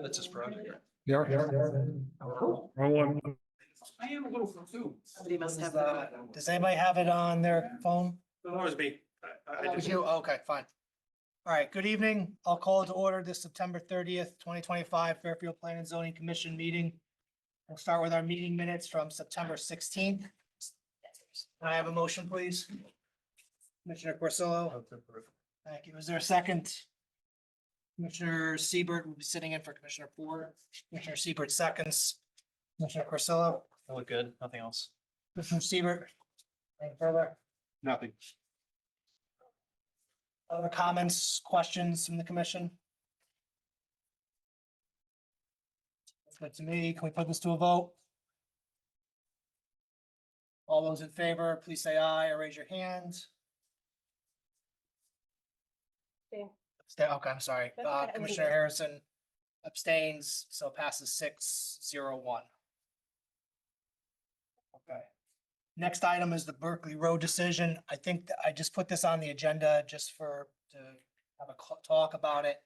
That's his project. Yeah. Wrong one. I am a little confused. Somebody must have does anybody have it on their phone? That was me. That was you? Okay, fine. All right, good evening. I'll call to order this September 30th, 2025 Fairfield Planning and Zoning Commission meeting. We'll start with our meeting minutes from September 16th. Can I have a motion, please? Commissioner Corsillo. Thank you. Is there a second? Commissioner Siebert will be sitting in for Commissioner Ford. Commissioner Siebert seconds. Commissioner Corsillo. I look good. Nothing else. Commissioner Siebert. Anything further? Nothing. Other comments, questions from the commission? Good to me. Can we put this to a vote? All those in favor, please say aye or raise your hand. Okay, I'm sorry. That's okay. Commissioner Harrison abstains, so passes 6-0-1. Okay. Next item is the Berkeley Road decision. I think that I just put this on the agenda just to have a talk about it.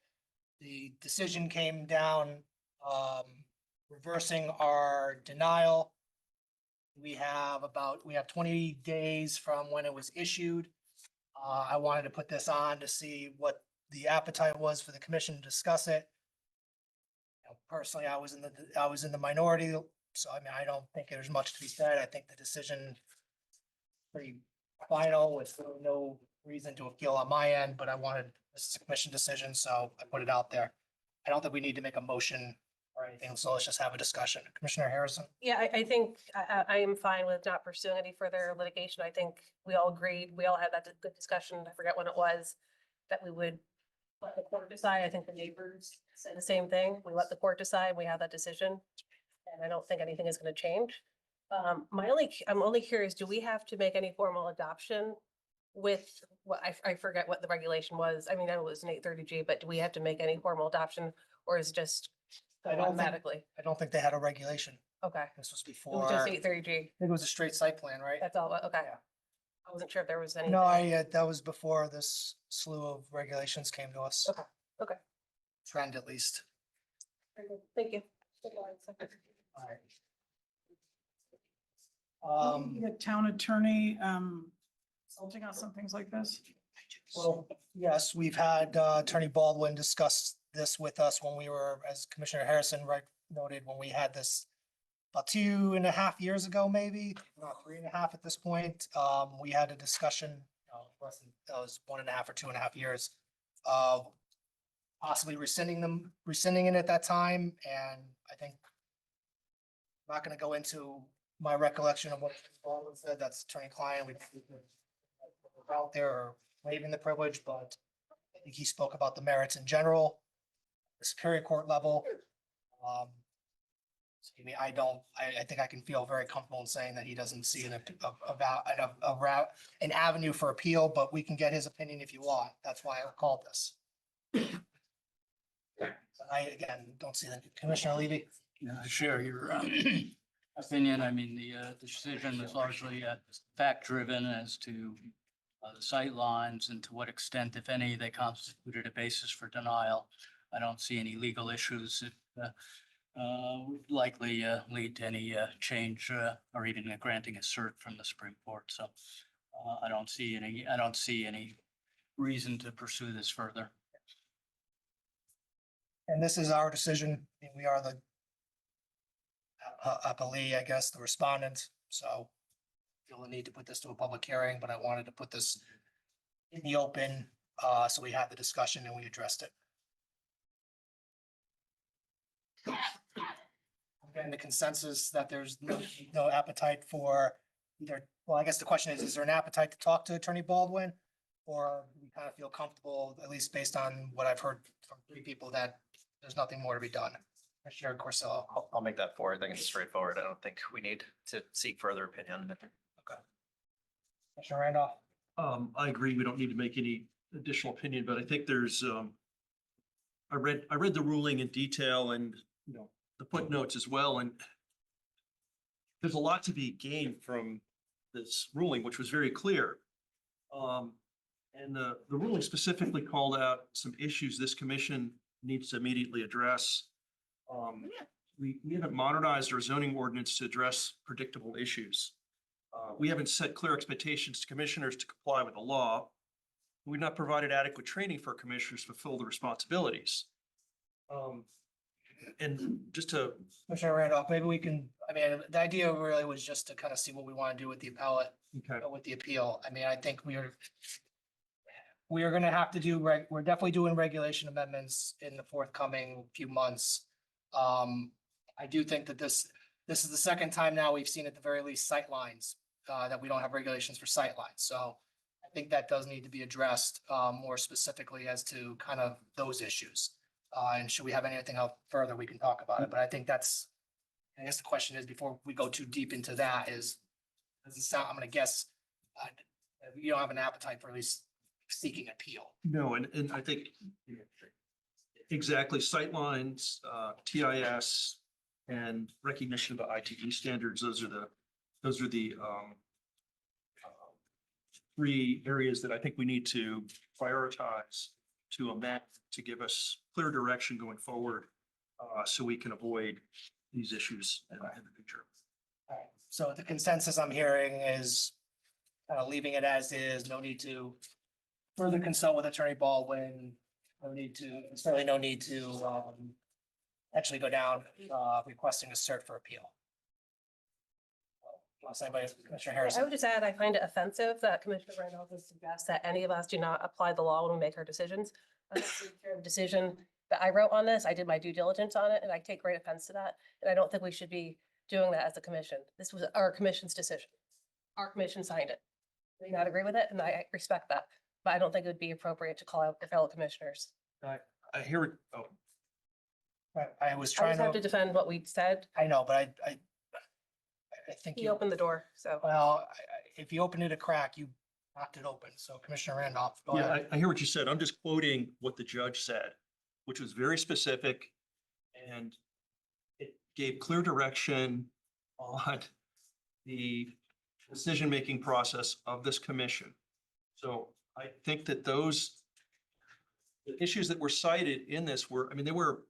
The decision came down, reversing our denial. We have 20 days from when it was issued. I wanted to put this on to see what the appetite was for the commission to discuss it. You know, personally, I was in the minority, so I mean, I don't think there's much to be said. I think the decision pretty final with no reason to appeal on my end, but this is a commission decision, so I put it out there. I don't think we need to make a motion or anything, so let's just have a discussion. Commissioner Harrison? Yeah, I think I am fine with not pursuing any further litigation. I think we all agreed, we all had that good discussion. I forget when it was, that we would let the court decide. I think the neighbors said the same thing. We let the court decide. We have that decision. And I don't think anything is going to change. I'm only curious, do we have to make any formal adoption with what, I forget what the regulation was. I mean, I know it was an 830G, but do we have to make any formal adoption or is it just I don't think- automatically? I don't think they had a regulation. Okay, This was it before, was I just think 830G. it was a straight site plan, right? That's all. Okay. Yeah. I wasn't sure if there was any. No, that was before this slew of regulations came to us. Okay, okay. Trend at least. Very good. Thank you. All right. The town attorney, consulting on some things like this? Well, yes, we've had Attorney Baldwin discuss this with us when we were, as Commissioner Harrison noted, when we had this about 2.5 years ago, maybe, not 3.5 at this point. We had a discussion, that was 1.5 or 2.5 years of possibly rescinding it at that time. And I think I'm not going to go into my recollection of what Baldwin said. That's attorney-client. We out there or waiving the privilege, but I think he spoke about the merits in general, the Superior Court level. I think I can feel very comfortable in saying that he doesn't see an avenue for appeal, but we can get his opinion if you want. That's why I called this. I, again, don't see that. Commissioner Levy? Yeah, I share your opinion. I mean, the decision was largely fact-driven as to the sight lines and to what extent, if any, they constituted a basis for denial. I don't see any legal issues that would likely lead to any change or even granting a cert from the Supreme Court. So I don't see any reason to pursue this further. And this is our decision. We are the appellee, I guess, the respondent. So feel the need to put this to a public hearing, but I wanted to put this in the open, so we had the discussion and we addressed it. Again, the consensus that there's no appetite for either, well, I guess the question is there an appetite to talk to Attorney Baldwin? Or we kind of feel comfortable, at least based on what I've heard from 3 people, that there's nothing more to be done? Commissioner Corsillo. I'll make that forward. I think it's straightforward. I don't think we need to seek further opinion. Okay. Commissioner Randolph. I agree. We don't need to make any additional opinion, but I think there's, I read the ruling in detail and, the footnotes as well, and there's a lot to be gained from this ruling, which was very clear. And the ruling specifically called out some issues this commission needs to immediately address. We haven't modernized our zoning ordinance to address predictable issues. We haven't set clear expectations to commissioners to comply with the law. We've not provided adequate training for commissioners to fulfill the responsibilities. And just to, Commissioner Randolph, maybe we can, I mean, the idea really was just to kind of see what we want to do with the appellate, okay, with the appeal. I mean, I think we are gonna have to do, we're definitely doing regulation amendments in the forthcoming few months. I do think that this is the second time now we've seen at the very least sightlines, that we don't have regulations for sightlines. So I think that does need to be addressed, more specifically as to kind of those issues. And should we have anything else further, we can talk about it, but I think that's, I guess the question is, before we go too deep into that is, does it sound, I'm gonna guess, you don't have an appetite for at least seeking appeal. no, and I think exactly sightlines, TIS and recognition of the ITE standards, those are the three areas that I think we need to prioritize to amend to give us clear direction going forward, so we can avoid these issues in the future. All right, so the consensus I'm hearing is leaving it as is, no need to further consult with Attorney Baldwin. Certainly no need to actually go down requesting a cert for appeal. Unless anybody, Commissioner I Harrison. would just add, I find it offensive that Commissioner Randolph would suggest that any of us do not apply the law when we make our decisions. I'm taking care of the decision that I wrote on this. I did my due diligence on it, and I take great offense to that. And I don't think we should be doing that as a commission. This was our commission's decision. Our commission signed it. We not agree with it, and I respect that. But I don't think it would be appropriate to call out your fellow commissioners. I hear it, oh, I was I trying just have to to, defend what we said. I know, but I think He you, opened the door, so. well, if you opened it a crack, you knocked it open. So Commissioner Randolph, go yeah, ahead. I hear what you said. I'm just quoting what the judge said, which was very specific and it gave clear direction on the decision-making process of this commission. So I think that the issues that were cited in this were, I mean, they were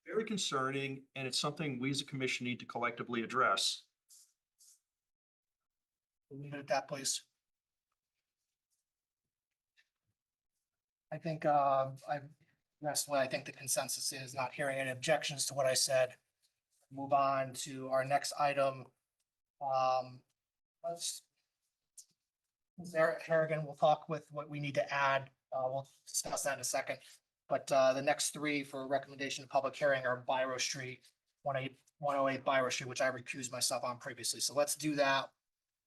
very concerning, and it's something we as a commission need to collectively address. Leave it at that, please. I think that's what I think the consensus is, not hearing any objections to what I said. Move on to our next item. Let's. Harrigan, we'll talk with what we need to add. We'll discuss that in a second. But the next three for recommendation of public hearing are Biro Street, 108 Biro Street, which I recused myself on previously. So let's do that.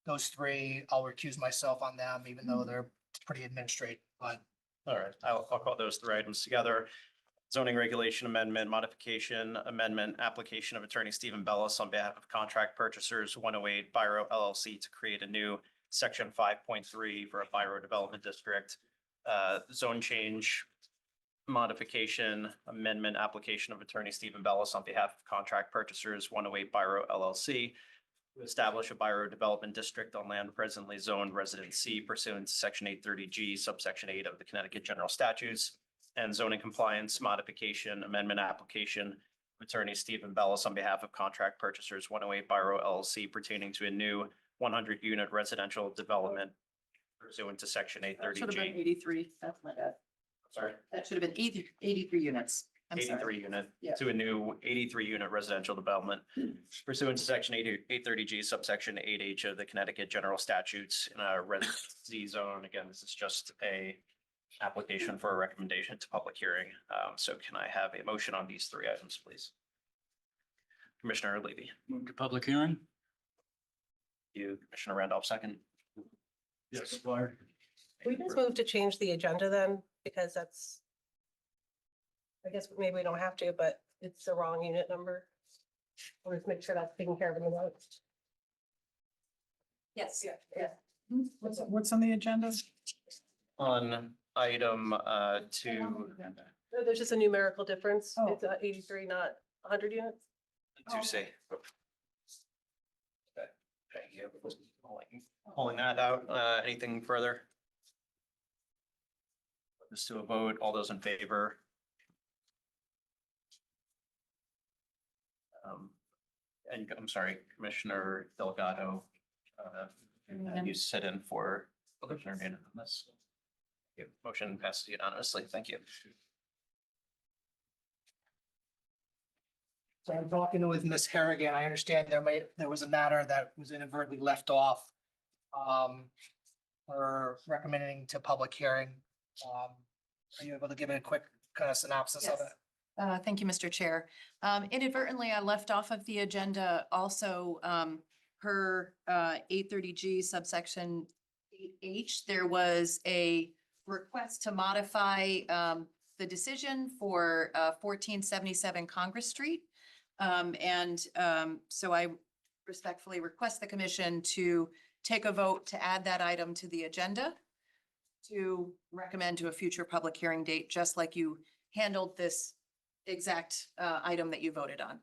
Those three, I'll recuse myself on them, even though they're pretty administrative, but All right, I'll call those three items together. Zoning regulation amendment, modification, amendment, application of attorney Stephen Bellis on behalf of contract purchasers 108 Biro LLC to create a new section 5.3 for a Biro development district. Zone change, modification, amendment, application of attorney Stephen Bellis on behalf of contract purchasers 108 Biro LLC to establish a Biro development district on land presently zoned Residence C pursuant to section 830G subsection 8 of the Connecticut General Statutes, and zoning compliance modification amendment application of attorney Stephen Bellis on behalf of contract purchasers 108 Biro LLC pertaining to a new 100-unit residential development pursuant to section That should have been 830G. 83, that's my bad. Sorry, That should have been 83 units. I'm sorry. 83 unit Yeah. to a new 83-unit residential development pursuant to section 830G subsection 8H of the Connecticut General Statutes in a residency zone. Again, this is just a application for a recommendation to public hearing. So can I have a motion on these three items, please? Commissioner Levy, Move to public hearing? you, Commissioner Randolph, second. Yes. Can we just move to change the agenda then, because that's. I guess maybe we don't have to, but it's the wrong unit number. We'll just make sure that's taken care of in the notes. Yes. Yeah. What's on the agenda? On item two, No, there's just a numerical difference. Oh. It's 83, not 100 units. to say. Okay, thank you. Pulling that out. Anything further? Put this to a vote. All those in favor? And I'm sorry, Commissioner Delgado, you sit in for Commissioner Nana on this. Motion passes unanimously. Thank you. So I'm talking with Ms. Harrigan. I understand there was a matter that was inadvertently left off. We're recommending to public hearing. Are you able to give me a quick kind of synopsis of Yes. it? Thank you, Mr. Chair. Inadvertently, I left off of the agenda also, per 830G subsection 8H, there was a request to modify the decision for 1477 Congress Street. So I respectfully request the commission to take a vote to add that item to the agenda to recommend to a future public hearing date, just like you handled this exact item that you voted on.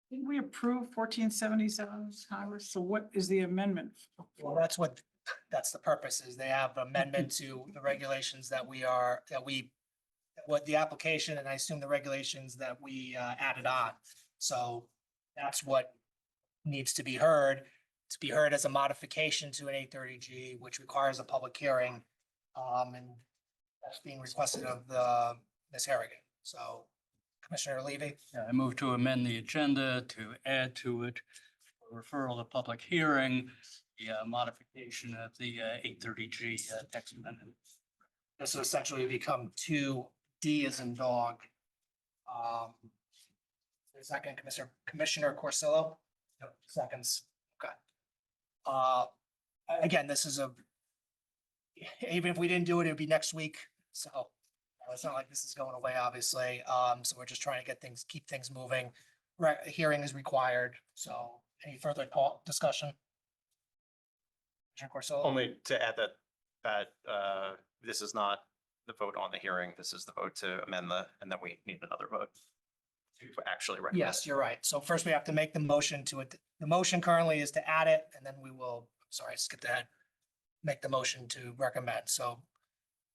Didn't we approve 1477 Congress? So what is the amendment? Well, that's the purpose, is they have amendment to the regulations what the application, and I assume the regulations that we added on. So that's what needs to be heard. To be heard as a modification to an 830G, which requires a public hearing. And that's being requested of Ms. Harrigan. So Commissioner Levy, Yeah, I move to amend the agenda to add to it for referral to public hearing, the modification of the 830G text amendment. this will essentially become 2D as in dog. Second, Commissioner Corsillo? No, seconds. Okay. Again, this is even if we didn't do it, it'd be next week. So it's not like this is going away, obviously. So we're just trying to keep things moving. Hearing is required. So any further discussion? Commissioner Corsillo? Only to add that this is not the vote on the hearing. This is the vote to amend and then we need another vote to actually recommend. Yes, you're right. So first we have to make the motion to it. The motion currently is to add it, and then we will, sorry, skip ahead. Make the motion to recommend. So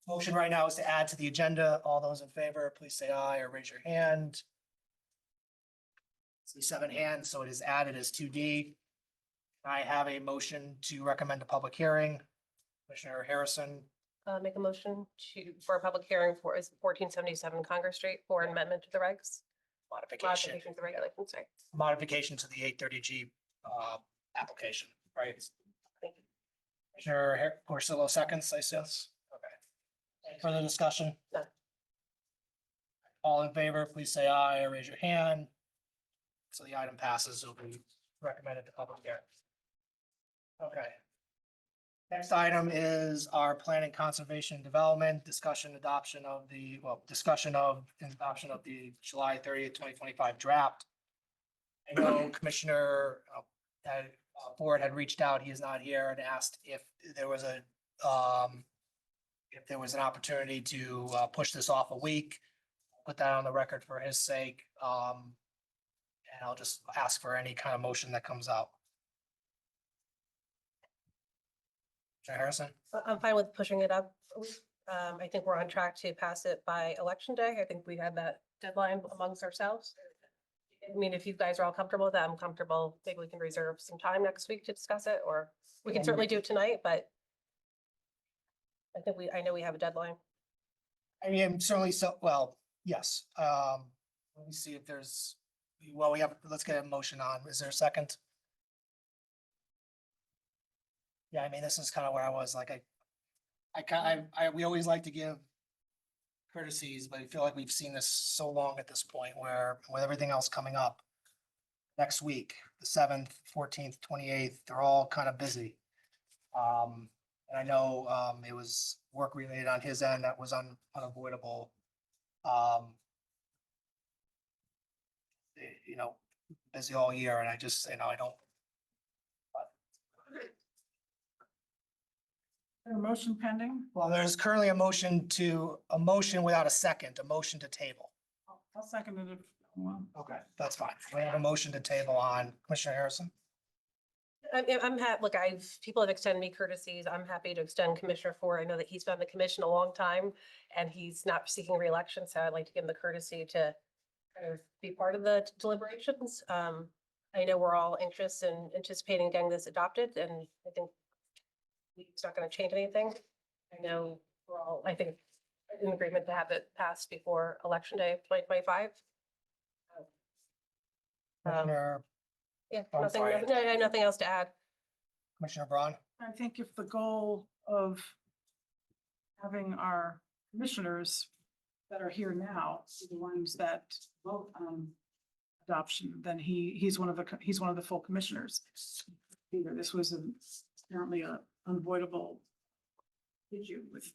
motion right now is to add to the agenda. All those in favor, please say aye or raise your hand. See 7 hands, so it is added as 2D. I have a motion to recommend a public hearing. Commissioner Harrison, Make a motion for a public hearing for 1477 Congress Street for amendment to the regs. modification Modification to the regulations, sorry. modification to the 830G application, right? Thank you. Commissioner Porcello seconds, I assume. Okay. Any further discussion? No. All in favor, please say aye or raise your hand. So the item passes. It'll be recommended to public hearing. Okay. Next item is our planning, conservation, and development discussion, adoption of the July 30th, 2025 draft. I know Commissioner Ford had reached out. He is not here, and asked if there was an opportunity to push this off a week. Put that on the record for his sake. And I'll just ask for any kind of motion that comes out. Commissioner Harrison? I'm fine with pushing it up. I think we're on track to pass it by election day. I think we had that deadline amongst ourselves. I mean, if you guys are all comfortable with that, I'm comfortable. Maybe we can reserve some time next week to discuss it, or we can certainly do it tonight, but I know we have a deadline. I mean, certainly well, yes. Let me see if there's, let's get a motion on. Is there a second? Yeah, I mean, this is kind of where I was like, we always like to give courtesies, but I feel like we've seen this so long at this point where with everything else coming up next week, the 7th, 14th, 28th, they're all kind of busy. And I know it was work related on his end that was unavoidable. Busy all year, and I just, I don't. A motion pending? Well, there's currently a motion without a second, a motion to table. I'll second it. Well, Okay, that's fine. We have a motion to table on Commissioner Harrison. I'm happy, look, people have extended me courtesies. I'm happy to extend Commissioner Ford. I know that he's been on the commission a long time and he's not seeking reelection, so I'd like to give him the courtesy to kind of be part of the deliberations. I know we're all anxious and anticipating getting this adopted, and I think it's not gonna change anything. I know we're all, I think, in agreement to have it passed before Election Day of 2025. Commissioner, Yeah, I'm nothing, sorry. I have nothing else to add. Commissioner Braun? I think if the goal of having our commissioners that are here now, the ones that vote on adoption, then he's one of the full commissioners. Either this was apparently a unavoidable issue with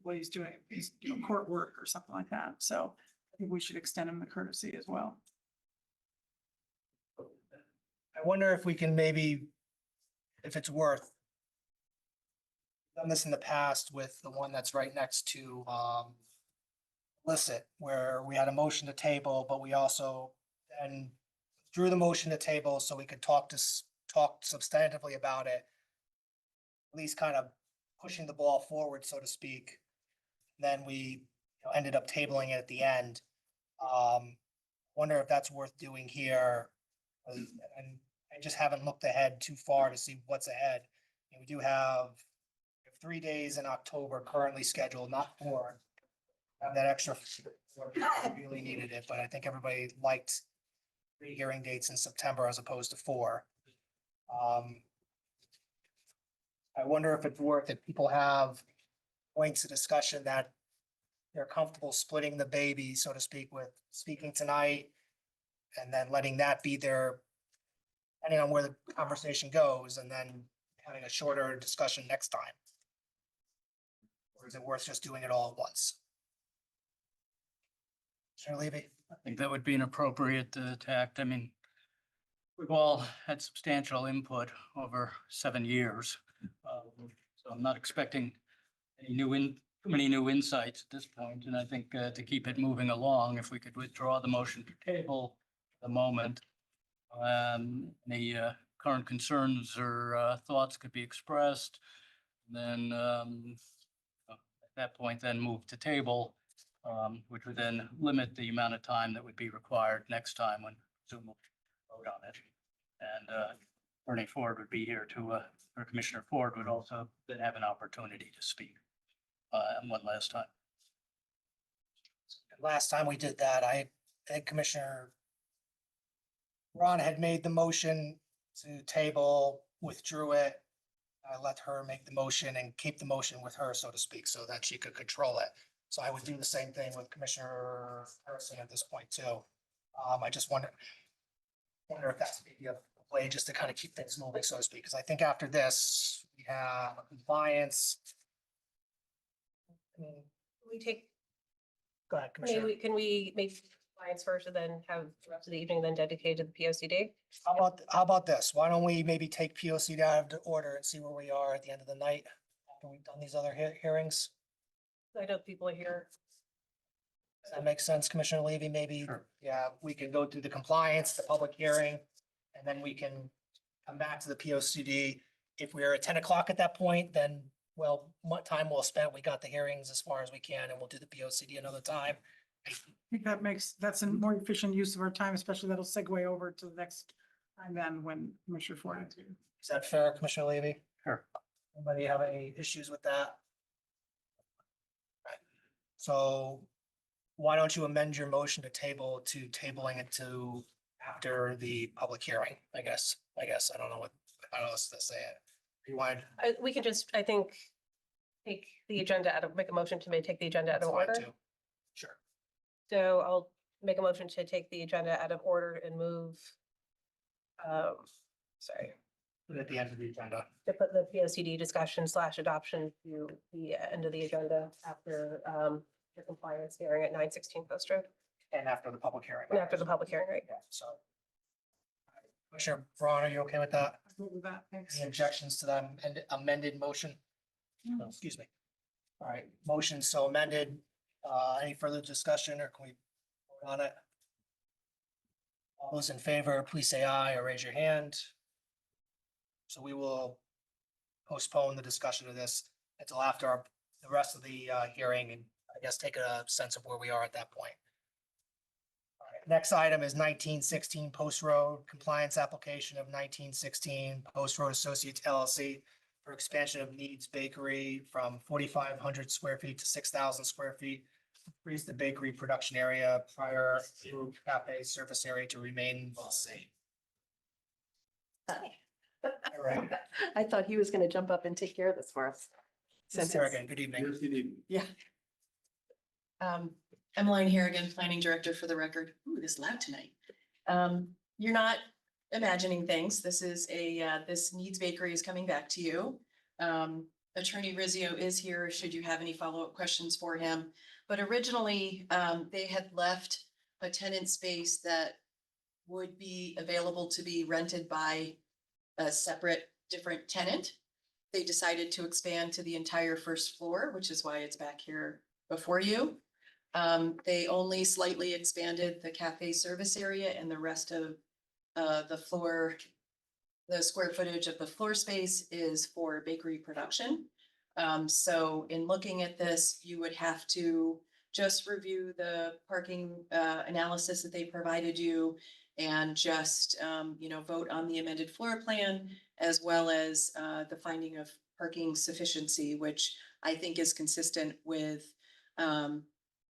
what he's doing, he's, court work or something like that. So I think we should extend him the courtesy as well. I wonder if we can maybe, if it's worth. Done this in the past with the one that's right next to, Licit, where we had a motion to table, but we also then drew the motion to table so we could talk substantively about it. At least kind of pushing the ball forward, so to speak. Then we ended up tabling it at the end. Wonder if that's worth doing here. And I just haven't looked ahead too far to see what's ahead. And we do have 3 days in October currently scheduled, not 4. Have that extra, I really needed it, but I think everybody liked 3 hearing dates in September as opposed to 4. I wonder if it's worth it. People have points of discussion that they're comfortable splitting the baby, so to speak, with speaking tonight and then letting that be their, depending on where the conversation goes, and then having a shorter discussion next time. Or is it worth just doing it all at once? Commissioner Levy? I think that would be an appropriate tact. I mean, we've all had substantial input over 7 years. So I'm not expecting too many new insights at this point. And I think to keep it moving along, if we could withdraw the motion to table at the moment, any current concerns or thoughts could be expressed, then at that point, then move to table, which would then limit the amount of time that would be required next time when Zoom will vote on it. And Attorney Ford would be here or Commissioner Ford would also then have an opportunity to speak one last time. Last time we did that, I think Commissioner Ron had made the motion to table, withdrew it. I let her make the motion and keep the motion with her, so to speak, so that she could control it. So I would do the same thing with Commissioner Harrison at this point too. I just wonder if that's maybe a play just to kind of keep things moving, so to speak, because I think after this, we have compliance. I mean, We take, go ahead, Commissioner. can we make clients first and then have the rest of the evening then dedicated to the P O C D? How about this? Why don't we maybe take POC out of the order and see where we are at the end of the night after we've done these other hearings? I know people are here. Does that make sense, Commissioner Levy? Maybe, Sure. yeah, we can go through the compliance, the public hearing, and then we can come back to the POCD. If we're at 10 o'clock at that point, then, well, what time we'll spend, we got the hearings as far as we can, and we'll do the POCD another time. I think that's a more efficient use of our time, especially that'll segue over to the next time then when Commissioner Ford. Is that fair, Commissioner Levy? Sure. Anybody have any issues with that? Right. So why don't you amend your motion to tabling it to after the public hearing, I guess. I don't know how else to say it. You want? We can just, I think, take the agenda out of, make a motion to take the agenda out of order. Sure. So I'll make a motion to take the agenda out of order and move, sorry, Put it at the end of the agenda. to put the P O C D discussion / adoption to the end of the agenda after the compliance hearing at 916 Post Road, And after the public hearing. and after the public hearing, right? Yeah, so. Commissioner Braun, are you okay with that? Good with that, thanks. Any objections to that amended motion? No. Excuse me. All right, motion so amended. Any further discussion or can we vote on it? All those in favor, please say aye or raise your hand. So we will postpone the discussion of this until after the rest of the hearing and I guess take a sense of where we are at that point. All right. Next item is 1916 Post Road Compliance Application of 1916 Post Road Associates LLC for expansion of Needs Bakery from 4,500 square feet to 6,000 square feet. Increase the bakery production area, prior approved cafe surface area to remain the same. All right. I thought he was gonna jump up and take care of this for us. Sarah again, good evening. Yeah. Emmeline Harrigan, Planning Director for the record. Ooh, this is loud tonight. You're not imagining things. This is this Needs Bakery is coming back to you. Attorney Rizzio is here, should you have any follow-up questions for him. But originally, they had left a tenant space that would be available to be rented by a separate, different tenant. They decided to expand to the entire first floor, which is why it's back here before you. They only slightly expanded the cafe service area, and the rest of the floor, the square footage of the floor space is for bakery production. So in looking at this, you would have to just review the parking analysis that they provided you and just, vote on the amended floor plan as well as the finding of parking sufficiency, which I think is consistent with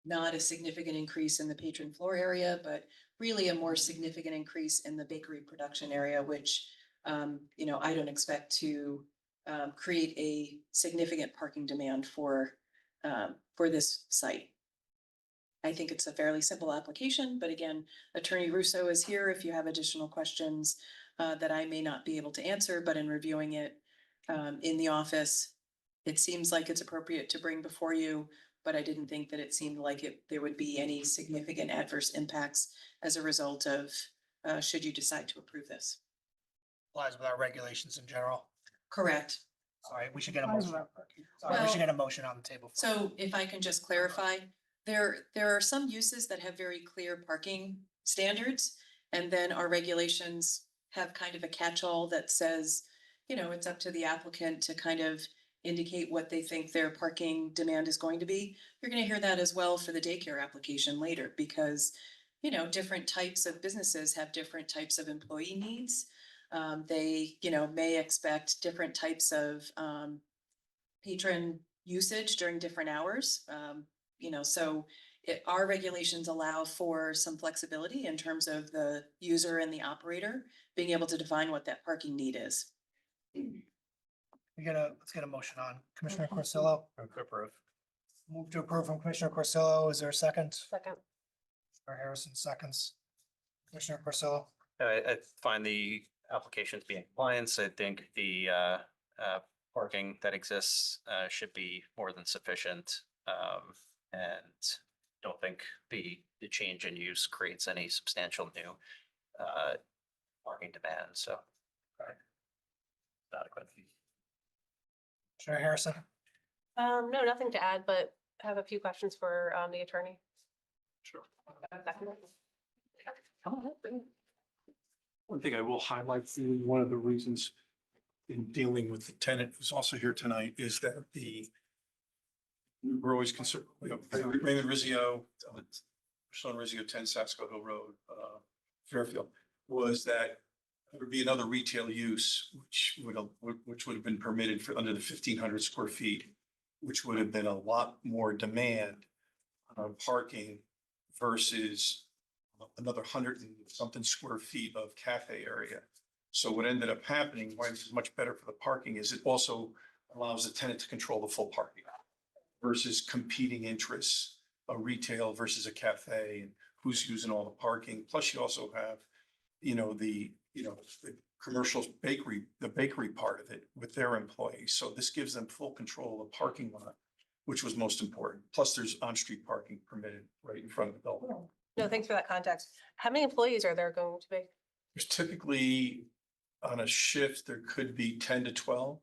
not a significant increase in the patron floor area, but really a more significant increase in the bakery production area, which, I don't expect to create a significant parking demand for this site. I think it's a fairly simple application, but again, Attorney Russo is here if you have additional questions that I may not be able to answer, but in reviewing it in the office, it seems like it's appropriate to bring before you, but I didn't think that it seemed like there would be any significant adverse impacts as a result of, should you decide to approve this. Applies with our regulations in general. Correct. All right, we should get a Applies motion. without parking. Sorry, we Well- should get a motion on the table. So if I can just clarify, there are some uses that have very clear parking standards. And then our regulations have kind of a catch-all that says, it's up to the applicant to kind of indicate what they think their parking demand is going to be. You're gonna hear that as well for the daycare application later, because, different types of businesses have different types of employee needs. They, may expect different types of patron usage during different hours. So our regulations allow for some flexibility in terms of the user and the operator being able to define what that parking need is. Let's get a motion on. Commissioner Corsillo, Approve. move to approve from Commissioner Corsillo. Is there a second? Second. Or Harrison seconds. Commissioner Corsillo. I find the application to be in compliance. I think the parking that exists should be more than sufficient. And don't think the change in use creates any substantial new parking demand, so. Adequate. Commissioner Harrison. No, nothing to add, but I have a few questions for the attorney. Sure. One thing I will highlight for you, one of the reasons in dealing with the tenant who's also here tonight is that we're always concerned, Raymond Rizzio, Sean Rizzio, 10 Saxco Hill Road, Fairfield, was that there would be another retail use, which would have been permitted for under the 1,500 square feet, which would have been a lot more demand on parking versus another 100 and something square feet of cafe area. So what ended up happening, why this is much better for the parking, is it also allows the tenant to control the full parking versus competing interests, a retail versus a cafe, and who's using all the parking. Plus you also have, the commercial bakery, the bakery part of it with their employees. So this gives them full control of the parking lot, which was most important. Plus there's on-street parking permitted right in front of the building. No, thanks for that context. How many employees are there going to be? There's typically on a shift, there could be 10 to 12.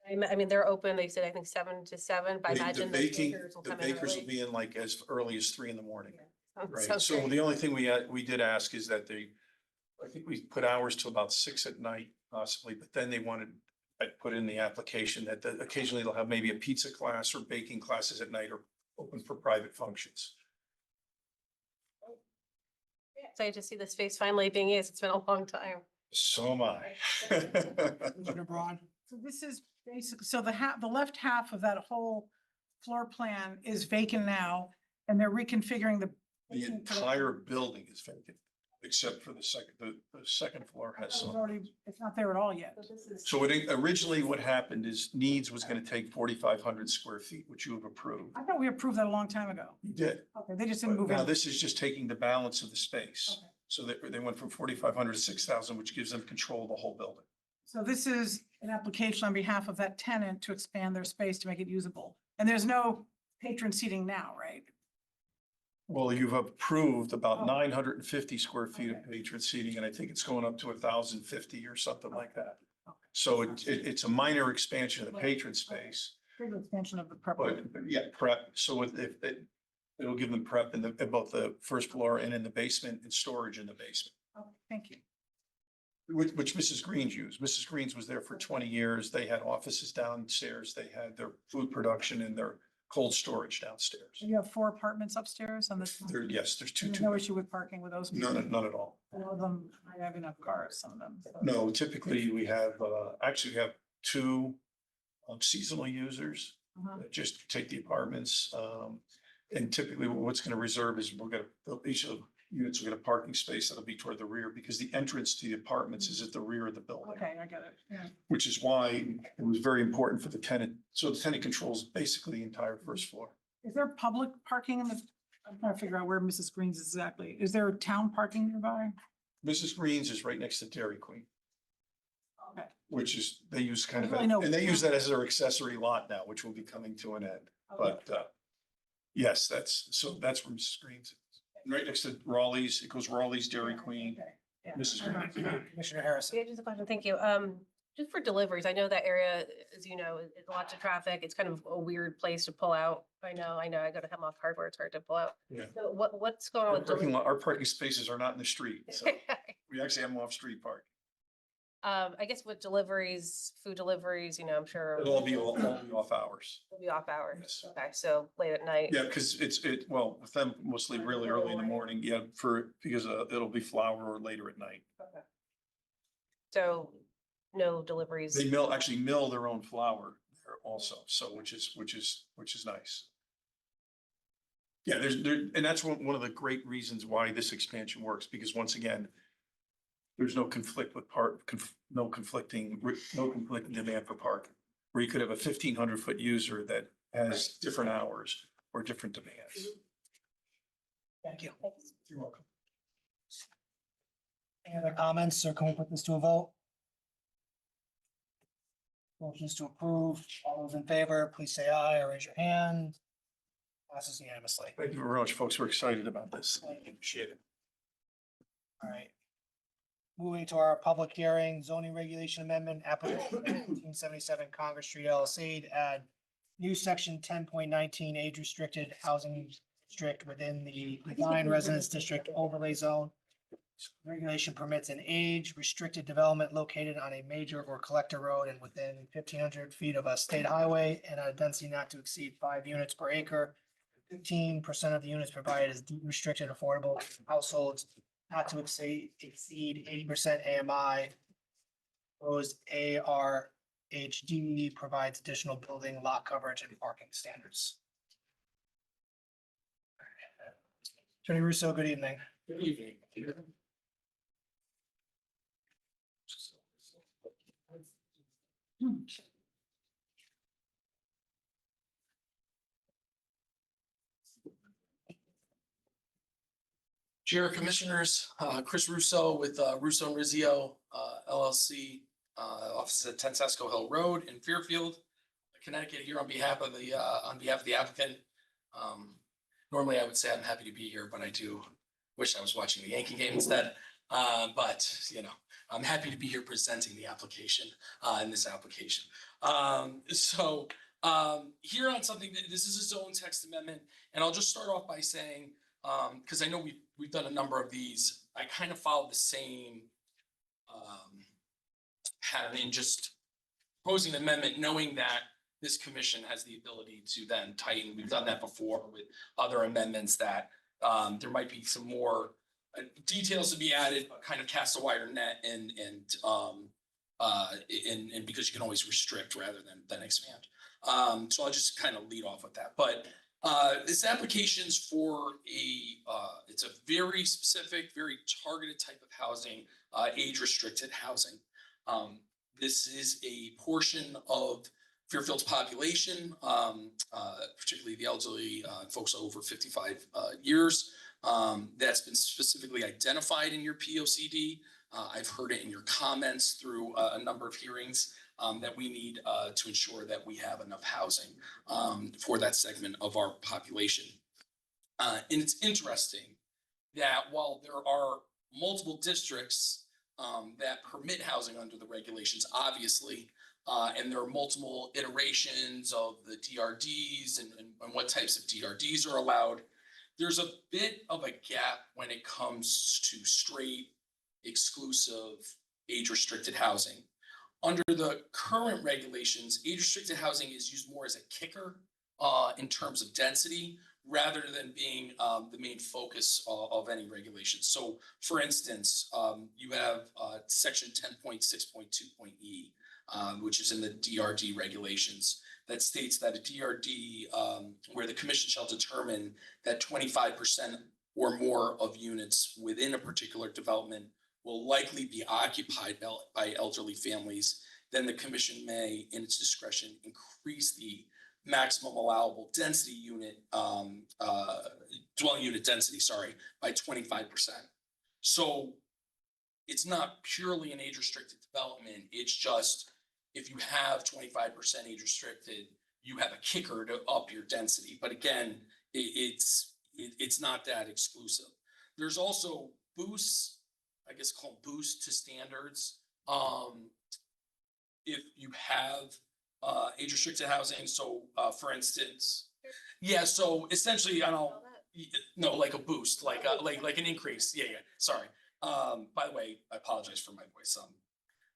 I mean, they're open, they said, I think 7 to 7, but I The imagine the bakers will the come in bakers will early. be in like as early as 3 a.m. Right, Sounds so great. the only thing we did ask is that I think we put hours till about 6 p.m. possibly, but then I put in the application that occasionally they'll have maybe a pizza class or baking classes at night or open for private functions. excited to see the space finally being used. It's been a long time. So am I. Commissioner Braun? So this is basically, so the left half of that whole floor plan is vacant now, and they're reconfiguring the. The entire building is vacant, except for the second floor has It's some. already, it's not there at all yet. So originally what happened is Needs was gonna take 4,500 square feet, which you have approved. I thought we approved that a long time ago. You did. Okay, they just didn't But move now in. this is just taking the balance of the space. Okay. So they went from 4,500 to 6,000, which gives them control of the whole building. So this is an application on behalf of that tenant to expand their space to make it usable. And there's no patron seating now, right? Well, you've approved Oh. about 950 square feet of Okay. patron seating, and I think it's going up to 1,050 or something like that. Okay. So it's a minor expansion of the patron space, Bigger expansion of the but prep. yeah, prep. So it'll give them prep in both the first floor and in the basement and storage in the basement, Okay, thank you. which Mrs. Green's used. Mrs. Green's was there for 20 years. They had offices downstairs. They had their food production and their cold storage downstairs. So you have 4 apartments upstairs on this. Yes, there's There's no issue with parking with those. none at all. A lot of them, I have enough cars, some of them. so- No, typically we have, actually we have 2 seasonal users Uh-huh. that just take the apartments. And typically what's going to reserve is each of the units will get a parking space that'll be toward the rear because the entrance to the apartments is at the rear of the building. Okay, I get it. Yeah. Which is why it was very important for the tenant. So the tenant controls basically the entire first floor. Is there public parking in the, I'm trying to figure out where Mrs. Green's is exactly. Is there town parking nearby? Mrs. Green's is right next to Dairy Queen, Okay. which is, they use kind of, Really no- and they use that as their accessory lot now, which will be coming to an end. Okay. But yes, that's where Mrs. Green's. is. Right next to Raleigh's, it goes Raleigh's, Dairy Queen, Okay, yeah. Mrs. Uh-huh. Green. Commissioner Harrison? Yeah, just a question. Thank you. Just for deliveries, I know that area, as you know, is lots of traffic. It's kind of a weird place to pull out. I know. I go to Hemlock Hardware. It's hard to pull out. Yeah. So what's going on with delivery? Our parking spaces are not in the street, so we actually have them off-street park. I guess with deliveries, food deliveries, I'm sure. It'll all be off hours. It'll be off hours. Yes. Okay, so late at night. Yeah, because well, with them mostly really early in the morning, yeah, because it'll be flour or later at night. Okay. So no deliveries. They actually mill their own flour there also, so which is nice. Yeah, and that's one of the great reasons why this expansion works, because once again, there's no conflict with no conflicting demand for parking. Where you could have a 1,500-foot user that has different hours or different demands. Thank you. You're welcome. Any other comments, or can we put this to a vote? Motions to approve. All those in favor, please say aye or raise your hand. Passes unanimously. Thank you very much, folks. We're excited about this. Appreciate it. All right. Moving to our public hearing, zoning regulation amendment, application 1977 Congress Street LLC to add new section 10.19 age restricted housing district within the design residence district overlay zone. Regulation permits an age restricted development located on a major or collector road and within 1,500 feet of a state highway and a density not to exceed 5 units per acre. 15% of the units provided as deed restricted affordable households not to exceed 80% AMI. Proposed ARHD provides additional building lot coverage and parking standards. Attorney Russo, good evening. Good evening. Chair Commissioners, Chris Russo with Russo and Rizzio LLC, offices at 10 Sesco Hill Road in Fairfield, Connecticut, here on behalf of the applicant. Normally I would say I'm happy to be here, but I do wish I was watching the Yankee game instead. But I'm happy to be here presenting the application in this application. Here on something that this is a zone text amendment, and I'll just start off by saying, because I know we've done a number of these, I kind of followed the same having just proposing an amendment, knowing that this commission has the ability to then tighten. We've done that before with other amendments that there might be some more details to be added, but kind of cast a wider net and because you can always restrict rather than expand. So I'll just kind of lead off with that, but this application's for it's a very specific, very targeted type of housing, age restricted housing. This is a portion of Fairfield's population, particularly the elderly, folks over 55 years, that's been specifically identified in your POCD. I've heard it in your comments through a number of hearings that we need to ensure that we have enough housing for that segment of our population. And it's interesting that while there are multiple districts that permit housing under the regulations, obviously, and there are multiple iterations of the DRDs and what types of DRDs are allowed, there's a bit of a gap when it comes to straight, exclusive, age-restricted housing. Under the current regulations, age-restricted housing is used more as a kicker in terms of density, rather than being the main focus of any regulation. So, for instance, you have section 10.6.2.e, which is in the DRD regulations, that states that a DRD where the commission shall determine that 25% or more of units within a particular development will likely be occupied by elderly families, then the commission may, in its discretion, increase the maximum allowable density unit, dwelling unit density, by 25%. So it's not purely an age restricted development. It's just, if you have 25% age restricted, you have a kicker to up your density. But again, it's not that exclusive. There's also boosts, I guess called boost to standards. If you have age restricted housing, so for instance, so essentially, like a boost, like an increase. Sorry. By the way, I apologize for my voice.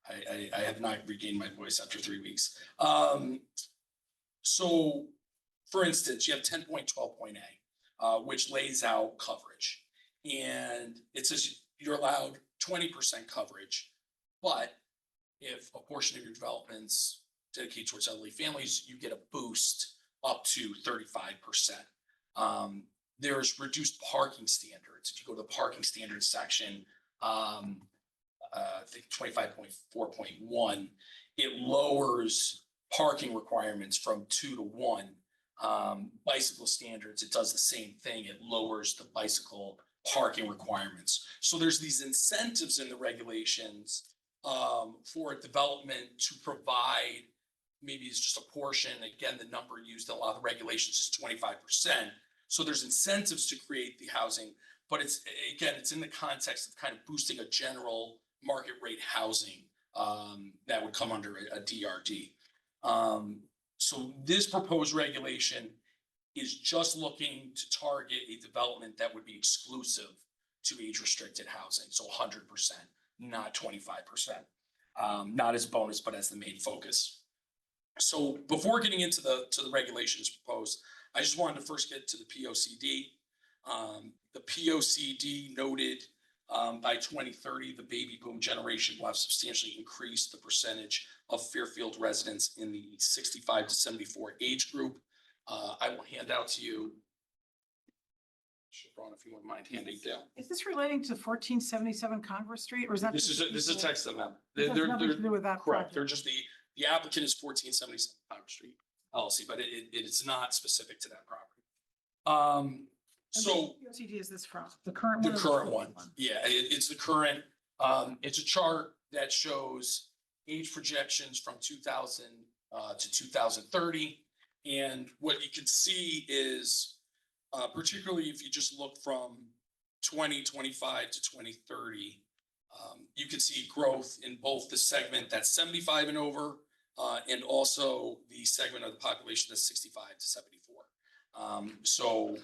I have not regained my voice after 3 weeks. So for instance, you have 10.12.a, which lays out coverage, and it says you're allowed 20% coverage, but if a portion of your developments dedicated towards elderly families, you get a boost up to 35%. There's reduced parking standards. If you go to the parking standards section, I think 25.4.1, it lowers parking requirements from 2 to 1. Bicycle standards, it does the same thing. It lowers the bicycle parking requirements. So there's these incentives in the regulations for a development to provide, maybe it's just a portion. Again, the number used in a lot of the regulations is 25%. So there's incentives to create the housing, but it's in the context of kind of boosting a general market rate housing that would come under a DRD. So this proposed regulation is just looking to target a development that would be exclusive to age restricted housing. So 100%, not 25%, not as a bonus, but as the main focus. So before getting into the regulations proposed, I just wanted to first get to the POCD. The POCD noted by 2030, the baby boom generation will have substantially increased the percentage of Fairfield residents in the 65 to 74 age group. I will hand out to you, Ron, if you wouldn't mind handing down. Is this relating to 1477 Congress Street, or is that? This is text amendment. It has nothing to do with that Correct. project. They're just the applicant is 1477 Congress Street LLC, but it is not specific to that property. And So which POCD is this from? The current the one? or current old one, it's the current. It's a chart that shows age projections from 2000 to 2030, and what you can see is, particularly if you just look from 2025 to 2030, you can see growth in both the segment that's 75 and over, and also the segment of the population that's 65 to 74. So,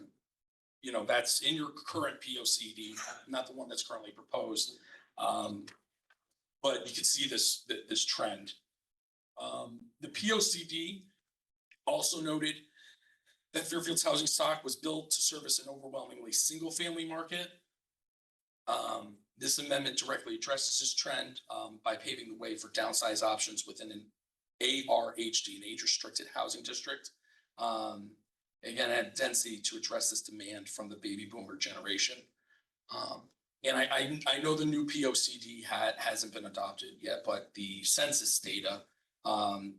that's in your current POCD, not the one that's currently proposed. But you can see this trend. The POCD also noted that Fairfield's housing stock was built to service an overwhelmingly single-family market. This amendment directly addresses this trend by paving the way for downsize options within an ARHD, an age-restricted housing district. Again, add density to address this demand from the baby boomer generation. And I know the new POCD hasn't been adopted yet, but the census data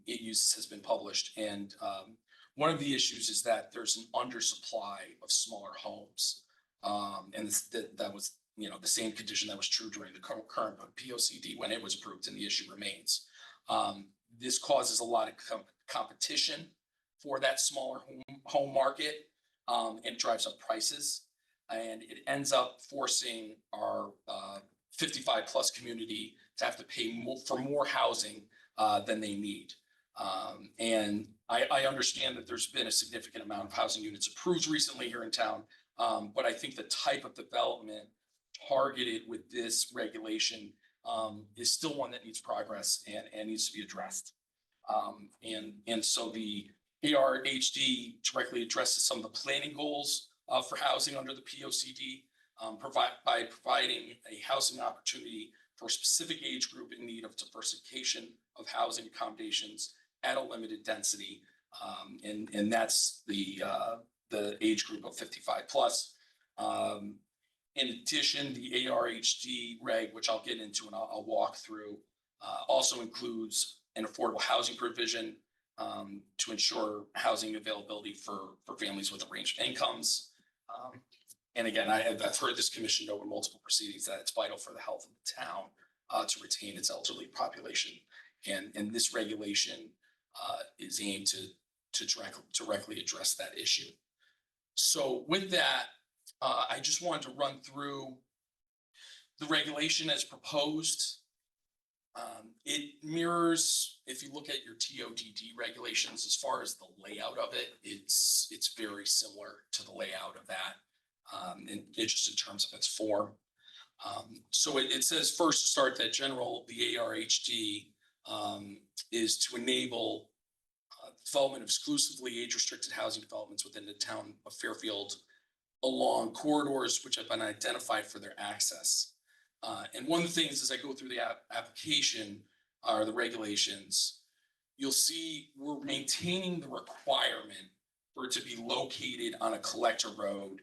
it uses has been published. And one of the issues is that there's an undersupply of smaller homes. And that was, you know, the same condition that was true during the current POCD when it was approved, and the issue remains. This causes a lot of competition for that smaller home market, and drives up prices. And it ends up forcing our 55+ community to have to pay for more housing than they need. And I understand that there's been a significant amount of housing units approved recently here in town. But I think the type of development targeted with this regulation is still one that needs progress and needs to be addressed. And so the ARHD directly addresses some of the planning goals for housing under the POCD, by providing a housing opportunity for a specific age group in need of diversification of housing accommodations at a limited density. And that's the age group of 55+. In addition, the ARHD reg, which I'll get into and I'll walk through, also includes an affordable housing provision to ensure housing availability for families with a range of incomes. And again, I've heard this commission note in multiple proceedings that it's vital for the health of the town to retain its elderly population. And this regulation is aimed to directly address that issue. So with that, I just wanted to run through the regulation as proposed. It mirrors, if you look at your TODD regulations, as far as the layout of it, it's very similar to the layout of that. And it's just in terms of its form. So it says first to start that the ARHD is to enable development of exclusively age-restricted housing developments within the town of Fairfield along corridors which have been identified for their access. And one of the things as I go through the application or the regulations, you'll see we're maintaining the requirement for it to be located on a collector road,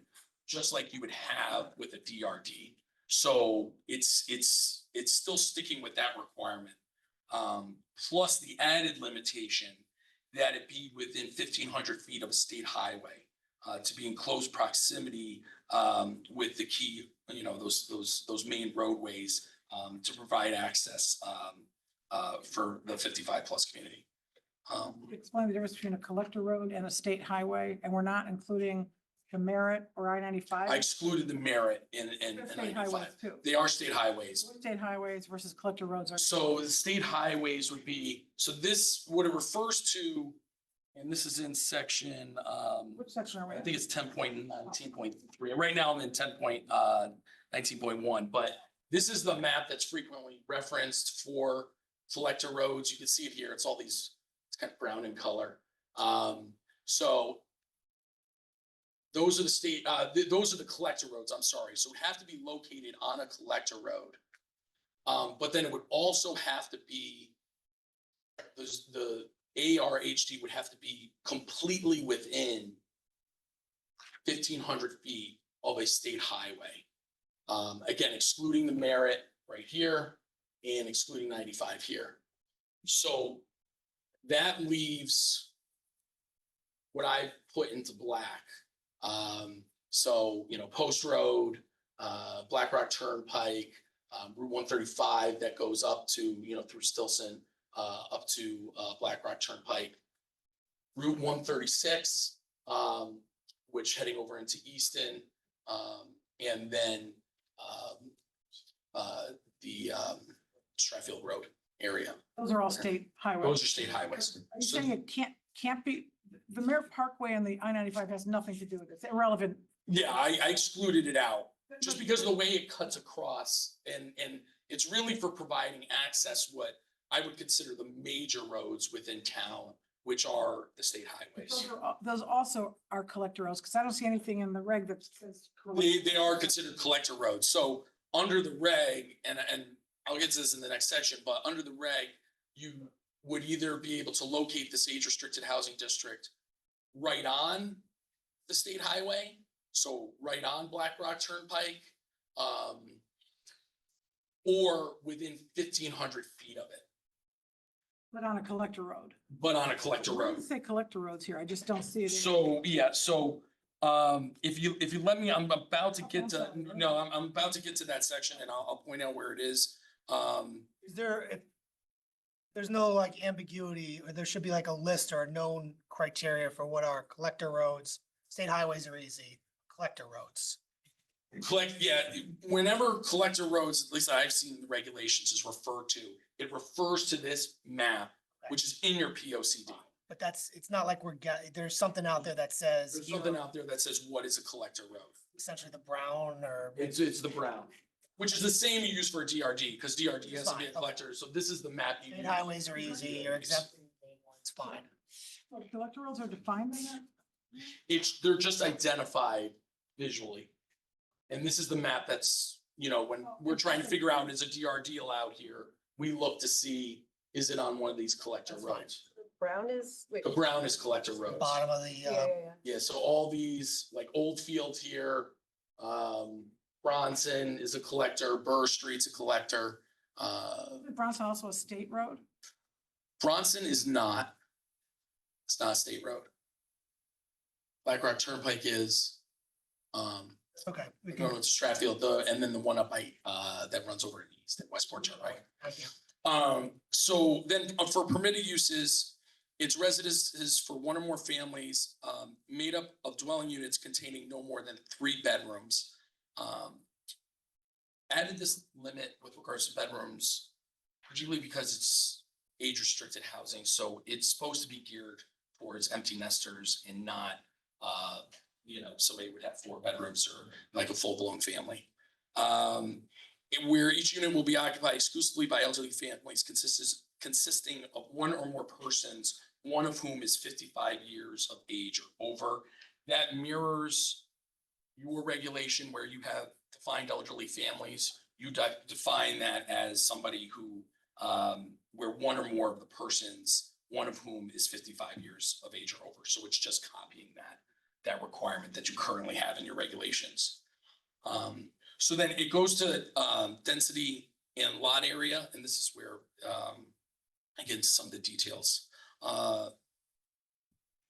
just like you would have with a DRD. So it's still sticking with that requirement. Plus the added limitation that it be within 1,500 feet of a state highway, to be in close proximity with the key, you know, those main roadways to provide access for the 55+ community. Explain the difference between a collector road and a state highway, and we're not including the Merritt or I-95. I excluded the Merritt and They're state 95. highways too. They are state highways. State highways versus collector roads are. So the state highways would be, so this, what it refers to, and this is in section, Which section are we I in? think it's 10.19.3. Right now I'm in 10.19.1, but this is the map that's frequently referenced for collector roads. You can see it here. It's all these, it's kind of brown in color. So those are the state, those are the collector roads, I'm sorry. So it would have to be located on a collector road. But then it would also have to be, the ARHD would have to be completely within 1,500 feet of a state highway. Again, excluding the Merritt right here and excluding 95 here. So that leaves what I put into black. So, you know, Post Road, Black Rock Turnpike, Route 135 that goes up to, you know, through Stilson, up to Black Rock Turnpike, Route 136, which heading over into Easton, and then the Stratfield Road area. Those are all state highways. Those are state highways. Are you So saying it can't be, the Merritt Parkway and the I-95 has nothing to do with it? It's irrelevant. yeah, I excluded it out just because of the way it cuts across, and it's really for providing access what I would consider the major roads within town, which are the state highways. Those also are collector roads, because I don't see anything in the reg that says. They are considered collector roads. So under the reg, and I'll get to this in the next section, but under the reg, you would either be able to locate this age restricted housing district right on the state highway, so right on Black Rock Turnpike, or within 1,500 feet of it, But on a collector road. but on a collector It road. doesn't say collector roads here. I just don't see it. in- So, yeah, so, if you let me, I'm about to get to, no, I'm about to get to that section and I'll point out where it is. Is there, if there's no like ambiguity, or there should be like a list or a known criteria for what are collector roads? State highways are easy, collector roads. Whenever collector roads, at least I've seen the regulations is referred to, it refers to this map, which is in your P O C D. But it's not like there's something out there that says. There's here, something out there that says, what is a collector road? essentially the brown or. It's the brown, which is the same you use for a DRD, because DRD has to be a Fine, okay. collector, so this is the map you State use. highways are easy, you're exempt, it's fine. Oh, collector roads are defined in that? They're just identified visually. And this is the map that's, when we're trying to figure out, is a DRD allowed here? We look to see, is it on one of these collector That's fine. roads? Brown is, wait. The brown is collector roads. Bottom of the, Yeah. Yeah, so all these, like Oldfield here, Bronson is a collector, Burr Street's a collector. Is Bronson also a state road? Bronson is not. It's not a state road. Black Rock Turnpike is, okay. We going can, to Stratfield, and then the one up by, that runs over to the east at Westport Turnpike. thank you. So then for permitted uses, it's residences for one or more families, made up of dwelling units containing no more than 3 bedrooms. Added this limit with regards to bedrooms, particularly because it's age restricted housing, so it's supposed to be geared towards empty nesters and not, somebody would have 4 bedrooms or like a full blown family. Where each unit will be occupied exclusively by elderly families consisting of one or more persons, one of whom is 55 years of age or over. That mirrors your regulation where you have defined elderly families. You define that as somebody who, where one or more of the persons, one of whom is 55 years of age or over. So it's just copying that requirement that you currently have in your regulations. So then it goes to density and lot area, and this is where I get into some of the details.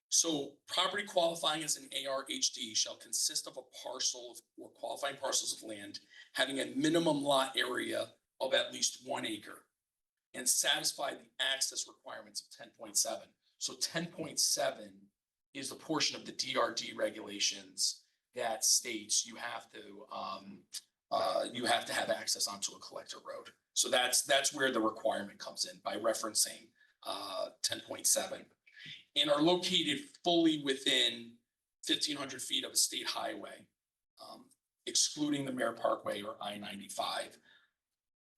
So property qualifying as an ARHD shall consist of a parcel or qualifying parcels of land having a minimum lot area of at least 1 acre and satisfy the access requirements of 10.7. So 10.7 is the portion of the DRD regulations that states you have to have access onto a collector road. So that's where the requirement comes in by referencing 10.7, and are located fully within 1,500 feet of a state highway, excluding the Mare Parkway or I-95.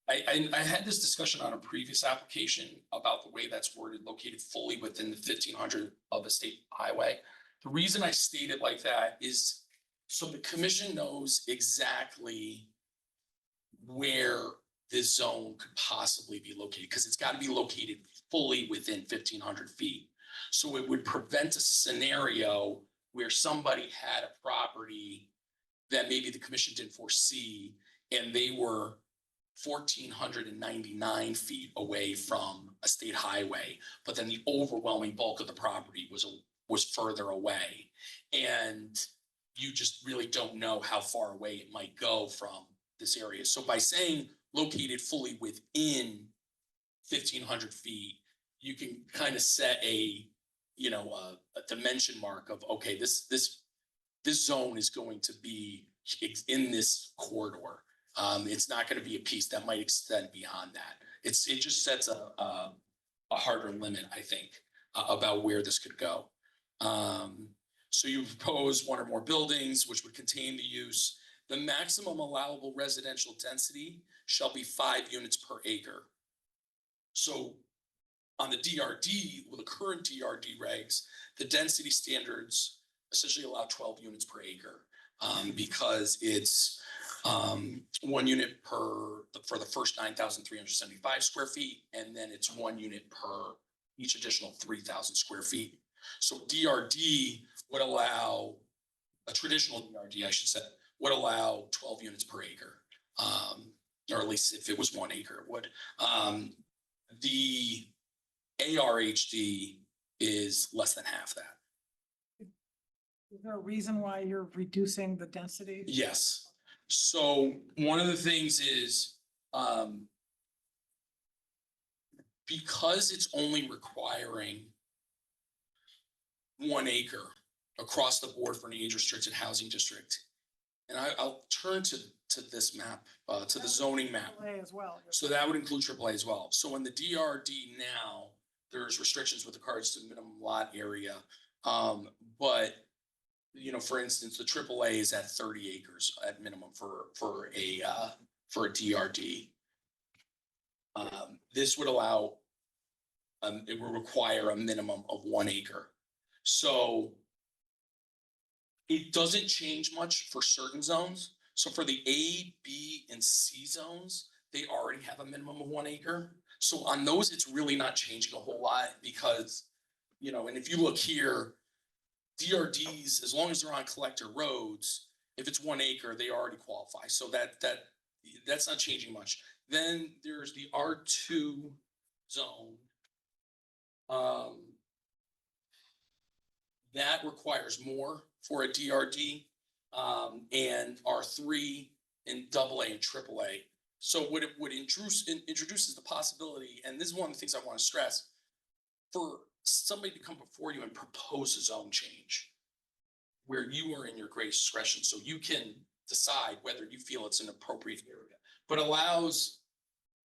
I had this discussion on a previous application about the way that's worded, located fully within the 1,500 of a state highway. The reason I state it like that is so the commission knows exactly where this zone could possibly be located, because it's got to be located fully within 1,500 feet. So it would prevent a scenario where somebody had a property that maybe the commission didn't foresee, and they were 1,499 feet away from a state highway, but then the overwhelming bulk of the property was further away. And you just really don't know how far away it might go from this area. So by saying located fully within 1,500 feet, you can kind of set a dimension mark of, okay, this zone is going to be in this corridor. It's not going to be a piece that might extend beyond that. It just sets a harder limit, I think, about where this could go. So you propose 1 or more buildings which would contain the use. The maximum allowable residential density shall be 5 units per acre. So on the DRD, with the current DRD regs, the density standards essentially allow 12 units per acre, because it's 1 unit for the first 9,375 square feet, and then it's 1 unit per each additional 3,000 square feet. So DRD would allow, a traditional DRD, I should say, would allow 12 units per acre. Or at least if it was 1 acre, it would. The ARHD is less than half that. Is there a reason why you're reducing the density? Yes. So one of the things is, because it's only requiring 1 acre across the board for an age-restricted housing district. And I'll turn to this map, to the zoning map. AAA as well. So that would include AAA as well. So in the DRD now, there's restrictions with regards to minimum lot area. But, you know, for instance, the AAA is at 30 acres at minimum for a DRD. This would allow, it will require a minimum of 1 acre. So it doesn't change much for certain zones. So for the A, B, and C zones, they already have a minimum of 1 acre. So on those, it's really not changing a whole lot because, you know, and if you look here, DRDs, as long as they're on collector roads, if it's 1 acre, they already qualify. So that's not changing much. Then there's the R2 zone. That requires more for a DRD, and R3 and AA and AAA. So what it would introduces the possibility, and this is one of the things I want to stress, for somebody to come before you and propose a zone change where you are in your greatest discretion, so you can decide whether you feel it's an appropriate area, but allows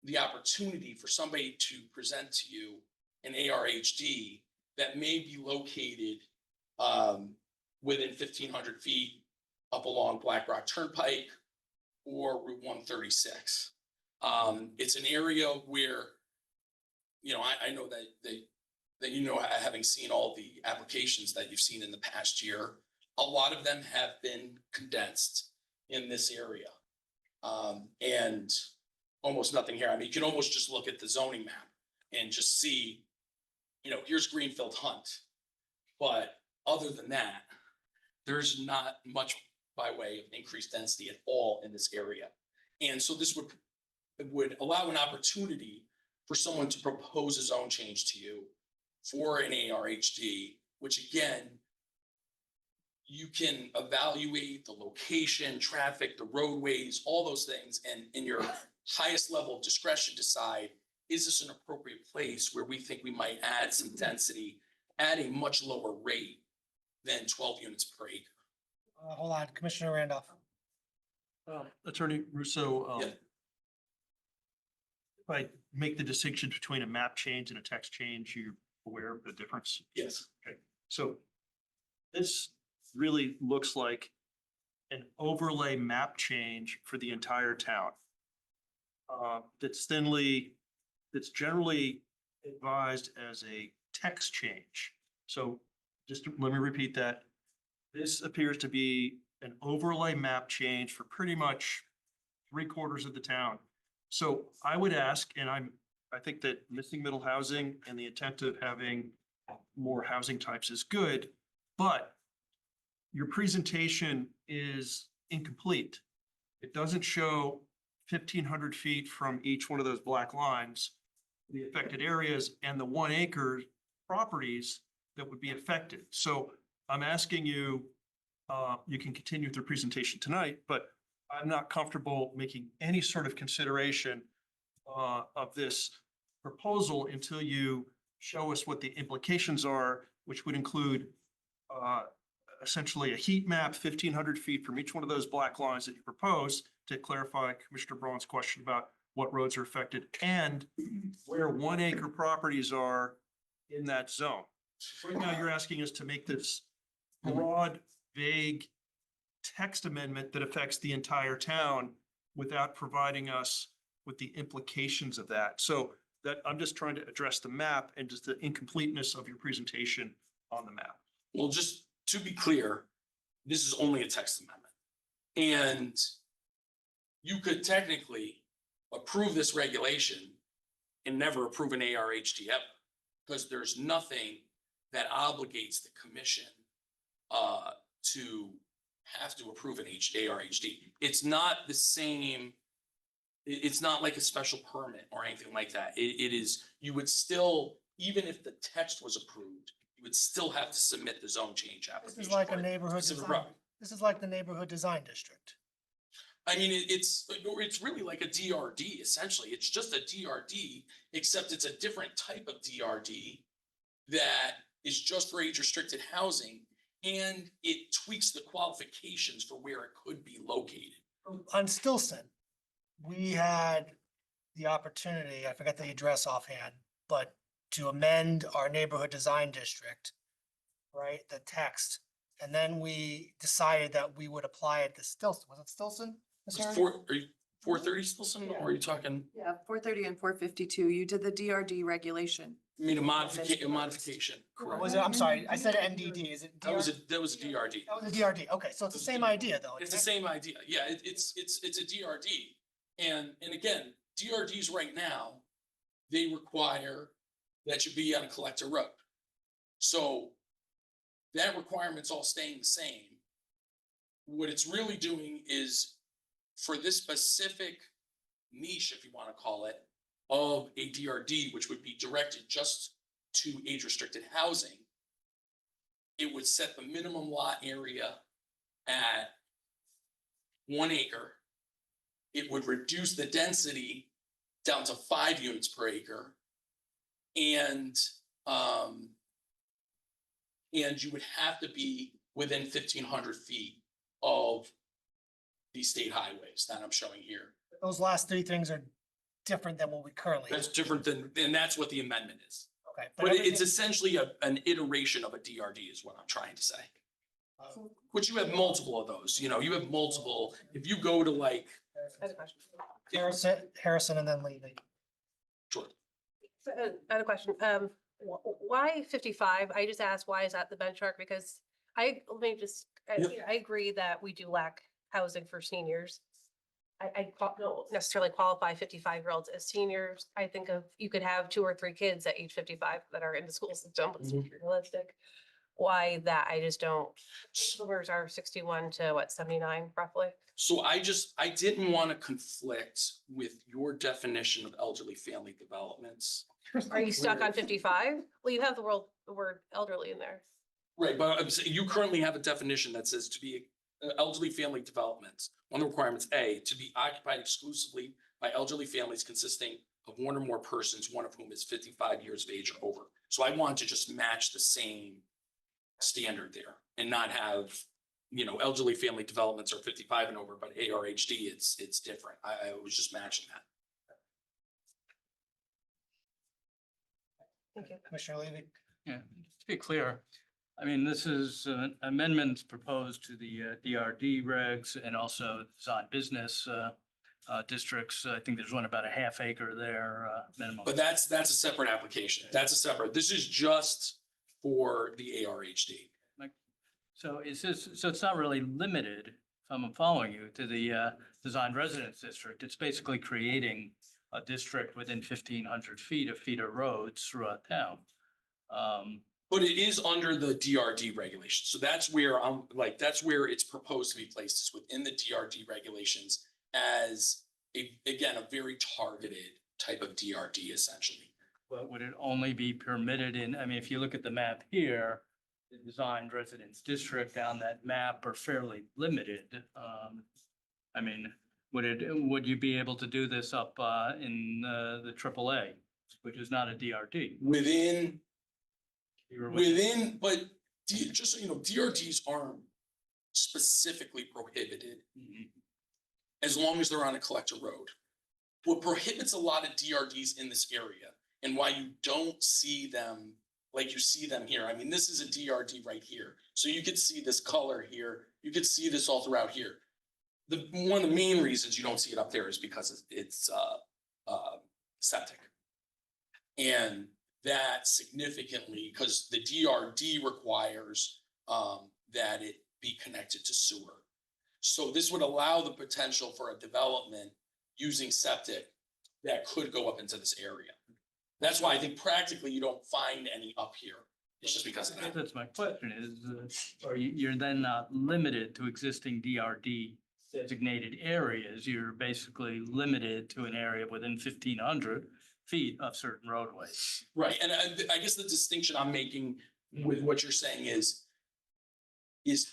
the opportunity for somebody to present to you an ARHD that may be located within 1,500 feet up along Black Rock Turnpike or Route 136. It's an area where, you know, I know that you know, having seen all the applications that you've seen in the past year, a lot of them have been condensed in this area. And almost nothing here. I mean, you can almost just look at the zoning map and just see, you know, here's Greenfield Hunt. But other than that, there's not much by way of increased density at all in this area. And so this would allow an opportunity for someone to propose a zone change to you for an ARHD, which again, you can evaluate the location, traffic, the roadways, all those things, and in your highest level of discretion decide, is this an appropriate place where we think we might add some density at a much lower rate than 12 units per acre? Hold on, Commissioner Randolph. Attorney Russo, Yeah. if I make the distinction between a map change and a text change, you're aware of the difference? Yes. Okay, so this really looks like an overlay map change for the entire town. That's generally advised as a text change. So just let me repeat that. This appears to be an overlay map change for pretty much 3/4 of the town. So I would ask, and I think that missing middle housing and the intent of having more housing types is good, but your presentation is incomplete. It doesn't show 1,500 feet from each one of those black lines, the affected areas and the 1 acre properties that would be affected. So I'm asking you, you can continue with the presentation tonight, but I'm not comfortable making any sort of consideration of this proposal until you show us what the implications are, which would include essentially a heat map, 1,500 feet from each one of those black lines that you propose, to clarify Commissioner Braun's question about what roads are affected and where 1 acre properties are in that zone. Right now, you're asking us to make this broad, vague text amendment that affects the entire town without providing us with the implications of that. So that I'm just trying to address the map and just the incompleteness of your presentation on the map. Well, just to be clear, this is only a text amendment. And you could technically approve this regulation and never approve an ARHD ever, because there's nothing that obligates the commission to have to approve an ARHD. It's not the same. It's not like a special permit or anything like that. It is, you would still, even if the text was approved, you would still have to submit the zone change This application. is like a for neighborhood specific design. property. This is like the neighborhood design district. I mean, it's really like a DRD essentially. It's just a DRD, except it's a different type of DRD that is just for age restricted housing, and it tweaks the qualifications for where it could be located. On Stilson, we had the opportunity, I forget the address offhand, but to amend our neighborhood design district, right, the text. And then we decided that we would apply it to Stilson. Was it Stilson? Ms. Harry? Are you 430 still some, or are you talking, Yeah, 430 and 452. You did the DRD regulation. I mean, a modification? Or Correct. was it, I'm sorry, I said NDD, is it? That was a DRD? DRD. That was a DRD, okay, so it's the same idea though. It's the same idea. Yeah, it's a DRD. And again, DRDs right now, they require that you be on a collector road. So that requirement's all staying the same. What it's really doing is for this specific niche, if you want to call it, of a DRD, which would be directed just to age restricted housing, it would set the minimum lot area at 1 acre. It would reduce the density down to 5 units per acre. And you would have to be within 1,500 feet of the state highways that I'm showing here. Those last three things are different than what we currently have. That's different than, and that's what the amendment is. Okay. But it's everything- essentially an iteration of a DRD is what I'm trying to say. uh, Which you have multiple of those, you know, you have multiple, if you go to like, I had a question. Harrison and then Levy. sure, I had a question. Why 55? I just asked, why is that the benchmark? Because I agree that we do lack housing for seniors. Don't necessarily qualify 55-year-olds as seniors. I think you could have 2 or 3 kids at age 55 that are in the school system, but it's realistic. Why that? I just don't. Boomers are 61 to 79 roughly. so I didn't want to conflict with your definition of elderly family developments. Are you stuck on 55? Well, you have the word elderly in there. Right, but I'm saying you currently have a definition that says to be elderly family developments. One of the requirements, A, to be occupied exclusively by elderly families consisting of 1 or more persons, one of whom is 55 years of age or over. So I want to just match the same standard there and not have, you know, elderly family developments are 55 and over, but ARHD, it's different. I was just matching that. Thank you. Commissioner Levy. Yeah, to be clear, I mean, this is amendments proposed to the DRD regs and also design business districts. I think there's one about a half acre there, minimum. But that's a separate application. That's a separate, this is just for the ARHD. So so it's not really limited, if I'm following you, to the design residence district. It's basically creating a district within 1,500 feet of feeder roads throughout town. But it is under the DRD regulations. So that's where that's where it's proposed to be placed, is within the DRD regulations as again, a very targeted type of DRD essentially. But would it only be permitted in, I mean, if you look at the map here, the designed residence district on that map are fairly limited. I mean, would you be able to do this up in the AAA, which is not a DRD? But just so you know, DRDs aren't specifically prohibited Mhm. as long as they're on a collector road. What prohibits a lot of DRDs in this area and why you don't see them like you see them here. I mean, this is a DRD right here. So you could see this color here. You could see this all throughout here. One of the main reasons you don't see it up there is because it's septic. And that significantly, because the DRD requires that it be connected to sewer. So this would allow the potential for a development using septic that could go up into this area. That's why I think practically you don't find any up here. It's just because of that. That's my question is, are you're then not limited to existing DRD designated areas. You're basically limited to an area within 1,500 feet of certain roadways. Right, and I guess the distinction I'm making with what you're saying is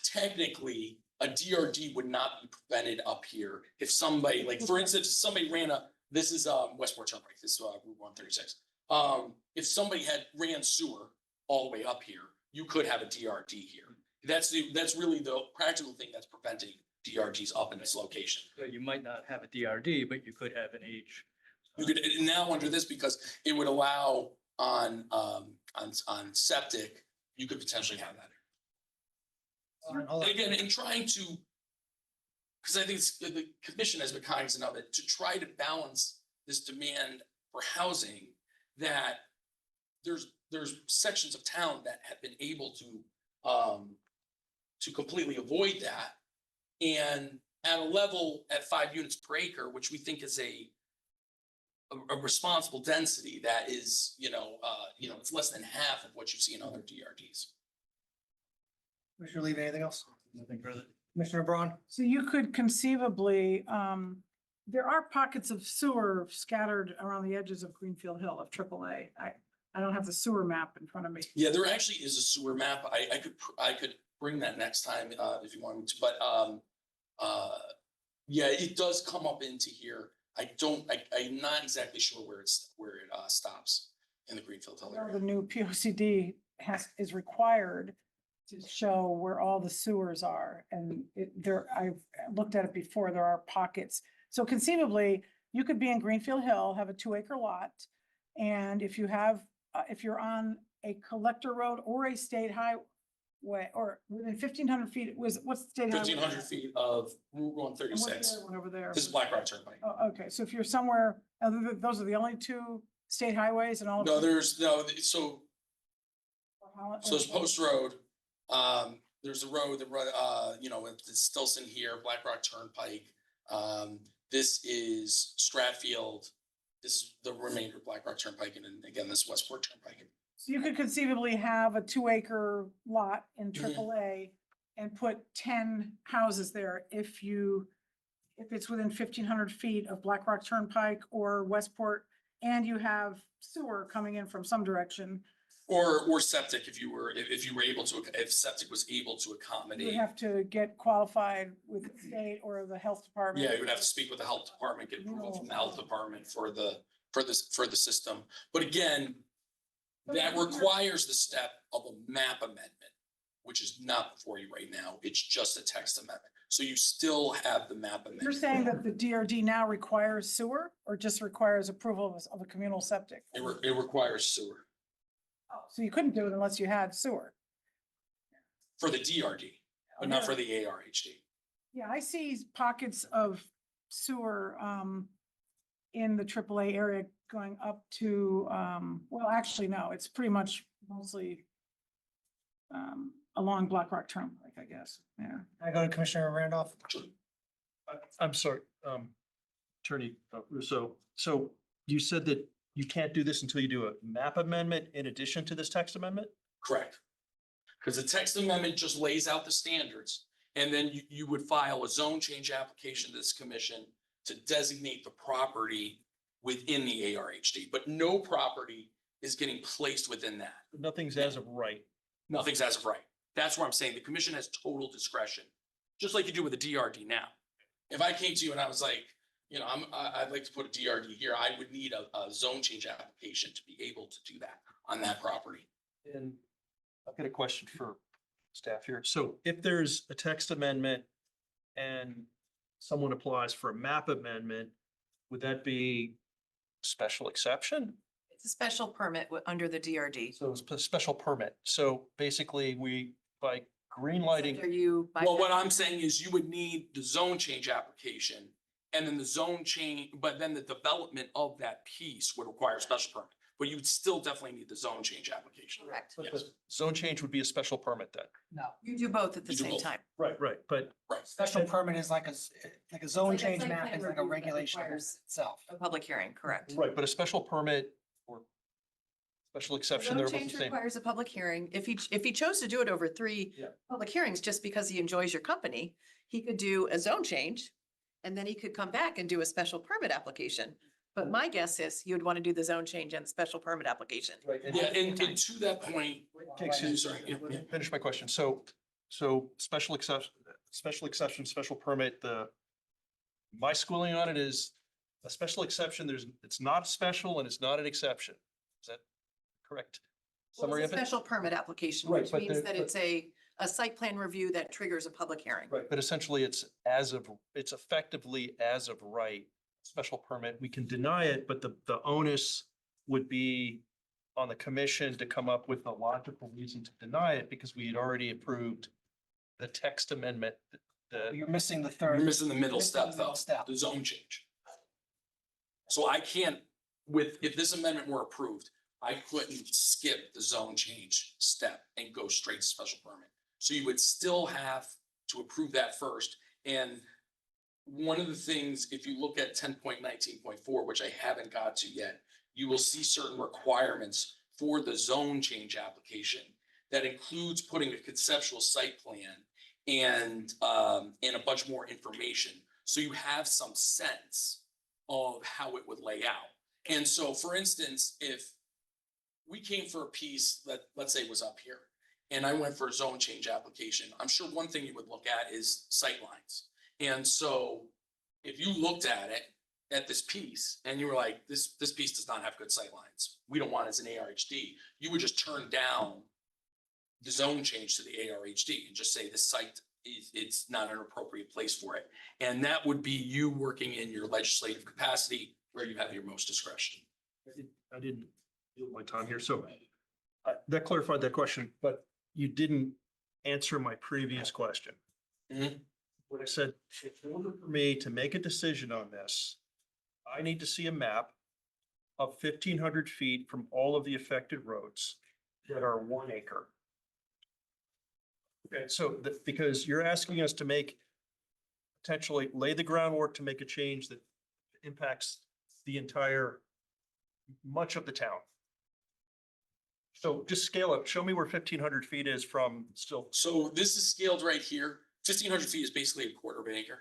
technically a DRD would not be prevented up here if somebody, like, for instance, if somebody ran this is Westport Turnpike, this is Route 136. If somebody ran sewer all the way up here, you could have a DRD here. That's really the practical thing that's preventing DRDs up in this location. So you might not have a DRD, but you could have an H. You could now under this, because it would allow on septic, you could potentially have that. Hold on. And again, in trying to, because I think the commission has been cognizant of it, to try to balance this demand for housing, that there's sections of town that have been able to completely avoid that. And at a level at 5 units per acre, which we think is a responsible density that is, it's less than half of what you see in other DRDs. Commissioner Levy, anything else? Nothing further. Commissioner Braun? So you could conceivably, there are pockets of sewer scattered around the edges of Greenfield Hill of AAA. I don't have the sewer map in front of me. Yeah, there actually is a sewer map. I could bring that next time if you want me to, but yeah, it does come up into here. I'm not exactly sure where it stops in the Greenfield Hill area. The new POCD is required to show where all the sewers are, and I've looked at it before, there are pockets. So conceivably, you could be in Greenfield Hill, have a 2-acre lot, and if you're on a collector road or a state highway, or within 1,500 feet, what's the state highway? 1,500 feet of Route And what's the 136. other one over there? This is Black Rock Turnpike. Oh, okay, so if you're somewhere, those are the only 2 state highways and all of. No, so there's Post Road. There's a road that run, it's Stilson here, Black Rock Turnpike. This is Stratfield. This is the remainder of Black Rock Turnpike, and then again, this Westport Turnpike. So you could conceivably have a 2-acre lot in Mhm. AAA and put 10 houses there if it's within 1,500 feet of Black Rock Turnpike or Westport, and you have sewer coming in from some direction. Or septic, if septic was able to You accommodate. would have to get qualified with the state or the health department. Yeah, you would have to speak with the health department, get approval from the health department for the system. But again, that requires the step of a map amendment, which is not before you right now. It's just a text amendment. So you still have the map amendment. You're saying that the DRD now requires sewer or just requires approval of a communal septic? It requires sewer Oh, so you couldn't do it unless you had sewer. for the DRD, but not for the ARHD. Yeah, I see pockets of sewer in the AAA area going up to, well, actually, no, it's pretty much mostly along Black Rock Turnpike, I guess, yeah. I go to Commissioner Randolph. I'm sorry, Attorney Russo. So you said that you can't do this until you do a map amendment in addition to this text amendment? Correct. Because the text amendment just lays out the standards, and then you would file a zone change application to this commission to designate the property within the ARHD, but no property is getting placed within that. Nothing's as of right. Nothing's as of right. That's where I'm saying the commission has total discretion, just like you do with a DRD now. If I came to you and I was like, I'd like to put a DRD here, I would need a zone change application to be able to do that on that property. And I've got a question for staff here. So if there's a text amendment and someone applies for a map amendment, would that be special exception? It's a special permit under the DRD. So it's a special permit. So basically by green lighting, Are you? by- Well, what I'm saying is you would need the zone change application, and then the zone change, but then the development of that piece would require a special permit. but you'd still definitely need the zone change application. Correct. But Yes. the zone change would be a special permit then. No, You do both at the You do same both. time. Right, but Right. special permit is like like a zone Like a change site map plan is like a review that regulation requires- itself. A public hearing, correct. right, but a special permit or special exception, Zone they're both change the same. requires a public hearing. If he chose to do it over three Yeah. public hearings, just because he enjoys your company, he could do a zone change. And then he could come back and do a special permit application. But my guess is you would want to do the zone change and the special permit application. Right, Yeah, and to that point, Okay, excuse me, sorry, yeah, let me finish my question. So special exception, special permit, my schooling on it is a special exception. It's not special and it's not an exception. Is that correct? Well, Summary it's a of it? special permit application, Right, which but means there- that it's a site plan review that triggers a public hearing. Right, but essentially it's effectively as of right, special permit. We can deny it, but the onus would be on the commission to come up with a logical reason to deny it because we had already approved the text amendment. You're missing the you're third. missing the middle missing step the middle though, step. the zone change. So I can't, if this amendment were approved, I couldn't skip the zone change step and go straight to special permit. So you would still have to approve that first. And one of the things, if you look at 10.19.4, which I haven't got to yet, you will see certain requirements for the zone change application that includes putting a conceptual site plan and a bunch more information. So you have some sense of how it would lay out. And so, for instance, if we came for a piece that, let's say, was up here, and I went for a zone change application, I'm sure one thing you would look at is sight lines. And so if you looked at it, at this piece, and you were like, this piece does not have good sight lines, we don't want it as an ARHD, you would just turn down the zone change to the ARHD and just say this site it's not an appropriate place for it. And that would be you working in your legislative capacity where you have your most discretion. I didn't yield my time here, so that clarified that question, but you didn't answer my previous question. Mhm. When I said, in order for me to make a decision on this, I need to see a map of 1,500 feet from all of the affected roads that are 1 acre. Okay, so because you're asking us to potentially lay the groundwork to make a change that impacts much of the town. So just scale up, show me where 1,500 feet is from still. So this is scaled right here. 1,500 feet is basically a quarter of an acre.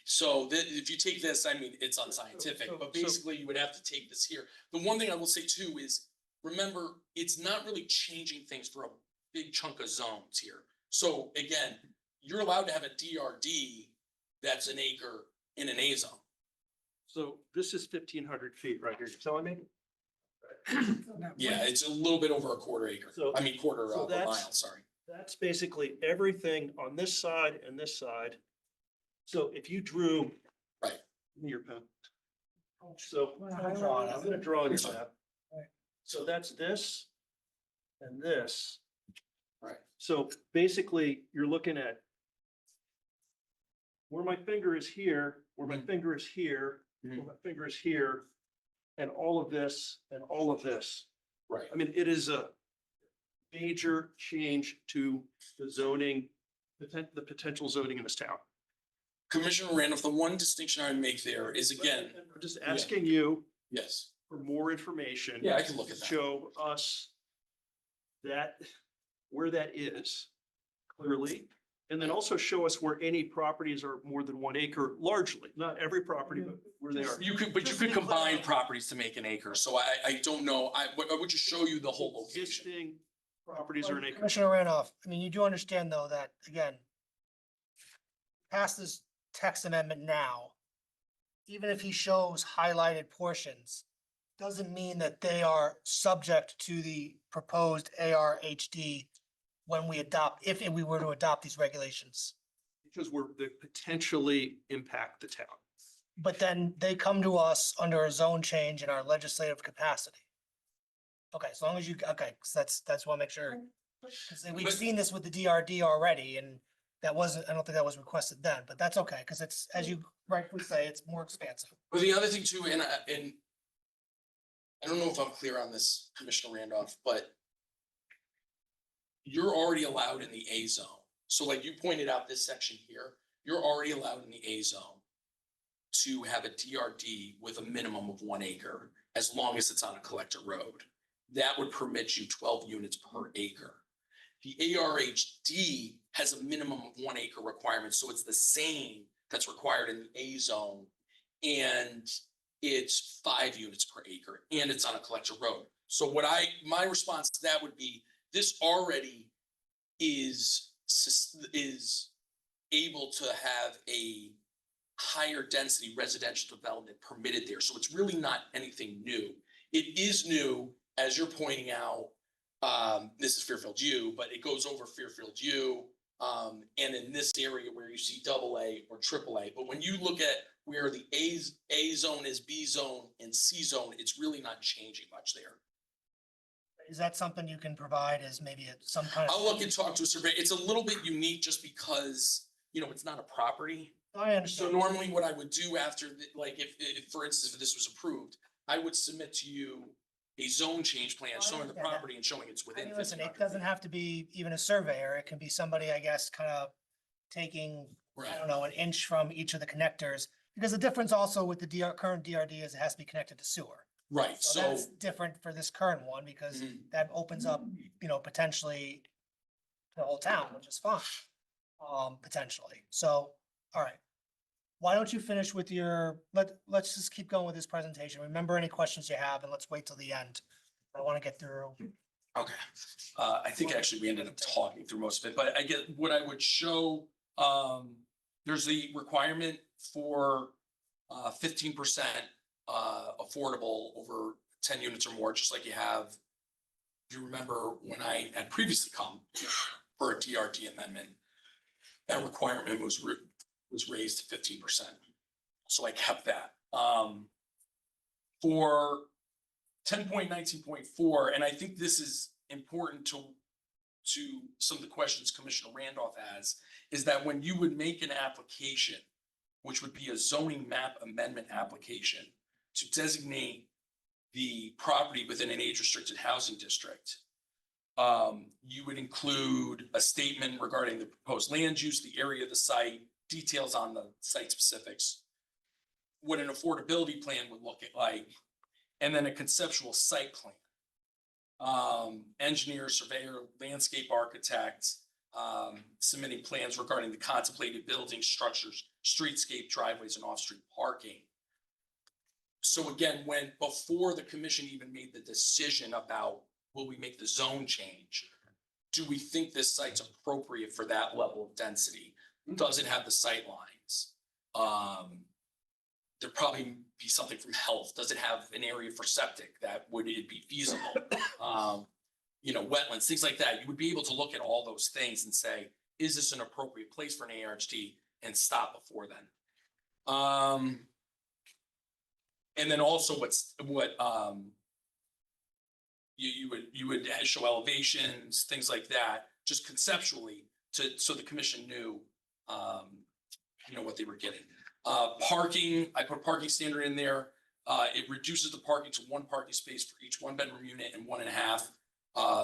So if you take this, I mean, it's unscientific, but basically you would have to take this here. The one thing I will say too is, remember, it's not really changing things for a big chunk of zones here. So again, you're allowed to have a DRD that's an acre in an A zone. So this is 1,500 feet right here, you're telling me? Yeah, it's a little bit over a quarter acre. So- I mean, quarter so of a that's- mile, sorry. That's basically everything on this side and this side. So if you drew. Right. Give me your pen. So Don't draw it. I'm gonna draw on your map. Right. So that's this and this. Right. So basically, you're looking at where my finger is here, where my finger is here, where my finger is here, and all of this and all of this. Right. I mean, it is a major change to the zoning, the potential zoning in this town. Commissioner Randolph, the one distinction I would make there is again, I'm just asking you yes, for more information. yeah, I can look at that. Show us where that is clearly. And then also show us where any properties are more than 1 acre largely, not every property, but where they are. You could combine properties to make an acre. So I don't know. I would just show you the whole location. Existing properties are an acre. Commissioner Randolph, I mean, you do understand though that, again, pass this text amendment now, even if he shows highlighted portions, doesn't mean that they are subject to the proposed ARHD when we adopt, if we were to adopt these regulations. Because they potentially impact the town. But then they come to us under a zone change in our legislative capacity. Okay, as long as okay, because that's what I make sure. 'Cause we've But- seen this with the DRD already, and I don't think that was requested then, but that's okay, because it's, as you rightfully say, it's more expansive. But the other thing too, and I don't know if I'm clear on this, Commissioner Randolph, but you're already allowed in the A zone. So like you pointed out this section here, you're already allowed in the A zone to have a DRD with a minimum of 1 acre, as long as it's on a collector road. That would permit you 12 units per acre. The ARHD has a minimum of 1 acre requirement, so it's the same that's required in the A zone. And it's 5 units per acre, and it's on a collector road. So my response to that would be, this already is able to have a higher density residential development permitted there. So it's really not anything new. It is new, as you're pointing out, this is Fairfield U, but it goes over Fairfield U. And in this area where you see AA or AAA, but when you look at where the A zone is, B zone and C zone, it's really not changing much there. Is that something you can provide as maybe some kind of? I'll look and talk to a surveyor. It's a little bit unique just because, it's not a property. I So understand. normally what I would do after, like, if, for instance, if this was approved, I would submit to you a zone change plan I showing the understand that. property and showing it's I within mean, listen, 1,500 it doesn't feet. have to be even a surveyor. It can be somebody, I guess, kind of taking, I Right. don't know, an inch from each of the connectors. Because the difference also with the current DRD is it has to be connected to sewer. Right, So so, that's different for this current one because Mhm. that opens up, potentially the whole town, which is fine. Potentially. So, all right. Why don't you finish with let's just keep going with this presentation. Remember any questions you have and let's wait till the end. I want to get through. okay. I think actually we ended up talking through most of it, but I get what I would show, there's the requirement for 15% affordable over 10 units or more, just like you have. If you remember when I had previously come for a DRD amendment, that requirement was raised to 15%. So I kept that. For 10.19.4, and I think this is important to some of the questions Commissioner Randolph has, is that when you would make an application, which would be a zoning map amendment application to designate the property within an age-restricted housing district, you would include a statement regarding the proposed land use, the area of the site, details on the site specifics, what an affordability plan would look like, and then a conceptual site plan. Engineer, surveyor, landscape architect, submitting plans regarding the contemplated building structures, streetscape, driveways, and off-street parking. So again, before the commission even made the decision about will we make the zone change, do we think this site's appropriate for that level of density? Does it have the sight lines? There'd probably be something from health. Does it have an area for septic would it be feasible? Wetlands, things like that. You would be able to look at all those things and say, is this an appropriate place for an ARHD, and stop before then. And then also you would show elevations, things like that, just conceptually so the commission knew, what they were getting. Parking, I put parking standard in there. It reduces the parking to 1 parking space for each 1-bedroom unit and 1.5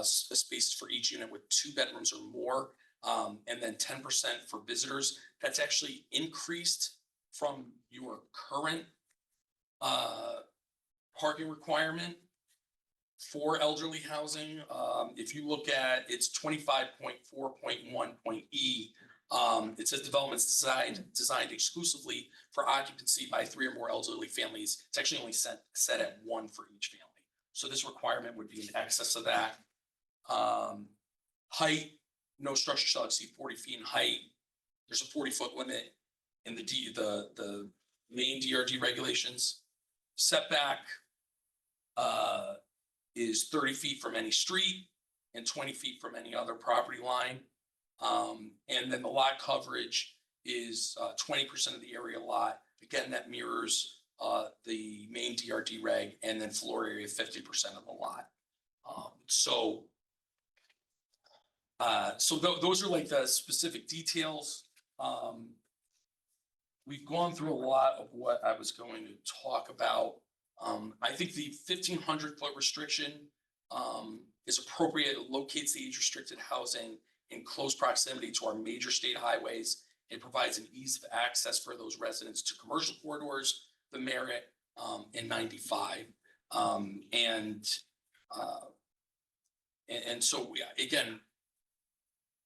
spaces for each unit with 2 bedrooms or more. And then 10% for visitors. That's actually increased from your current parking requirement for elderly housing. If you look at, it's 25.4.1.E. It says developments designed exclusively for occupancy by 3 or more elderly families. It's actually only set at 1 for each family. So this requirement would be in excess of that. Height, no structure shall exceed 40 feet in height. There's a 40-foot limit in the main DRD regulations. Setback is 30 feet from any street and 20 feet from any other property line. And then the lot coverage is 20% of the area lot. Again, that mirrors the main DRD reg, and then floor area 50% of the lot. So those are like the specific details. We've gone through a lot of what I was going to talk about. I think the 1,500 foot restriction is appropriate. It locates the age restricted housing in close proximity to our major state highways. It provides an ease of access for those residents to commercial corridors, the Merritt, and 95. And so we, again,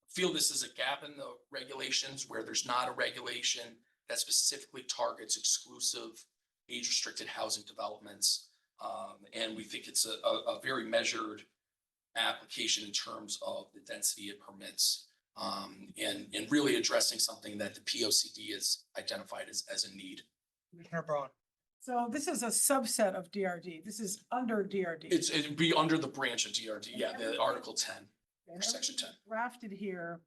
feel this is a gap in the regulations where there's not a regulation that specifically targets exclusive age restricted housing developments. And we think it's a very measured application in terms of the density it permits. And really addressing something that the P O C D has identified as a need. Commissioner Braun. So this is a subset of DRD. This is under DRD. It'd be under the branch of DRD, yeah, the Article 10. And Section 10. Drafted here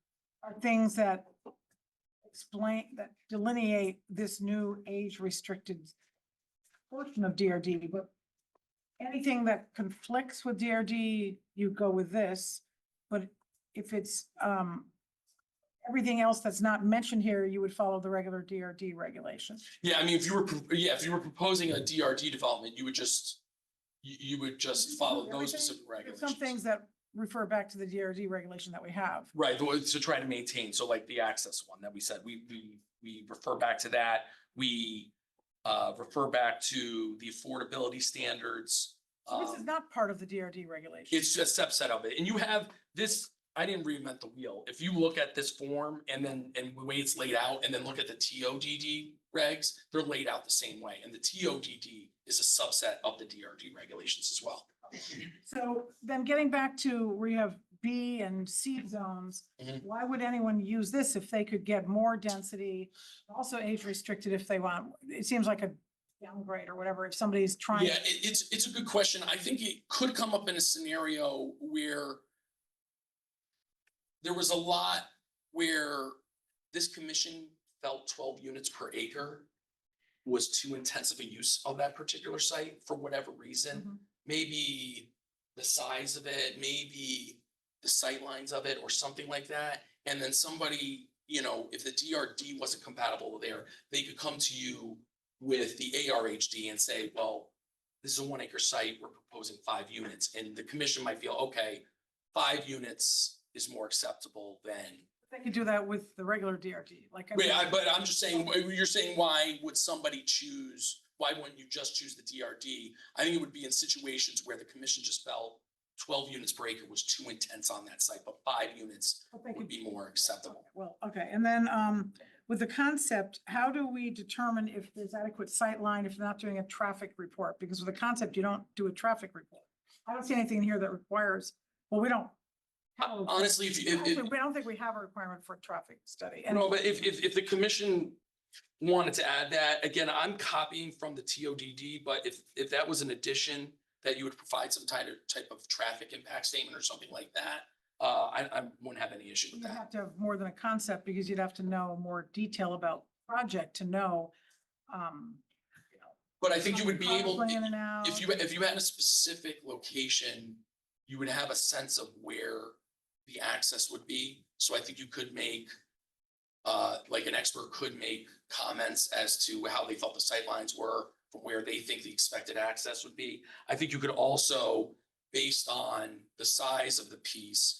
are things that explain, that delineate this new age restricted portion of DRD, but anything that conflicts with DRD, you go with this. But if it's everything else that's not mentioned here, you would follow the regular DRD regulations. Yeah, I mean, if you were proposing a DRD development, you would just follow those specific There's regulations. some things that refer back to the DRD regulation that we have. Right, the ones to try to maintain, so like the access one that we said, we refer back to that. We refer back to the affordability standards. So this is not part of the DRD regulation. It's just a subset of it, and you have this, I didn't reinvent the wheel. If you look at this form and the way it's laid out, and then look at the TODD regs, they're laid out the same way, and the TODD is a subset of the DRD regulations as well. So then getting back to where you have B and C zones, Mhm. why would anyone use this if they could get more density? Also age restricted if they want, it seems like a downgrade or whatever, if somebody's trying. Yeah, it's a good question. I think it could come up in a scenario where there was a lot where this commission felt 12 units per acre was too intensive a use of that particular site for whatever reason. Mhm. Maybe the size of it, maybe the sightlines of it or something like that. And then somebody, if the DRD wasn't compatible there, they could come to you with the ARHD and say, well, this is a 1 acre site, we're proposing 5 units. And the commission might feel, okay, 5 units is more acceptable than. They could do that with the regular DRD, like. Wait, but I'm just saying, you're saying, why would somebody why wouldn't you just choose the DRD? I think it would be in situations where the commission just felt 12 units per acre was too intense on that site, but 5 units would be more acceptable. Well, okay, and then with the concept, how do we determine if there's adequate sight line if you're not doing a traffic report? Because with the concept, you don't do a traffic report. I don't see anything in here that requires, well, we don't. Honestly, We don't think we have a requirement for a traffic study. And no, but if the commission wanted to add that, again, I'm copying from the TODD, but if that was an addition that you would provide some type of traffic impact statement or something like that, I wouldn't have any issue with you'd that. have to have more than a concept because you'd have to know more detail about project to know. But I think you would be able, Cars going in and out. if you had a specific location, you would have a sense of where the access would be. So I think you could make, like an expert could make comments as to how they felt the sightlines were from where they think the expected access would be. I think you could also, based on the size of the piece,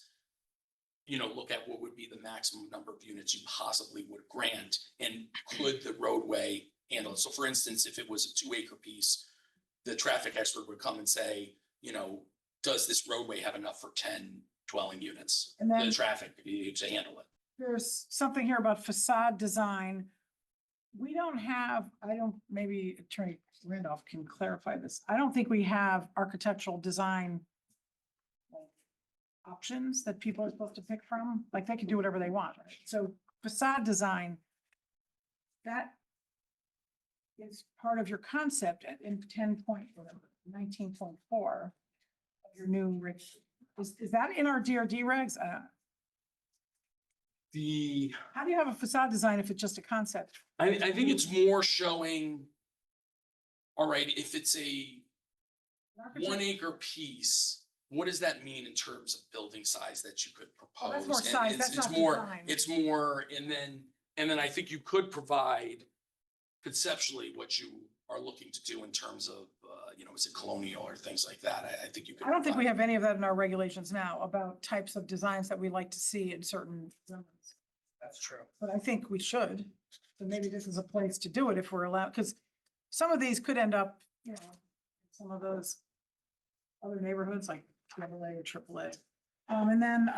look at what would be the maximum number of units you possibly would grant, and could the roadway handle it? So for instance, if it was a 2 acre piece, the traffic expert would come and say, does this roadway have enough for 10 dwelling units? And then- The traffic to handle it. There's something here about facade design. Maybe Attorney Randolph can clarify this. I don't think we have architectural design like, options that people are supposed to pick from. Like they can do whatever they want. Right? So facade design, that is part of your concept in 19.4 of your new rich. Is that in our DRD regs? How do you have a facade design if it's just a concept? I think it's more showing, all right, if it's a 1 acre piece, what does that mean in terms of building size that you could propose? Oh, that's more And size, it's- that's it's not more- design. It's more, and then I think you could provide conceptually what you are looking to do in terms of, is it colonial or things like that? I think you could. I don't think we have any of that in our regulations now about types of designs that we like to see in certain zones. That's true. But I think we should. So maybe this is a place to do it if we're allowed, because some of these could end up, some of those other neighborhoods like AA or AAA. And then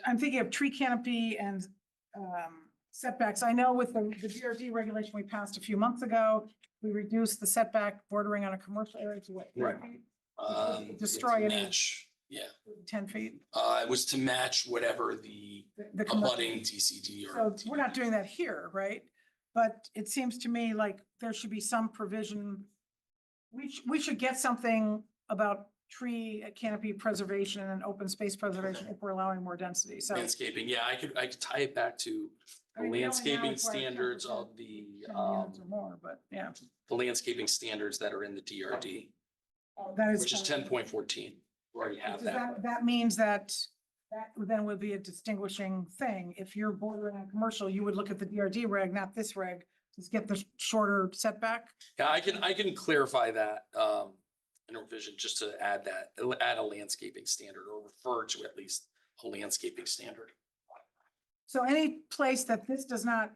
I'm thinking of tree canopy and setbacks. I know with the DRD regulation we passed a few months ago, we reduced the setback bordering on a commercial area to what? 10 Right. feet? Destroy any Match, yeah. 10 feet. It was to match whatever the The commercial- abutting DCD or. So we're not doing that here, right? But it seems to me like there should be some provision. We should get something about tree canopy preservation and open space preservation if we're allowing more density. So. Landscaping, yeah, I could tie it back to I the mean, we only now landscaping require standards 10%, of the, 10 units or more, but yeah. the landscaping standards that are in the DRD, That is. which is fine. 10.14. We already have Does that. That means that then would be a distinguishing thing. If you're bordering on commercial, you would look at the DRD reg, not this reg, to get the shorter setback. Yeah, I can clarify that, in a revision, just to add a landscaping standard or refer to at least a landscaping standard. So any place that this does not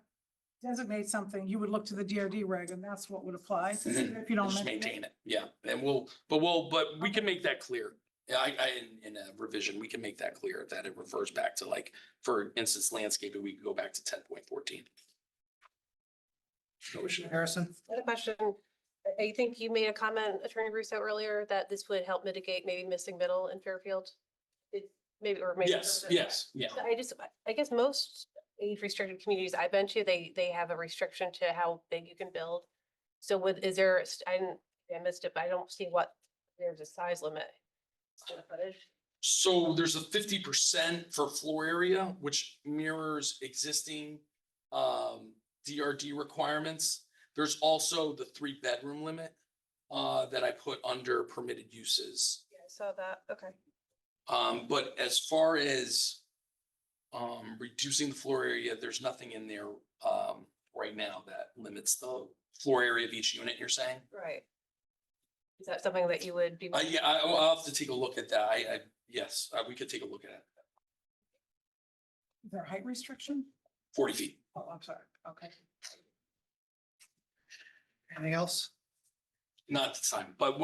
designate something, you would look to the DRD reg and that's what would apply. If you don't Just mention maintain it. it, yeah, and but we can make that clear. Yeah, in a revision, we can make that clear that it refers back to, like, for instance, landscaping, we could go back to 10.14. Commissioner Harrison? I had a question. I think you made a comment, Attorney Russo, earlier, that this would help mitigate maybe missing middle in Fairfield. Maybe. Yes, yeah. I guess most age restricted communities I've been to, they have a restriction to how big you can build. So is there, I missed it, but I don't see what, there's a size limit. Square footage. So there's a 50% for floor area, which mirrors existing DRD requirements. There's also the 3-bedroom limit that I put under permitted uses. Yeah, I saw that, okay. But as far as reducing the floor area, there's nothing in there right now that limits the floor area of each unit, you're saying? Right. Is that something that you would be? Yeah, I'll have to take a look at that. Yes, we could take a look at it. Is there a height restriction? 40 feet. Oh, I'm sorry. Okay. Anything else? Not at the time, but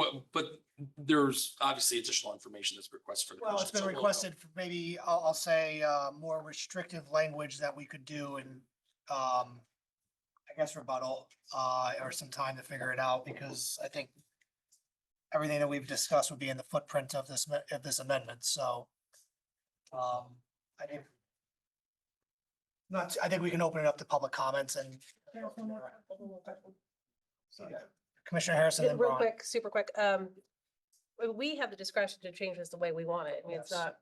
there's obviously additional information that's requested for the. Well, it's commission, been so requested for maybe, I'll say, more restrictive language that we could do and, I guess rebuttal, or some time to figure it out, because I think everything that we've discussed would be in the footprint of this amendment, so. I think we can open it up to public comments and. So, yeah. Commissioner Harrison. Yeah, then real Braun. quick, super quick, we have the discretion to change this the way we want it. I mean, it's Yes. not,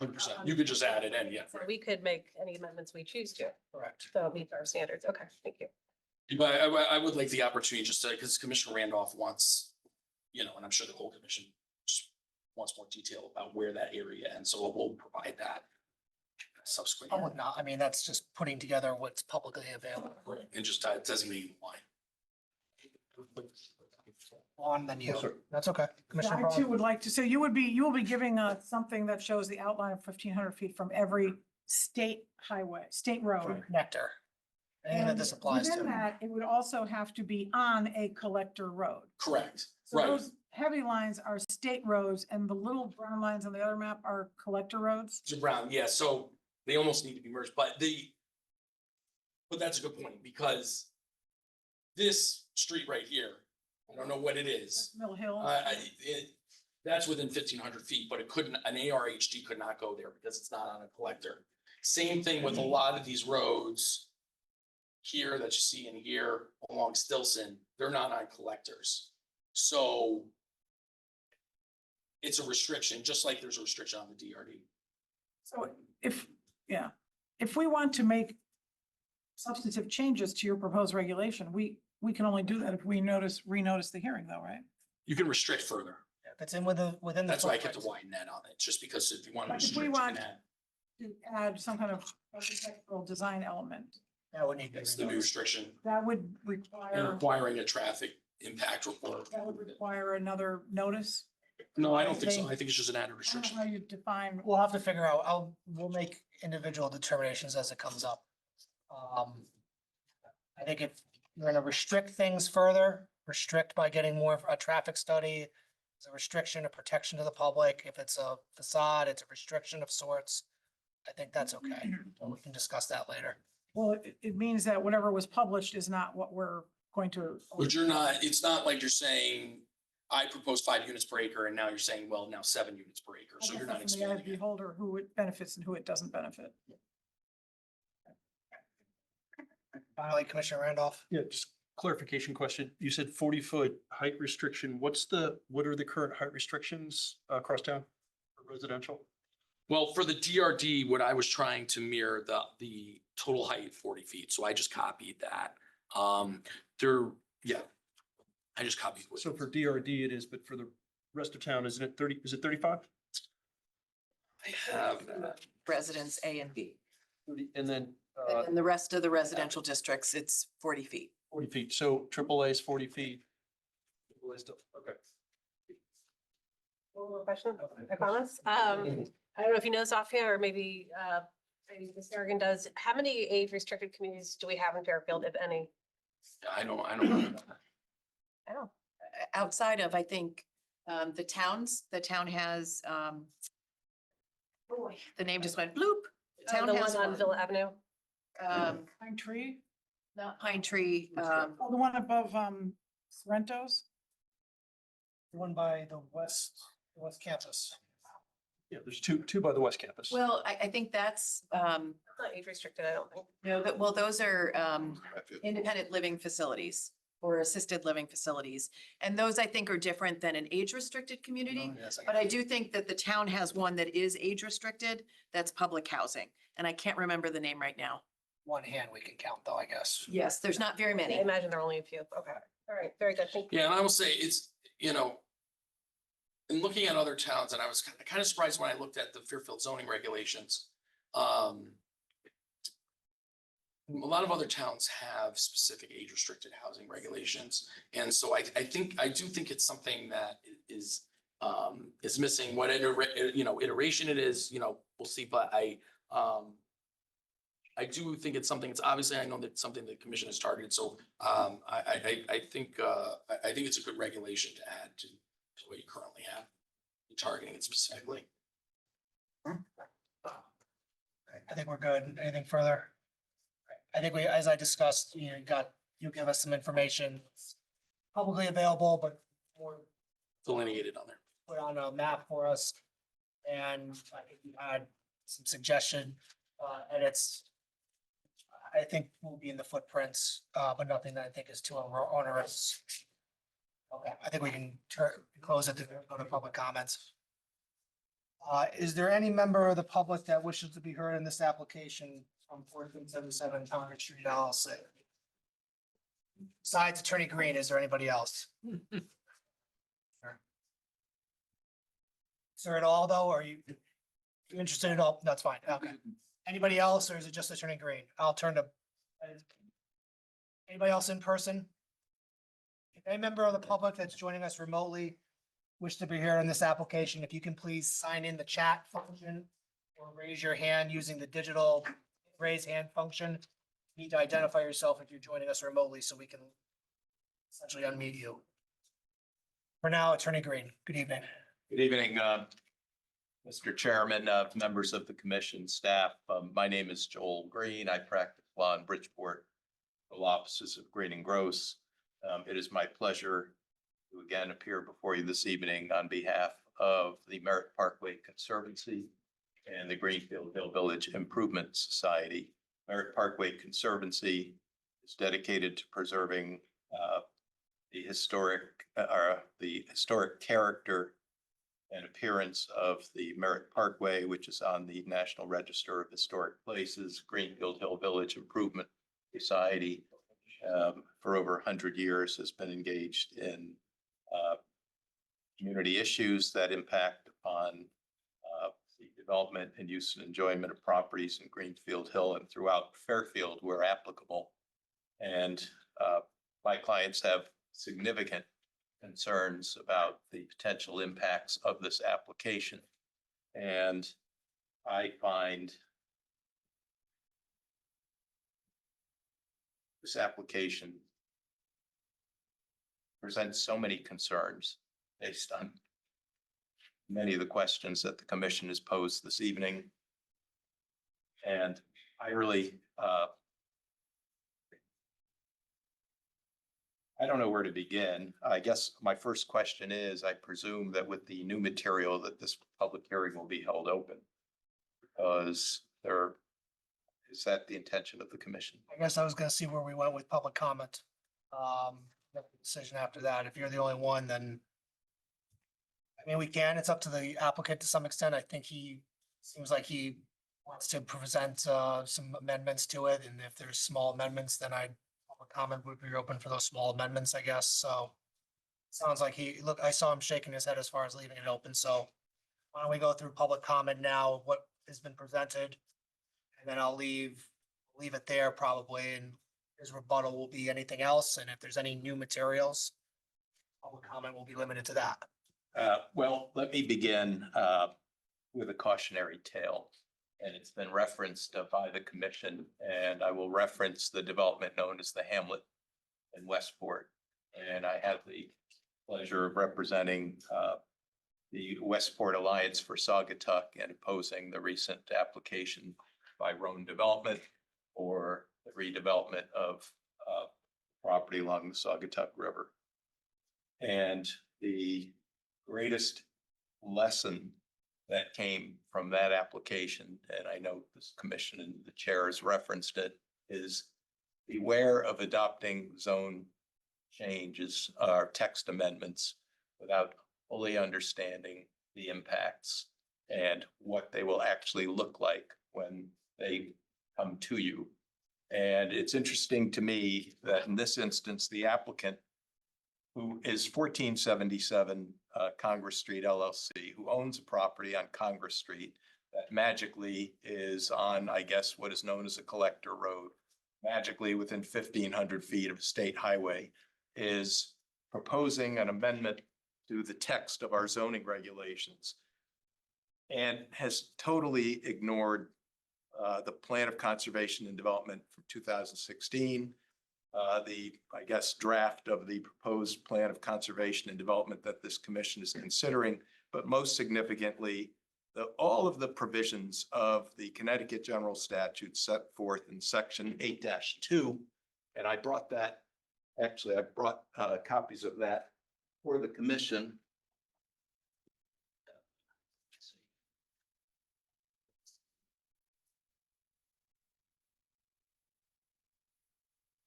100%. You could just add it in, yeah. so we could make any amendments we choose to, Correct. so meet our standards. Okay, thank you. But I would like the opportunity just to, because Commissioner Randolph wants, and I'm sure the whole commission just wants more detail about where that area, and so we'll provide that subsequently. I would not, I mean, that's just putting together what's publicly available And just designate line. on the new. That's okay. Yeah, Commissioner I Braun. too would like to, so you will be giving us something that shows the outline of 1,500 feet from every state highway, state road. Connector. Anything that And this applies within to. that, it would also have to be on a collector road. Correct, So right. those heavy lines are state roads and the little brown lines on the other map are collector roads. So Brown, yeah, so they almost need to be merged, but that's a good point, because this street right here, I don't know what it is. Mill Hill. That's within 1,500 feet, but an ARHD could not go there because it's not on a collector. Same thing with a lot of these roads here that you see in here along Stilson, they're not on collectors. So it's a restriction, just like there's a restriction on the DRD. So if we want to make substantive changes to your proposed regulation, we can only do that if we renotice the hearing though, right? You can restrict further. If it's within the. That's why I kept a footprint. wide net on it, just because if you want to But if we restrict, you want- can add. To add some kind of architectural design element. That would need to That's be the new noticed. restriction That would and require, requiring a traffic impact report. that would require another notice. No, I don't think so. I think it's just an added I don't know restriction. how you define, We'll have to figure out, we'll make individual determinations as it comes up. I think if you're gonna restrict things further, restrict by getting more of a traffic study. It's a restriction, a protection to the public. If it's a facade, it's a restriction of sorts. I think that's okay. We can discuss that later. well, it means that whatever was published is not what we're going to. But you're not, it's not like you're saying, I propose 5 units per acre and now you're saying, well, now 7 units per acre. I So guess you're not that's in the eye of the expanding it. beholder who it benefits and who it doesn't benefit. Finally, Commissioner Randolph. Yeah, just clarification question. You said 40-foot height restriction. what are the current height restrictions across town for residential? Well, for the DRD, what I was trying to mirror the total height 40 feet. So I just copied that. Yeah. I just copied. what- So for DRD it is, but for the rest of town, isn't it 30, is it 35? I have that. Residence A and B. 30, and then And then the rest of the residential districts, it's 40 feet. 40 feet. So AAA is 40 feet. AAA still, okay. One more question or comments? I don't know if you know this offhand, or maybe Ms. Harrigan does. How many age restricted communities do we have in Fairfield, if any? I don't know. I don't. Outside of, I think, the town has, boy, the name just went bloop. The town The has one on one. Villa Avenue? Pine Tree, Not Pine Tree, oh, the one above, Sorrento's. The one by the west campus. Yeah, there's two by the West Campus. well, I think that's, Not age restricted, I don't think. no, well, those are, independent living facilities or assisted living facilities. And those I think are different than an age restricted community. But I do think that the town has one that is age restricted, that's public housing. And I can't remember the name right now. One hand we can count though, I guess. Yes, there's not very I many. imagine there are only a few. Okay. All right, very good. Thank you. Yeah, and I will say it's, in looking at other towns, and I was kind of surprised when I looked at the Fairfield zoning regulations. A lot of other towns have specific age restricted housing regulations. And so I do think it's something that is missing. What iteration it is, we'll see, but I do think it's something, it's obviously, I know that it's something the commission has targeted. So I think it's a good regulation to add to what you currently have. You're targeting it specifically. I think we're good. Anything further? I think as I discussed, you'll give us some information publicly available, but more Delineated on there. put on a map for us. And I think you had some suggestion, edits. I think will be in the footprints, but nothing that I think is too onerous. Okay, I think we can close it to go to public comments. Is there any member of the public that wishes to be heard in this application from 1477 Congress Street LLC? Besides Attorney Green, is there anybody else? Sir, at all though, or you interested in all? That's fine. Okay. Anybody else, or is it just Attorney Green? I'll turn to. Anybody else in person? If any member of the public that's joining us remotely wish to be here in this application, if you can please sign in the chat function or raise your hand using the digital raise hand function. You need to identify yourself if you're joining us remotely so we can essentially unmute you. For now, Attorney Green, good evening. Good evening, Mr. Chairman, members of the commission, staff. My name is Joel Green. I practice law in Bridgeport, the law offices of Green and Gross. It is my pleasure to again appear before you this evening on behalf of the Merritt Parkway Conservancy and the Greenfield Hill Village Improvement Society. Merritt Parkway Conservancy is dedicated to preserving the historic character and appearance of the Merritt Parkway, which is on the National Register of Historic Places. Greenfield Hill Village Improvement Society for over 100 years has been engaged in community issues that impact upon the development and use and enjoyment of properties in Greenfield Hill and throughout Fairfield where applicable. And my clients have significant concerns about the potential impacts of this application. And I find this application presents so many concerns based on many of the questions that the commission has posed this evening. And I really, I don't know where to begin. I guess my first question is, I presume that with the new material that this public hearing will be held open. Because is that the intention of the commission? I guess I was gonna see where we went with public comment. Make the decision after that. If you're the only one, then I mean, we can, it's up to the applicant to some extent. I think seems like he wants to present some amendments to it, and if there's small amendments, then public comment would be open for those small amendments, I guess, so. Sounds like I saw him shaking his head as far as leaving it open, so why don't we go through public comment now, what has been presented? And then I'll leave it there probably, and his rebuttal will be anything else, and if there's any new materials, public comment will be limited to that. Well, let me begin with a cautionary tale. And it's been referenced by the commission, and I will reference the development known as the Hamlet in Westport. And I have the pleasure of representing the Westport Alliance for Saugatuck and opposing the recent application by Roan Development for the redevelopment of property along the Saugatuck River. And the greatest lesson that came from that application, and I know this commission and the chair has referenced it, is beware of adopting zone changes or text amendments without fully understanding the impacts and what they will actually look like when they come to you. And it's interesting to me that in this instance, the applicant, who is 1477 Congress Street LLC, who owns a property on Congress Street that magically is on, I guess, what is known as a collector road, magically within 1,500 feet of a state highway, is proposing an amendment to the text of our zoning regulations and has totally ignored the Plan of Conservation and Development from 2016, I guess, draft of the proposed Plan of Conservation and Development that this commission is considering, but most significantly, all of the provisions of the Connecticut General Statute set forth in section 8-2. And I brought that, actually, I brought copies of that for the commission.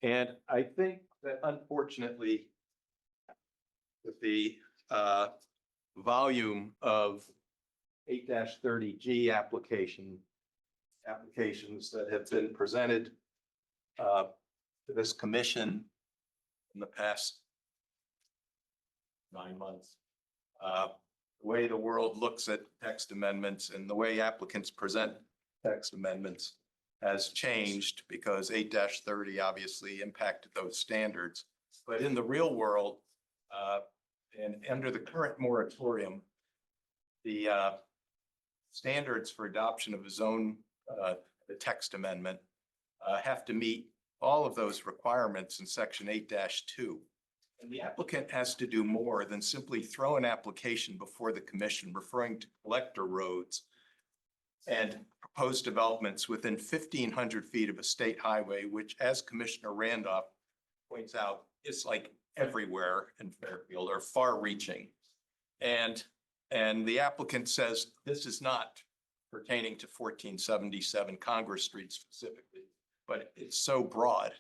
And I think that unfortunately, with the volume of 8-30G applications that have been presented to this commission in the past 9 months, the way the world looks at text amendments and the way applicants present text amendments has changed, because 8-30 obviously impacted those standards. But in the real world, and under the current moratorium, the standards for adoption of a zone, the text amendment, have to meet all of those requirements in section 8-2. And the applicant has to do more than simply throw an application before the commission referring to collector roads and proposed developments within 1,500 feet of a state highway, which, as Commissioner Randolph points out, is like everywhere in Fairfield, or far-reaching. And the applicant says this is not pertaining to 1477 Congress Street specifically, but it's so broad.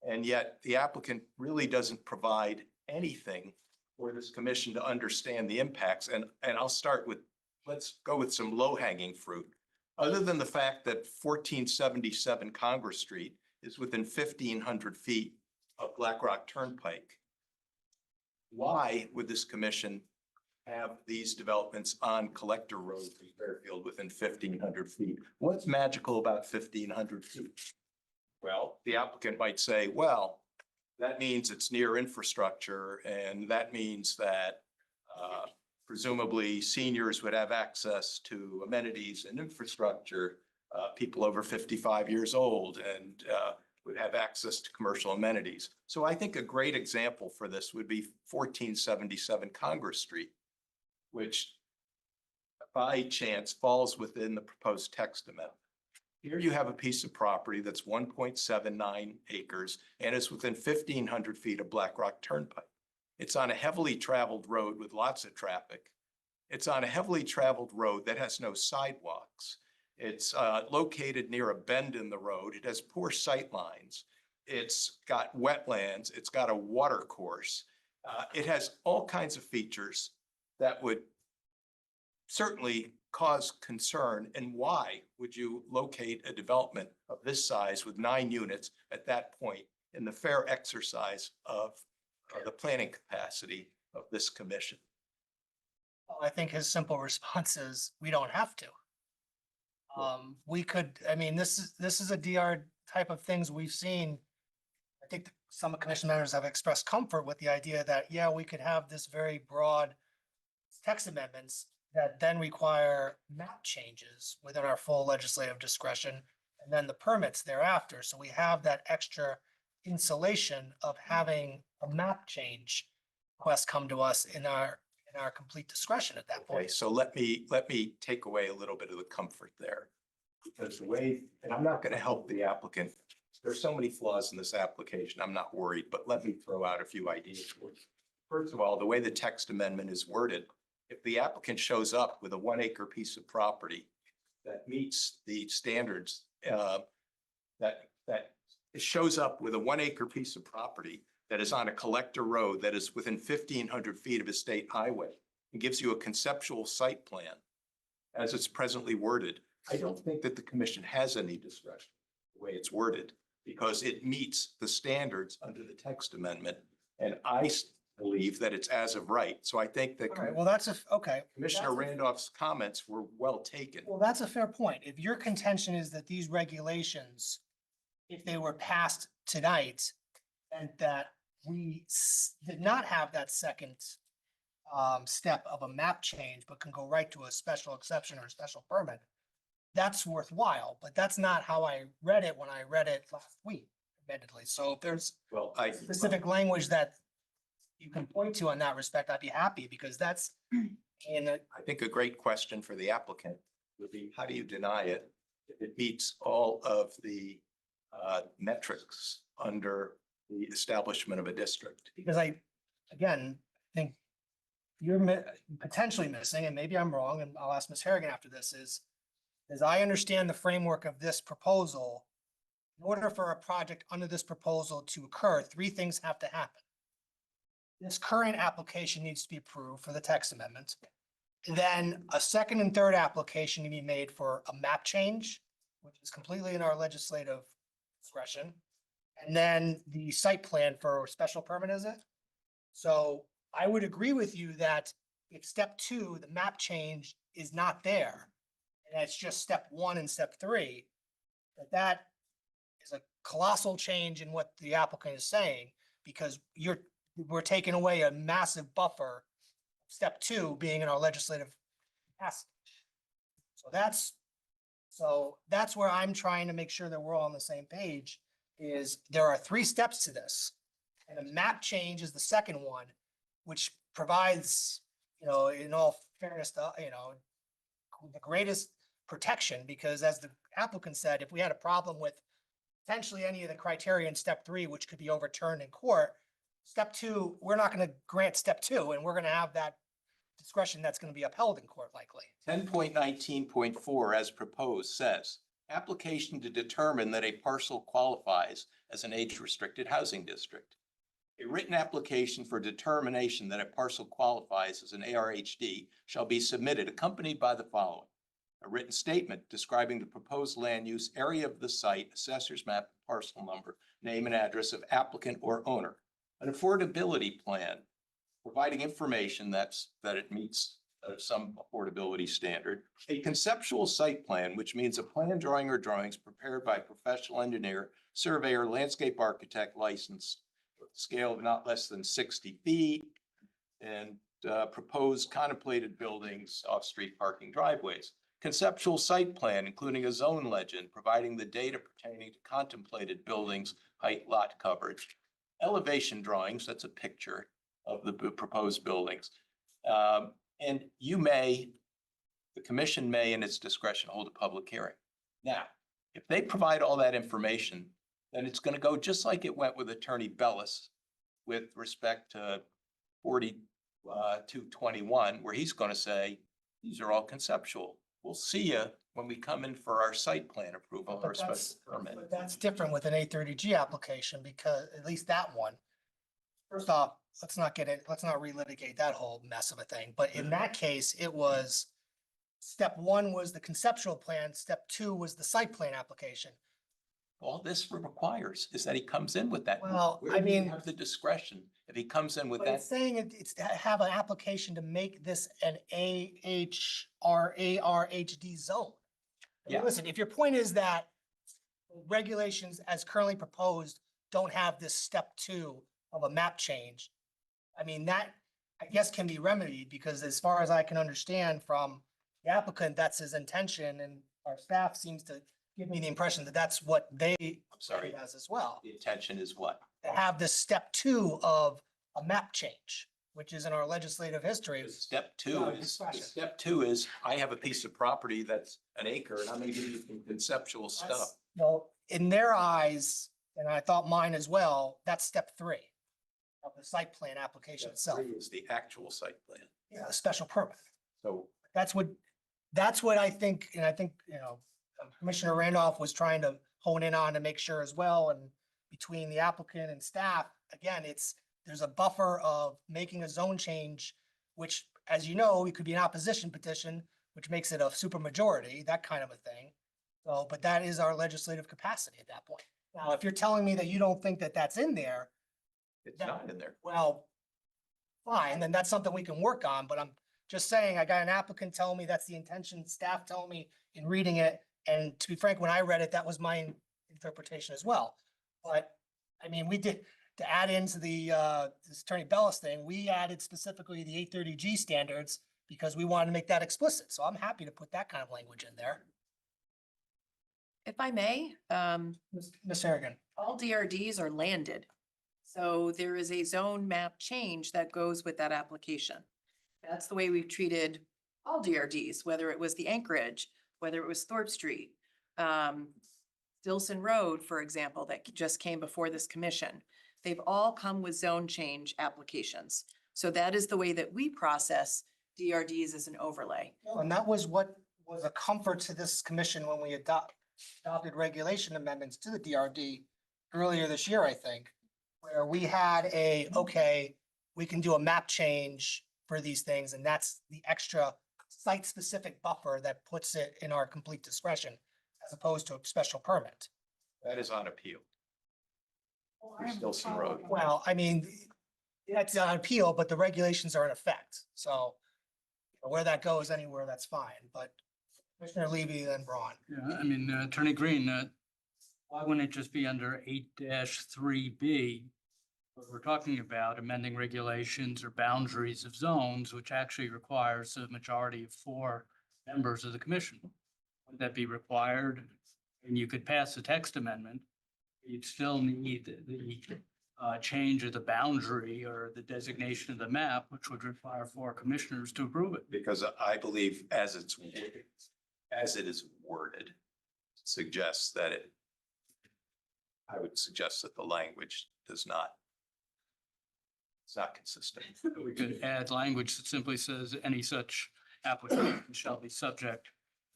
And yet the applicant really doesn't provide anything for this commission to understand the impacts. And I'll start with, let's go with some low-hanging fruit. Other than the fact that 1477 Congress Street is within 1,500 feet of Black Rock Turnpike, why would this commission have these developments on Collector Road in Fairfield within 1,500 feet. What's magical about 1,500 feet? Well, the applicant might say, well, that means it's near infrastructure, and that means that presumably seniors would have access to amenities and infrastructure, people over 55 years old, and would have access to commercial amenities. So I think a great example for this would be 1477 Congress Street, which by chance falls within the proposed text amendment. Here you have a piece of property that's 1.79 acres and is within 1,500 feet of Black Rock Turnpike. It's on a heavily traveled road with lots of traffic. It's on a heavily traveled road that has no sidewalks. It's located near a bend in the road. It has poor sight lines. It's got wetlands. It's got a water course. It has all kinds of features that would certainly cause concern. And why would you locate a development of this size with 9 units at that point in the fair exercise of the planning capacity of this commission? Well, I think his simple response is, we don't have to. We could, I mean, this is a DR type of things we've seen. I think some commission members have expressed comfort with the idea that, yeah, we could have this very broad text amendments that then require map changes within our full legislative discretion, and then the permits thereafter. So we have that extra insulation of having a map change request come to us in our complete discretion at that Okay, point. so let me take away a little bit of the comfort there. Because the way, and I'm not going to help the applicant. There's so many flaws in this application. I'm not worried, but let me throw out a few ideas for you. First of all, the way the text amendment is worded, if the applicant shows up with a 1 acre piece of property that meets the standards, that it shows up with a 1 acre piece of property that is on a collector road that is within 1,500 feet of a state highway and gives you a conceptual site plan as it's presently worded, I don't think that the commission has any discretion the way it's worded, because it meets the standards under the text amendment. And I believe that it's as of right. So I think that All right, well, that's okay. Commissioner That's a- Randolph's comments were well taken. Well, that's a fair point. If your contention is that these regulations, if they were passed tonight, and that we did not have that second step of a map change, but can go right to a special exception or a special permit, that's worthwhile, but that's not how I read it when I read it last week, admittedly. So if there's Well, specific language that you can point to in that respect, I'd be happy, because that's in a, I think a great question for the applicant would be, how do you deny it if it meets all of the metrics under the establishment of a district? because again, think you're potentially missing, and maybe I'm wrong, and I'll ask Ms. Harrigan after this, is as I understand the framework of this proposal, in order for a project under this proposal to occur, 3 things have to happen. This current application needs to be approved for the text amendment. Then a second and third application need to be made for a map change, which is completely in our legislative discretion. And then the site plan for special permit, is it? So I would agree with you that if step 2, the map change is not there, and it's just step 1 and step 3, that is a colossal change in what the applicant is saying, because we're taking away a massive buffer, step 2 being in our legislative capacity. So that's where I'm trying to make sure that we're all on the same page, is there are 3 steps to this. And a map change is the second one, which provides, in all fairness, the greatest protection, because as the applicant said, if we had a problem with potentially any of the criteria in step 3, which could be overturned in court, step 2, we're not going to grant step 2, and we're going to have that discretion that's going to be upheld in court likely. 10.19.4 as proposed says, application to determine that a parcel qualifies as an age-restricted housing district. A written application for determination that a parcel qualifies as an ARHD shall be submitted accompanied by the following: a written statement describing the proposed land use, area of the site, assessor's map, parcel number, name and address of applicant or owner, an affordability plan providing information that it meets some affordability standard. A conceptual site plan, which means a plan, drawing, or drawings prepared by a professional engineer, surveyor, landscape architect licensed, scale of not less than 60 feet, and proposed contemplated buildings, off-street parking driveways. Conceptual site plan, including a zone legend, providing the data pertaining to contemplated buildings, height, lot coverage. Elevation drawings, that's a picture of the proposed buildings. And the commission may, in its discretion, hold a public hearing. Now, if they provide all that information, then it's going to go just like it went with Attorney Bellis with respect to 4221, where he's going to say, these are all conceptual. We'll see you when we come in for our site plan approval or But special that's, permit. but that's different with an 830G application because at least that one. First off, let's not relitigate that whole mess of a thing, but in that case, it was. Step one was the conceptual plan, step two was the site plan application. All this requires is that he comes in with that. Well, Where I do you mean- have the discretion if he comes in with But that. it's saying it's to have an application to make this an ARHD zone. I mean, Yeah. Listen, if your point is that regulations as currently proposed don't have this step two of a map change, I mean, that I guess can be remedied because as far as I can understand from the applicant, that's his intention and our staff seems to give me the impression that that's what they I'm sorry, has as well. the intention is what? To have this step two of a map change, which is in our legislative history. Step two Yeah, is, discussion. step two is, I have a piece of property that's an acre and I'm gonna give you some conceptual stuff. That's- Well, in their eyes, and I thought mine as well, that's step three of the site plan application Step itself. three is the actual site plan. Yeah, a special permit. So That's what I think, and I think, Commissioner Randolph was trying to hone in on to make sure as well, and between the applicant and staff, again, there's a buffer of making a zone change, which, as you know, it could be an opposition petition, which makes it a super majority, that kind of a thing. So, but that is our legislative capacity at that point. Now, if you're telling me that you don't think that that's in there, it's not in there. well, fine, then that's something we can work on, but I'm just saying, I got an applicant telling me that's the intention, staff telling me in reading it, and to be frank, when I read it, that was my interpretation as well. But, I mean, we did, to add into the, this Attorney Bellis thing, we added specifically the 830G standards because we wanted to make that explicit, so I'm happy to put that kind of language in there. If I may, Ms. Harrigan. all DRDs are landed. So there is a zone map change that goes with that application. That's the way we've treated all DRDs, whether it was the Anchorage, whether it was Thorpe Street, Dilson Road, for example, that just came before this commission. They've all come with zone change applications. So that is the way that we process DRDs as an overlay. And that was what was a comfort to this commission when we adopted regulation amendments to the DRD earlier this year, I think, where we had okay, we can do a map change for these things, and that's the extra site-specific buffer that puts it in our complete discretion as opposed to a special permit. That is on appeal. There's still some road. Well, I mean, that's on appeal, but the regulations are in effect, so where that goes anywhere, that's fine, but Commissioner Levy, then Braun. Yeah, I mean, Attorney Green, why wouldn't it just be under 8-3B? What we're talking about amending regulations or boundaries of zones, which actually requires a majority of 4 members of the commission. Would that be required? And you could pass a text amendment. You'd still need the change of the boundary or the designation of the map, which would require 4 commissioners to approve it. Because I believe as it is worded, suggests that I would suggest that the language does not. It's not consistent. We could add language that simply says any such application shall be subject to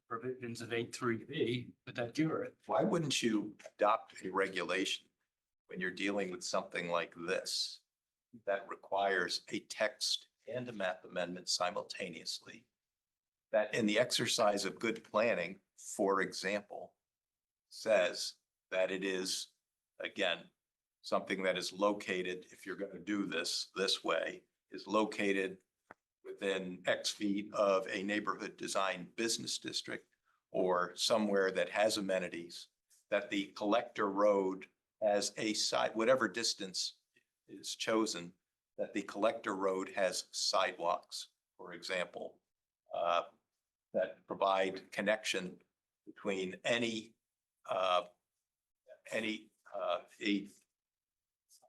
provisions of 8-3B, but that you're it. Why wouldn't you adopt a regulation when you're dealing with something like this that requires a text and a map amendment simultaneously? That in the exercise of good planning, for example, says that it is, again, something that is located, if you're going to do this way, is located within X feet of a neighborhood design business district or somewhere that has amenities, that the collector road has a side, whatever distance is chosen, that the collector road has sidewalks, for example, that provide connection between any,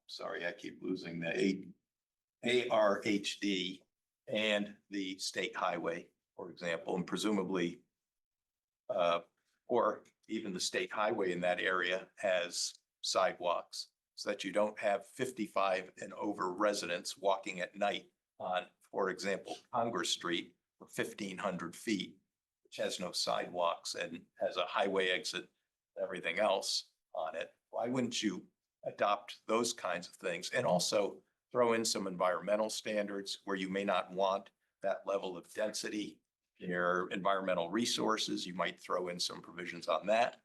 sorry, I keep losing the ARHD and the state highway, for example, and presumably, or even the state highway in that area has sidewalks, so that you don't have 55 and over residents walking at night on, for example, Congress Street for 1,500 feet, which has no sidewalks and has a highway exit, everything else on it. Why wouldn't you adopt those kinds of things and also throw in some environmental standards where you may not want that level of density in your environmental resources? You might throw in some provisions on that.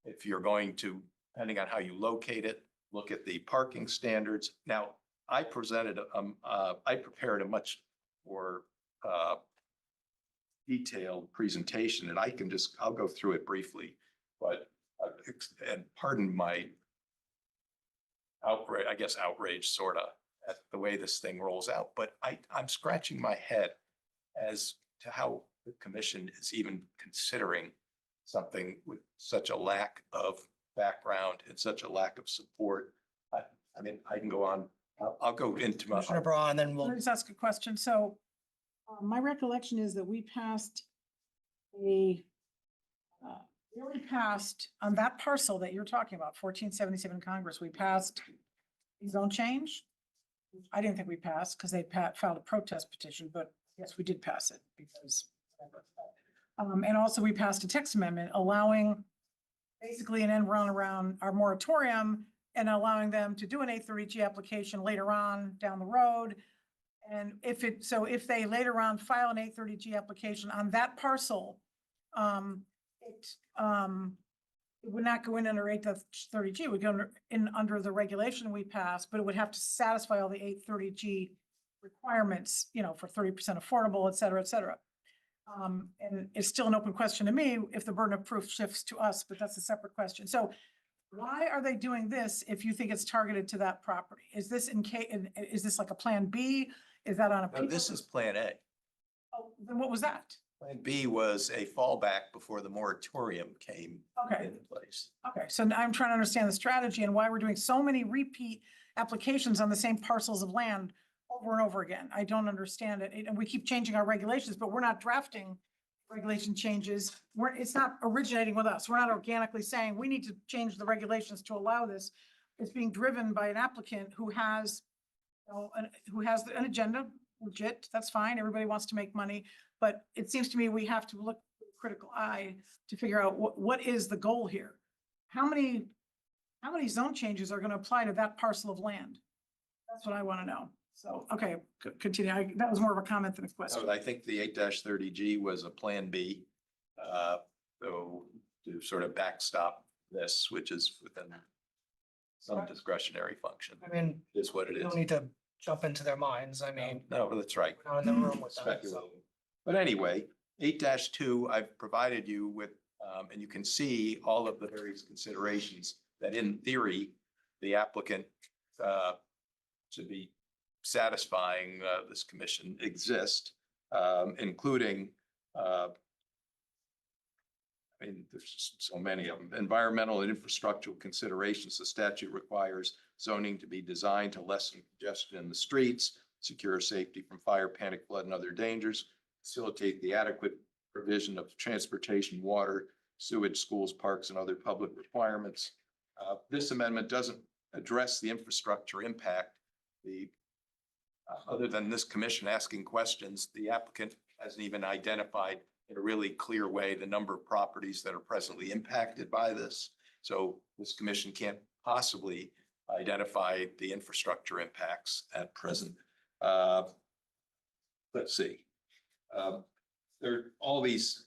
If you're going to, depending on how you locate it, look at the parking standards. Now, I prepared a much more detailed presentation, and I'll go through it briefly, but, and pardon my outrage sort of at the way this thing rolls out, but I'm scratching my head as to how the commission is even considering something with such a lack of background and such a lack of support. I mean, I can go on. I'll go into my. Commissioner Braun, then we'll. Can I just ask a question? So my recollection is that we passed we already passed on that parcel that you're talking about, 1477 Congress, we passed a zone change. I didn't think we passed because they filed a protest petition, but yes, we did pass it because. And also we passed a text amendment allowing basically an end run around our moratorium and allowing them to do an 830G application later on down the road. And if they later on file an 830G application on that parcel, it would not go in under 830G, it would go under the regulation we passed, but it would have to satisfy all the 830G requirements, for 30% affordable, et cetera, et cetera. And it's still an open question to me if the burden of proof shifts to us, but that's a separate question. So why are they doing this if you think it's targeted to that property? Is this is this like a plan B? Is that on a? No, this is Plan A. Oh, then what was that? Plan B was a fallback before the moratorium came Okay. into place. Okay, so now I'm trying to understand the strategy and why we're doing so many repeat applications on the same parcels of land over and over again. I don't understand it. And we keep changing our regulations, but we're not drafting regulation changes. It's not originating with us. We're not organically saying we need to change the regulations to allow this. It's being driven by an applicant who has, an agenda, legit, that's fine. Everybody wants to make money. But it seems to me we have to look with a critical eye to figure out what is the goal here? How many zone changes are going to apply to that parcel of land? That's what I want to know. So, okay, continue. That was more of a comment than a question. So I think the 8-30G was a Plan B. So to sort of backstop this, which is within some discretionary function, I mean, is what it we is. don't need to jump into their minds. I mean, No, that's right. we're not in the room with them. So. Speculating. But anyway, 8-2, I've provided you with, and you can see all of the various considerations that in theory, the applicant should be satisfying this commission exist, including, there's just so many of them. Environmental and infrastructural considerations. The statute requires zoning to be designed to lessen congestion in the streets, secure safety from fire, panic, flood, and other dangers, facilitate the adequate provision of transportation, water, sewage, schools, parks, and other public requirements. This amendment doesn't address the infrastructure impact. Other than this commission asking questions, the applicant hasn't even identified in a really clear way the number of properties that are presently impacted by this. So this commission can't possibly identify the infrastructure impacts at present. Let's see. There are all these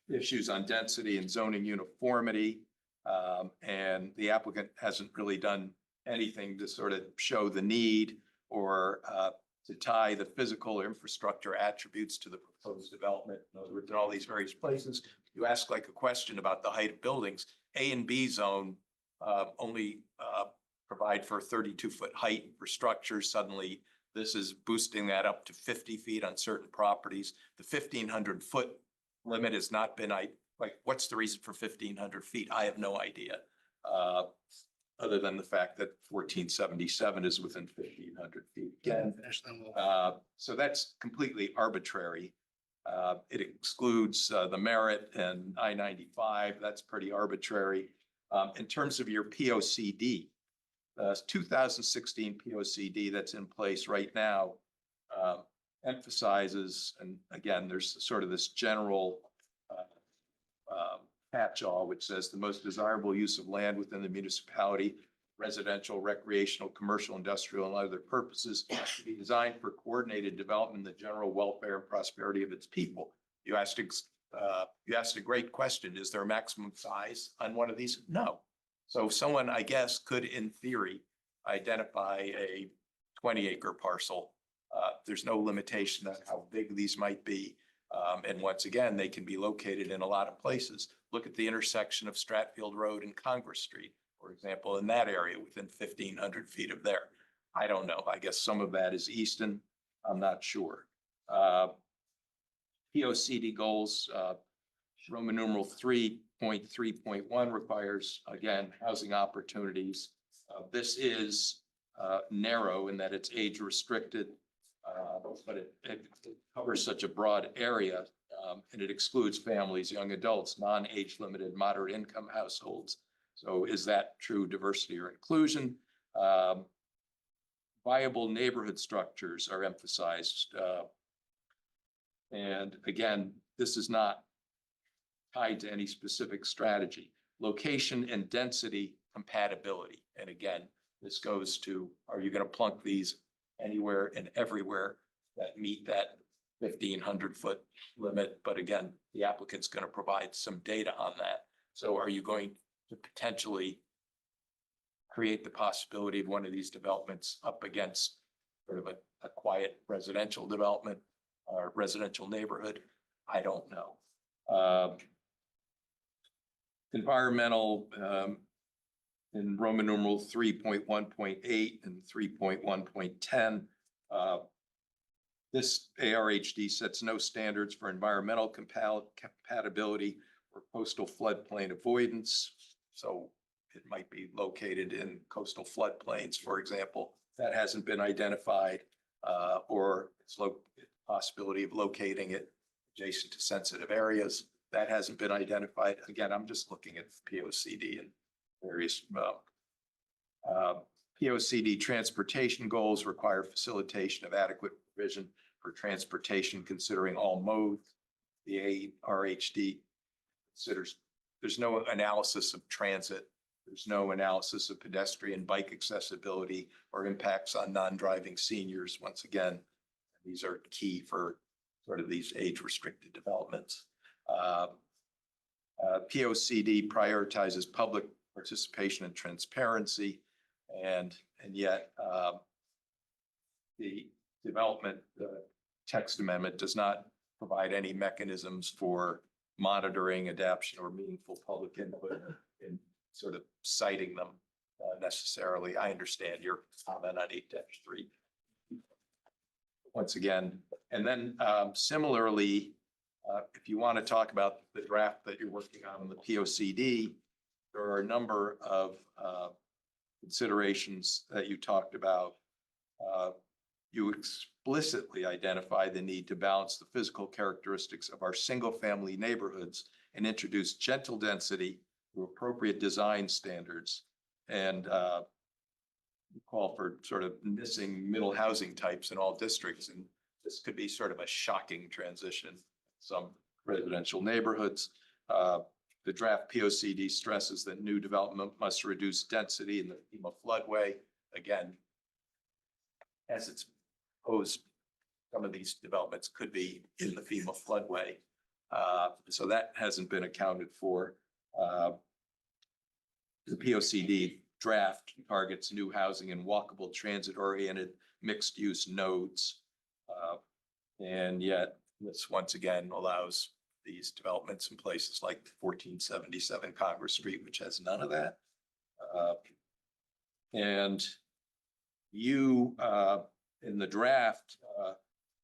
issues on density and zoning uniformity, and the applicant hasn't really done anything to sort of show the need or to tie the physical or infrastructure attributes to the proposed development. In other words, in all these various places, you ask like a question about the height of buildings. A and B zone only provide for a 32-foot height for structures. Suddenly, this is boosting that up to 50 feet on certain properties. The 1,500-foot limit has not been, like, what's the reason for 1,500 feet? I have no idea. Other than the fact that 1477 is within 1,500 feet. Again, so that's completely arbitrary. It excludes the Merit and I-95. That's pretty arbitrary. In terms of your POCD, 2016 POCD that's in place right now emphasizes, and again, there's sort of this general catch-all, which says the most desirable use of land within the municipality, residential, recreational, commercial, industrial, and other purposes to be designed for coordinated development, the general welfare and prosperity of its people. You asked a great question. Is there a maximum size on one of these? No. So someone, I guess, could, in theory, identify a 20-acre parcel. There's no limitation on how big these might be. And once again, they can be located in a lot of places. Look at the intersection of Stratfield Road and Congress Street, for example, in that area within 1,500 feet of there. I don't know. I guess some of that is Easton. I'm not sure. POCD goals, Roman numeral 3.3.1 requires, again, housing opportunities. This is narrow in that it's age restricted, but it covers such a broad area, and it excludes families, young adults, non-age limited, moderate income households. So is that true diversity or inclusion? Viable neighborhood structures are emphasized. And again, this is not tied to any specific strategy. Location and density compatibility. And again, this goes to, are you going to plunk these anywhere and everywhere that meet that 1,500-foot limit? But again, the applicant's going to provide some data on that. So are you going to potentially create the possibility of one of these developments up against sort of a quiet residential development or residential neighborhood? I don't know. Environmental in Roman numeral 3.1.8 and 3.1.10. This ARHD sets no standards for environmental compatibility or coastal floodplain avoidance. So it might be located in coastal floodplains, for example. That hasn't been identified, or it's possibility of locating it adjacent to sensitive areas. That hasn't been identified. Again, I'm just looking at POCD and various POCD transportation goals require facilitation of adequate provision for transportation considering all modes. The ARHD considers there's no analysis of transit. There's no analysis of pedestrian bike accessibility or impacts on non-driving seniors. Once again, these are key for sort of these age-restricted developments. POCD prioritizes public participation and transparency, and yet the development text amendment does not provide any mechanisms for monitoring, adaptation, or meaningful public input in sort of citing them necessarily. I understand your comment on 8-3. Once again, and then similarly, if you want to talk about the draft that you're working on the POCD, there are a number of considerations that you talked about. You explicitly identify the need to balance the physical characteristics of our single-family neighborhoods and introduce gentle density through appropriate design standards, and call for sort of missing middle housing types in all districts. And this could be sort of a shocking transition. Some residential neighborhoods. The draft POCD stresses that new development must reduce density in the FEMA floodway. Again, as it's posed, some of these developments could be in the FEMA floodway. So that hasn't been accounted for. The POCD draft targets new housing and walkable transit-oriented mixed-use nodes. And yet this once again allows these developments in places like 1477 Congress Street, which has none of that. And you, in the draft,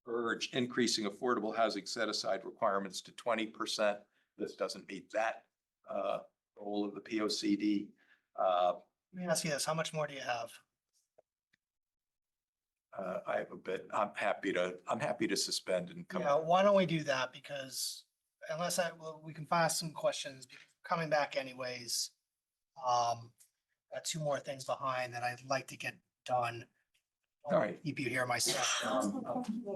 urge increasing affordable housing set-aside requirements to 20%. This doesn't meet that goal of the P O C D. Let me ask you this, how much more do you have? I have a bit, I'm happy to suspend and come. Yeah, why don't we do that? Because unless well, we can find some questions coming back anyways. Got two more things behind that I'd like to get done. All right. Keep you here myself.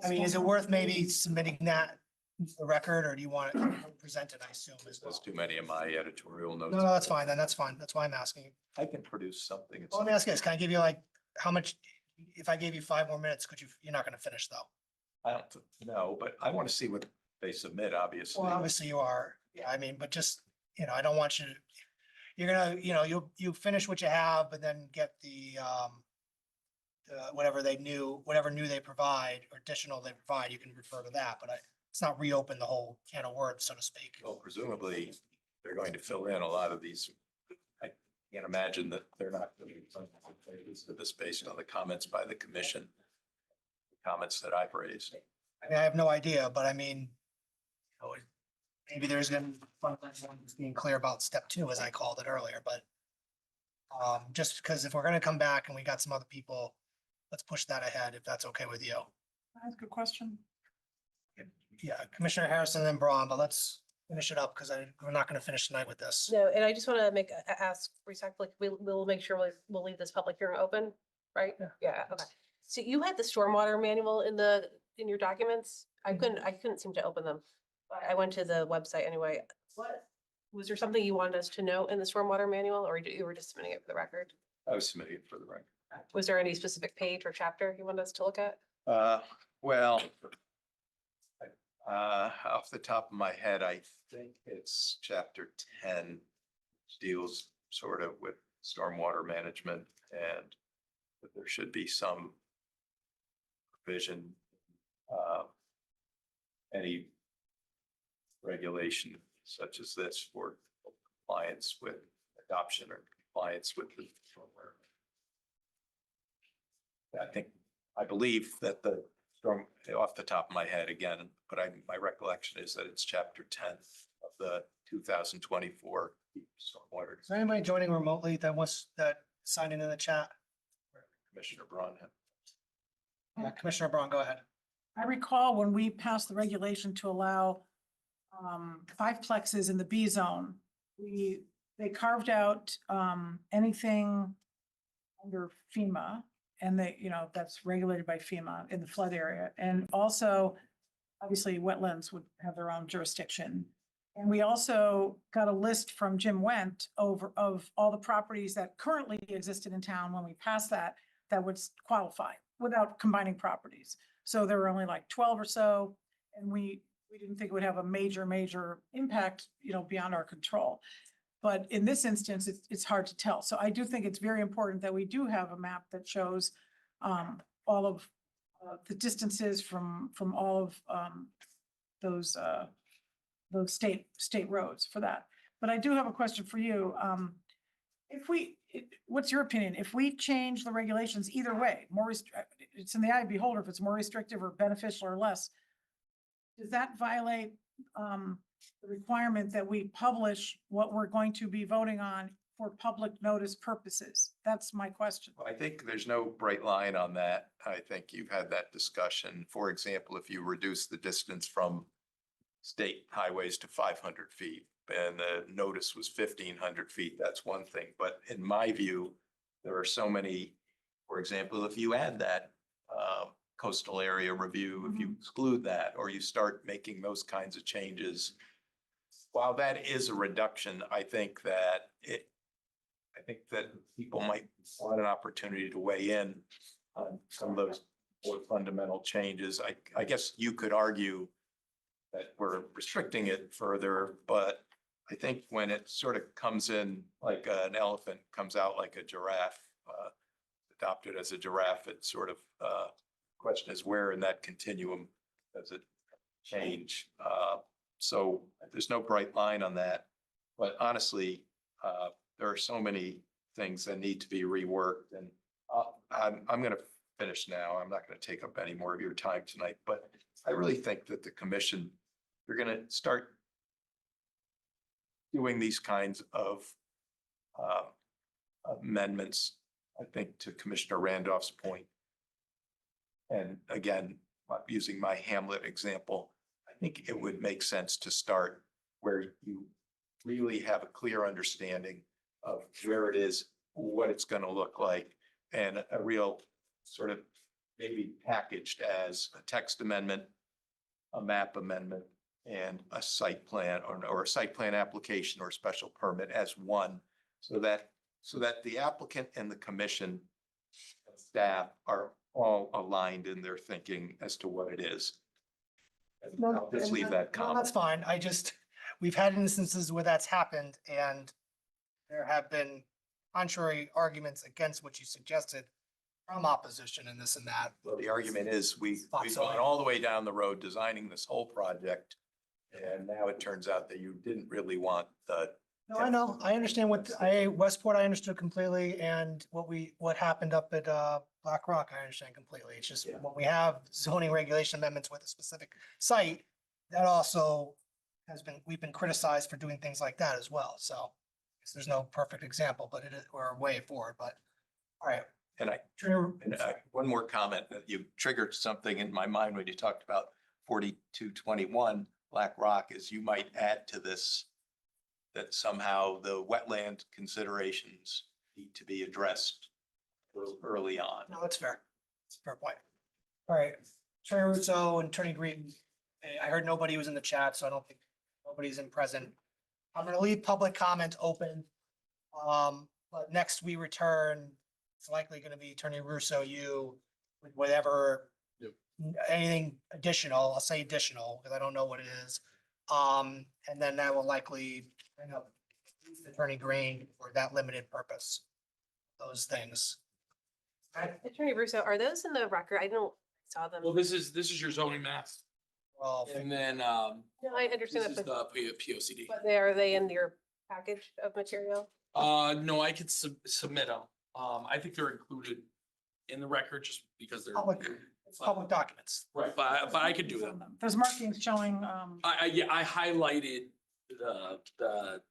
I mean, is it worth maybe submitting that to the record, or do you want it presented, I assume, as well? There's too many of my editorial notes. No, that's fine, then that's fine. That's why I'm asking you. I can produce something. Well, let me ask you this, can I give you like, how much, if I gave you 5 more minutes, could you, you're not gonna finish though? I don't know, but I want to see what they submit, obviously. Well, obviously you are, yeah, I mean, but just, I don't want you to, you're gonna, you finish what you have, but then get the whatever new they provide, or additional they provide, you can refer to that, but it's not reopen the whole can of worms, so to speak. Well, presumably, they're going to fill in a lot of these. I can't imagine that they're not going to this based on the comments by the commission. Comments that I've raised. I mean, I have no idea, but I mean, maybe there's gonna being clear about step 2, as I called it earlier, but just because if we're gonna come back and we got some other people, let's push that ahead, if that's okay with you. That's a good question. Yeah, Commissioner Harrison and then Braun, but let's finish it up because we're not gonna finish tonight with this. No, and I just want to ask respectfully, we'll make sure we'll leave this public hearing open, right? Yeah, okay. So you had the stormwater manual in your documents? I couldn't seem to open them. I went to the website anyway. Was there something you wanted us to know in the stormwater manual, or you were just submitting it for the record? I was submitting it for the record. Was there any specific page or chapter you wanted us to look at? Well, off the top of my head, I think it's chapter 10, which deals sort of with stormwater management, and that there should be some provision, any regulation such as this for compliance with adoption or compliance with the stormwater. I believe that the storm, off the top of my head again, but my recollection is that it's chapter 10 of the 2024 stormwater. Is there anybody joining remotely that signed in the chat? Commissioner Braun. Yeah, Commissioner Braun, go ahead. I recall when we passed the regulation to allow 5 plexes in the B zone, they carved out anything under FEMA, and that's regulated by FEMA in the flood area. And also, obviously, wetlands would have their own jurisdiction. And we also got a list from Jim Wendt of all the properties that currently existed in town when we passed that would qualify without combining properties. So there were only like 12 or so, and we didn't think it would have a major impact, beyond our control. But in this instance, it's hard to tell. So I do think it's very important that we do have a map that shows all of the distances from all of those state roads for that. But I do have a question for you. What's your opinion? If we change the regulations either way, it's in the eye of the beholder if it's more restrictive or beneficial or less. Does that violate the requirement that we publish what we're going to be voting on for public notice purposes? That's my question. I think there's no bright line on that. I think you've had that discussion. For example, if you reduce the distance from state highways to 500 feet and the notice was 1,500 feet, that's one thing. But in my view, there are so many, for example, if you add that coastal area review, if you exclude that, or you start making those kinds of changes, while that is a reduction, I think that people might want an opportunity to weigh in on some of those more fundamental changes. I guess you could argue that we're restricting it further, but I think when it sort of comes in like an elephant, comes out like a giraffe, adopted as a giraffe, it sort of, question is where in that continuum does it change? So there's no bright line on that. But honestly, there are so many things that need to be reworked and I'm going to finish now. I'm not going to take up any more of your time tonight, but I really think that the commission, you're going to start doing these kinds of amendments, I think, to Commissioner Randolph's point. And again, using my Hamlet example, I think it would make sense to start where you really have a clear understanding of where it is, what it's going to look like, and a real sort of maybe packaged as a text amendment, a map amendment, and a site plan or a site plan application or special permit as one, so that the applicant and the commission staff are all aligned in their thinking as to what it is. And I'll just leave that No, comment. that's fine. We've had instances where that's happened and there have been contrary arguments against what you suggested from opposition and this and that. Well, the argument is we've Thought so. gone all the way down the road designing this whole project. And now it turns out that you didn't really want the. No, I know. I understand Westport, I understood completely. And what happened up at Black Rock, I understand completely. It's just when we have zoning regulation amendments with a specific site, that also we've been criticized for doing things like that as well. So I guess there's no perfect example, but it is, or a way forward, but all right. And one more comment that you triggered something in my mind when you talked about 4221 Black Rock is you might add to this that somehow the wetland considerations need to be addressed early on. No, that's fair. It's a fair point. All right, Attorney Russo and Attorney Green, I heard nobody was in the chat, so I don't think nobody's in present. I'm gonna leave public comment open. But next we return, it's likely gonna be Attorney Russo, you, with whatever, anything additional, I'll say additional, because I don't know what it is. And then that will likely bring up Attorney Green for that limited purpose. Those things. Attorney Russo, are those in the record? I don't saw them. Well, this is your zoning map. Well, And then, No, I this understand is that, but the POCD. are they in your package of material? No, I could submit them. I think they're included in the record just because they're. it's public documents. Right, but I could do them. There's markings showing, I highlighted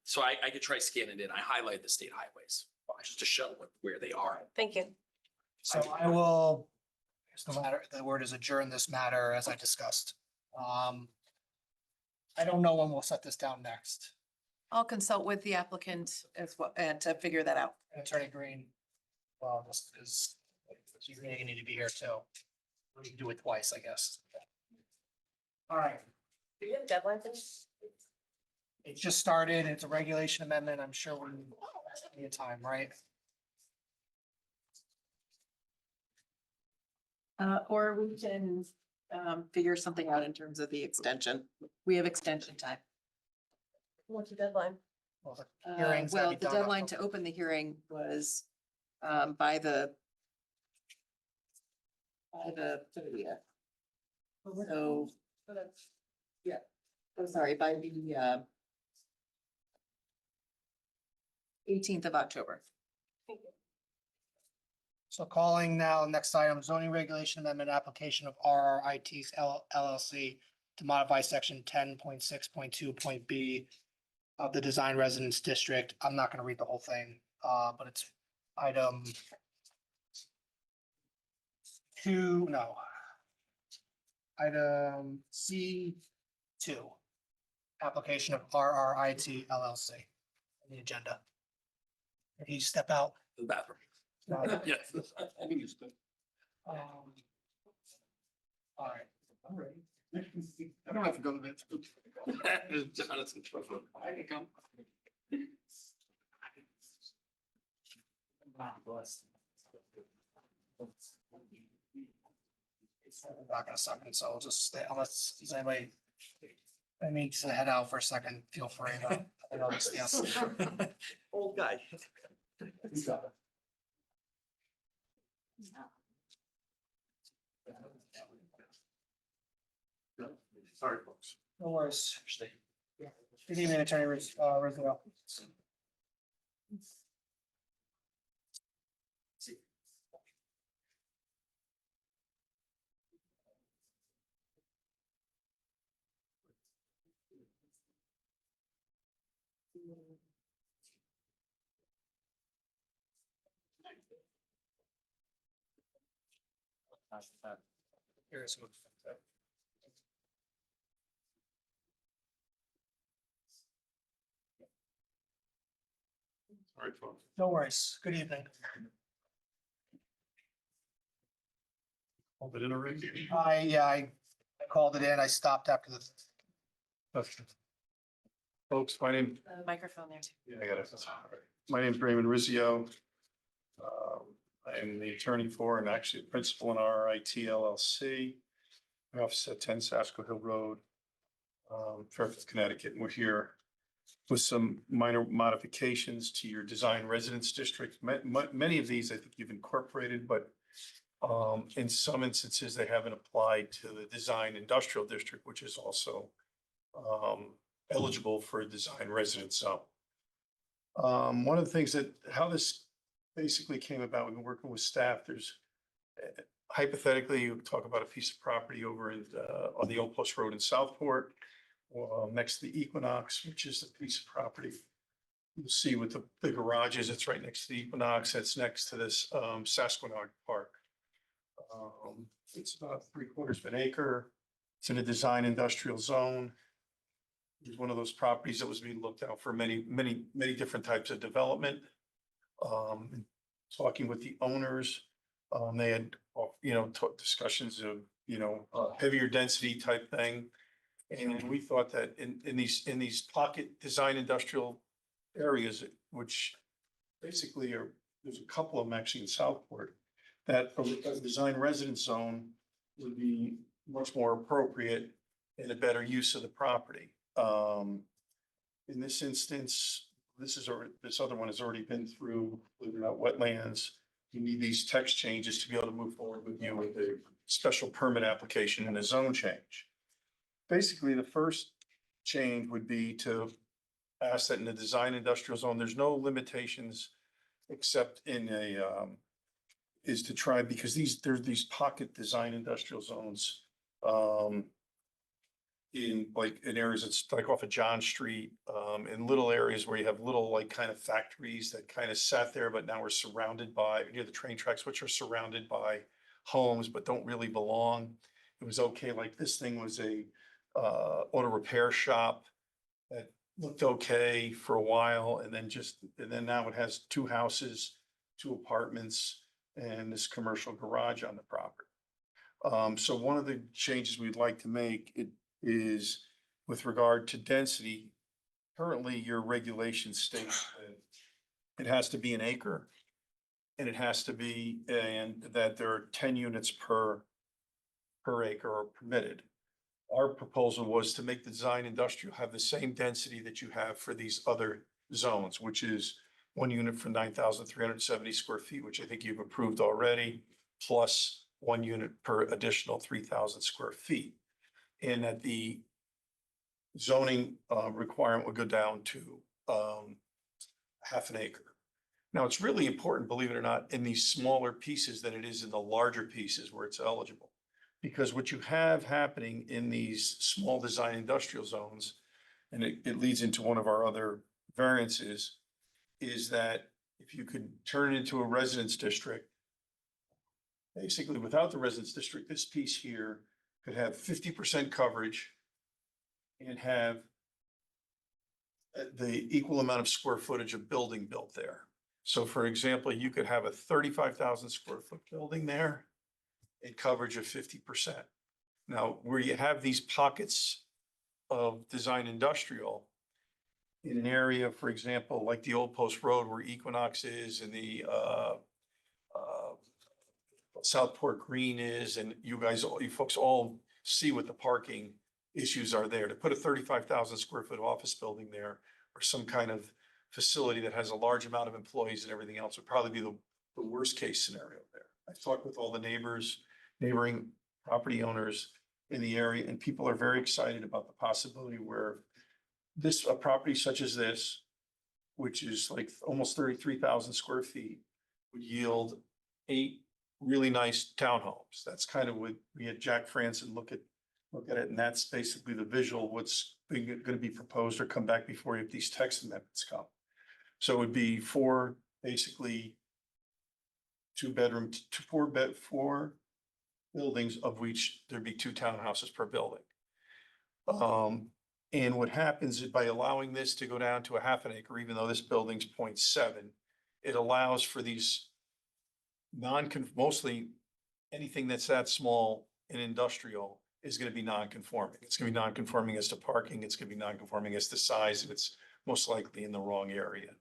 so I could try scanning it in. I highlight the state highways just to show where they are. Thank you. So I will, the word is adjourn this matter as I discussed. I don't know when we'll set this down next. I'll consult with the applicant as well, and to figure that out. Attorney Green, well, this is, you're gonna need to be here too. We can do it twice, I guess. All right, Do you have a deadline for this? it just started. It's a regulation amendment. I'm sure we're plenty of time, right? Or we can, figure something out in terms of the extension. We have extension time. What's the deadline? Well, the hearings gotta Well, be the done deadline to October. open the hearing was, by the 30th. So, yeah, I'm sorry, by the 18th of October. Thank you. So calling now, next item, zoning regulation amendment application of RRIT's LLC to modify section 10.6.2.b of the design residence district. I'm not gonna read the whole thing, but it's item item C2, application of RRIT LLC on the agenda. Can you step out? The bathroom. Yes. Um, All right, I'm ready. I don't have to go to bed. Jonathan. I can come. It's not gonna suck it, so I'll just stay unless there's anybody. I need to head out for a second, feel free to Yes. Old guy. Sorry, folks. No worries. Good evening, Attorney Rizzo. Sorry, folks. No worries. Good evening. Hold it in already. I called it in. I stopped after the. Okay. Folks, my name, The microphone there too. yeah, I got it. My name's Raymond Rizzio. I am the attorney for and actually principal in RIT LLC. My office at 10 Sasko Hill Road, Fairfield, Connecticut. And we're here with some minor modifications to your design residence district. Many of these I think you've incorporated, but in some instances, they haven't applied to the design industrial district, which is also eligible for a design residence zone. One of the things that, how this basically came about, we've been working with staff, there's hypothetically, you talk about a piece of property over in, on the Old Post Road in Southport, next to the Equinox, which is the piece of property. You'll see with the garages, it's right next to the Equinox, it's next to this Sasquatch Park. It's about 3/4 of an acre. It's in a design industrial zone. It's one of those properties that was being looked out for many different types of development. Talking with the owners, they had, discussions of, heavier density type thing. And we thought that in these pocket design industrial areas, which basically are, there's a couple of them actually in Southport, that a design residence zone would be much more appropriate and a better use of the property. In this instance, this other one has already been through, believe it or not, wetlands. You need these text changes to be able to move forward with you with a special permit application and a zone change. Basically, the first change would be to ask that in the design industrial zone, there's no limitations except in is to try, because there's these pocket design industrial zones in areas that's like off of John Street, in little areas where you have little like kind of factories that kind of sat there, but now are surrounded by, near the train tracks, which are surrounded by homes, but don't really belong. It was okay, like this thing was a auto repair shop that looked okay for a while, and then now it has 2 houses, 2 apartments, and this commercial garage on the property. So one of the changes we'd like to make is with regard to density. Currently, your regulations state that it has to be an acre, and it has to be, and that there are 10 units per acre or permitted. Our proposal was to make the design industrial have the same density that you have for these other zones, which is 1 unit for 9,370 square feet, which I think you've approved already, plus 1 unit per additional 3,000 square feet. And that the zoning requirement would go down to half an acre. Now, it's really important, believe it or not, in these smaller pieces than it is in the larger pieces where it's eligible. Because what you have happening in these small design industrial zones, and it leads into one of our other variances, is that if you could turn it into a residence district, basically without the residence district, this piece here could have 50% coverage and have the equal amount of square footage of building built there. So for example, you could have a 35,000 square foot building there and coverage of 50%. Now, where you have these pockets of design industrial in an area, for example, like the Old Post Road where Equinox is and the Southport Green is, and you folks all see what the parking issues are there. To put a 35,000 square foot office building there or some kind of facility that has a large amount of employees and everything else would probably be the worst case scenario there. I've talked with all the neighbors, neighboring property owners in the area, and people are very excited about the possibility where a property such as this, which is like almost 33,000 square feet, would yield 8 really nice townhomes. That's kind of what we had Jack Franson look at it, and that's basically the visual, what's going to be proposed or come back before you if these text amendments come. So it would be 4, basically 2-bedroom, 4 buildings, of which there'd be 2 townhouses per building. And what happens is by allowing this to go down to a half an acre, even though this building's 0.7, it allows for these mostly anything that's that small in industrial is gonna be non-conforming. It's gonna be non-conforming as to parking, it's gonna be non-conforming as to size, and it's most likely in the wrong area.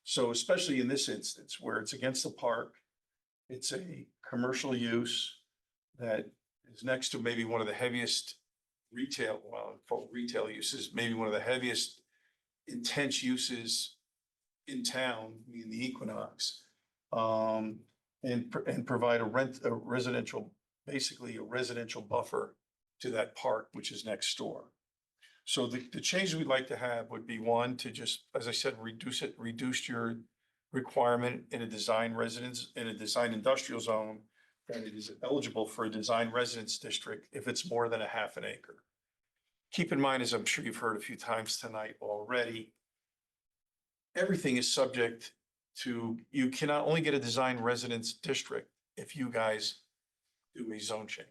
So especially in this instance where it's against the park, it's a commercial use that is next to maybe one of the heaviest retail uses, maybe one of the heaviest intense uses in town, in the Equinox. And provide a residential, basically a residential buffer to that park, which is next door. So the change we'd like to have would be, one, to just, as I said, reduce your requirement in a design residence, in a design industrial zone, that it is eligible for a design residence district if it's more than a half an acre. Keep in mind, as I'm sure you've heard a few times tonight already, everything is subject to, you cannot only get a design residence district if you guys do a zone change.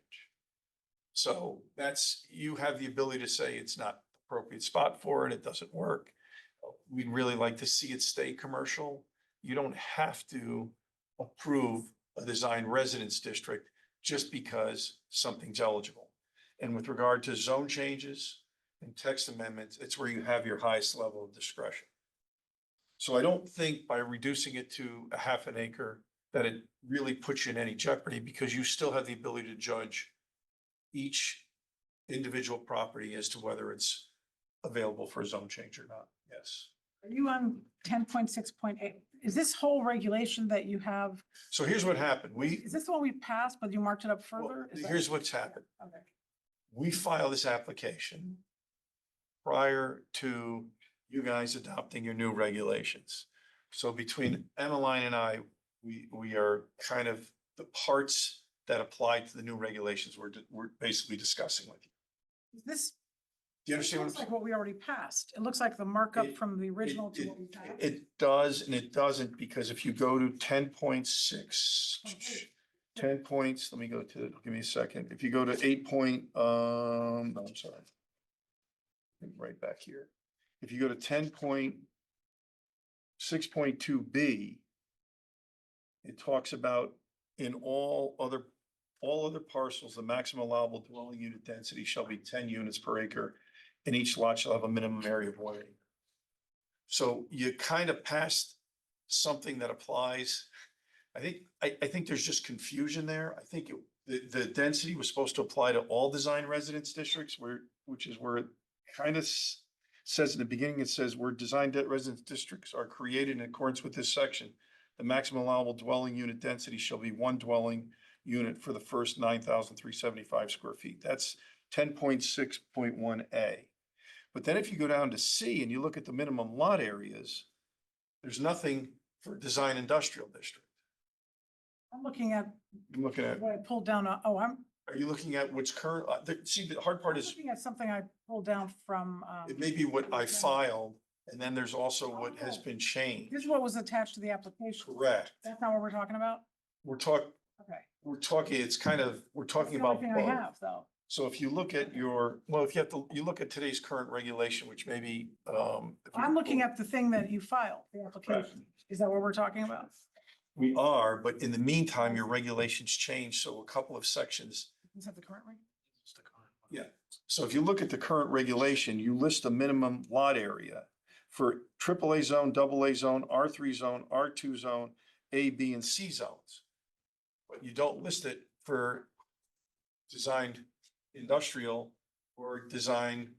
So that's, you have the ability to say it's not the appropriate spot for it, it doesn't work. We'd really like to see it stay commercial. You don't have to approve a design residence district just because something's eligible. And with regard to zone changes and text amendments, it's where you have your highest level of discretion. So I don't think by reducing it to a half an acre that it really puts you in any jeopardy, because you still have the ability to judge each individual property as to whether it's available for a zone change or not. Yes. Are you on 10.6.8? Is this whole regulation that you have, So here's what happened. is this the one we passed, but you marked it up Well, further? Is that- here's what's happened. Okay. We filed this application prior to you guys adopting your new regulations. So between Emmeline and I, we are kind of the parts that apply to the new regulations we're basically discussing with you. Is this, Do you it understand looks what like what we already passed. It looks like the markup It- from the original to it- what we passed. It does and it doesn't, because if you go to 10.6, 10 points, let me go to, give me a second. If you go to 8 point, no, I'm sorry. Right back here. If you go to 10.6.2B, it talks about in all other parcels, the maximum allowable dwelling unit density shall be 10 units per acre, and each lot shall have a minimum area of 1 acre. So you kind of passed something that applies. I think there's just confusion there. I think the density was supposed to apply to all design residence districts, which is where it kind of says in the beginning, it says where design residence districts are created in accordance with this section, the maximum allowable dwelling unit density shall be 1 dwelling unit for the first 9,375 square feet. That's 10.6.1A. But then if you go down to C and you look at the minimum lot areas, there's nothing for design industrial district. I'm looking at I'm looking at, what I pulled down. are you looking at what's current? See, the hard part I'm is looking at something I pulled down from, it may be what I filed, and then there's also what has been changed. this is what was attached to the application. Correct. That's not what we're talking about? We're Okay. it's kind of, we're talking That's the only about thing I both. have, though. So if you look at you look at today's current regulation, which maybe, I'm looking at the thing that you filed, the application. Is that what we're talking about? we are, but in the meantime, your regulations change, so a couple of sections. Is that the current one? Yeah, so if you look at the current regulation, you list a minimum lot area for AAA zone, AA zone, R3 zone, R2 zone, A, B, and C zones. But you don't list it for designed industrial or design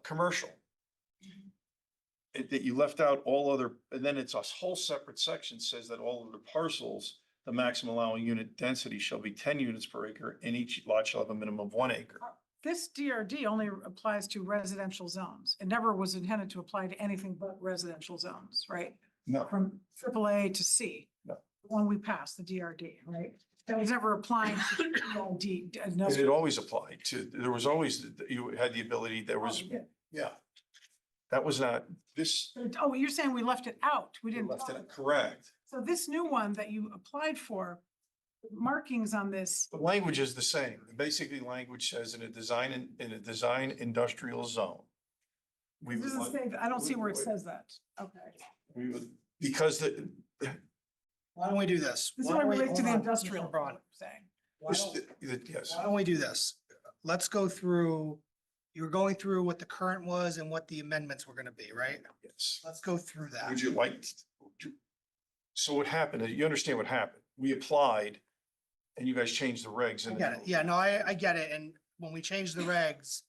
commercial. that you left out all other, and then it's a whole separate section says that all other parcels, the maximum allowing unit density shall be 10 units per acre and each lot shall have a minimum of 1 acre. This DRD only applies to residential zones. It never was intended to apply to anything but residential zones, right? No, From AAA to C. No. The one we passed, the DRD, right? That was never applying to DRD. and it always applied to, there was always, you had the ability, there was, yeah. That was not, this, Oh, you're saying we left it out. We didn't. left it correct. So this new one that you applied for, markings on this, The language is the same. Basically, language says in a design industrial zone. We it would, doesn't like- say, I don't see where it says that. Okay. we would, because the, Why don't we do this? This Why don't one we- relates to the hold on, industrial Mr. Braun. I'm saying. Why don't- yes, Why don't we do this? Let's go through, you're going through what the current was and what the amendments were gonna be, right? yes. Let's go through that. Would you like? So what happened, you understand what happened? We applied and you guys changed the regs. I and get it. Yeah, no, I get it. And when we changed the regs,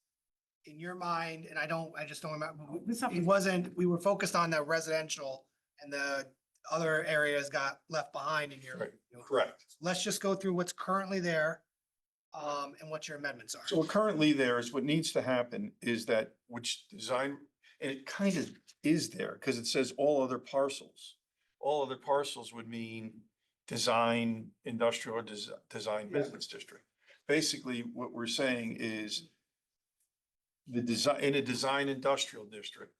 in your mind, and I just don't remember, it wasn't, we were focused on the residential and the other areas got left behind in your. Right. Correct. Let's just go through what's currently there, and what your amendments are. So what currently there is, what needs to happen is that which design, and it kind of is there, because it says all other parcels. All other parcels would mean design, industrial or design business district. Basically, what we're saying is the design, in a design industrial district,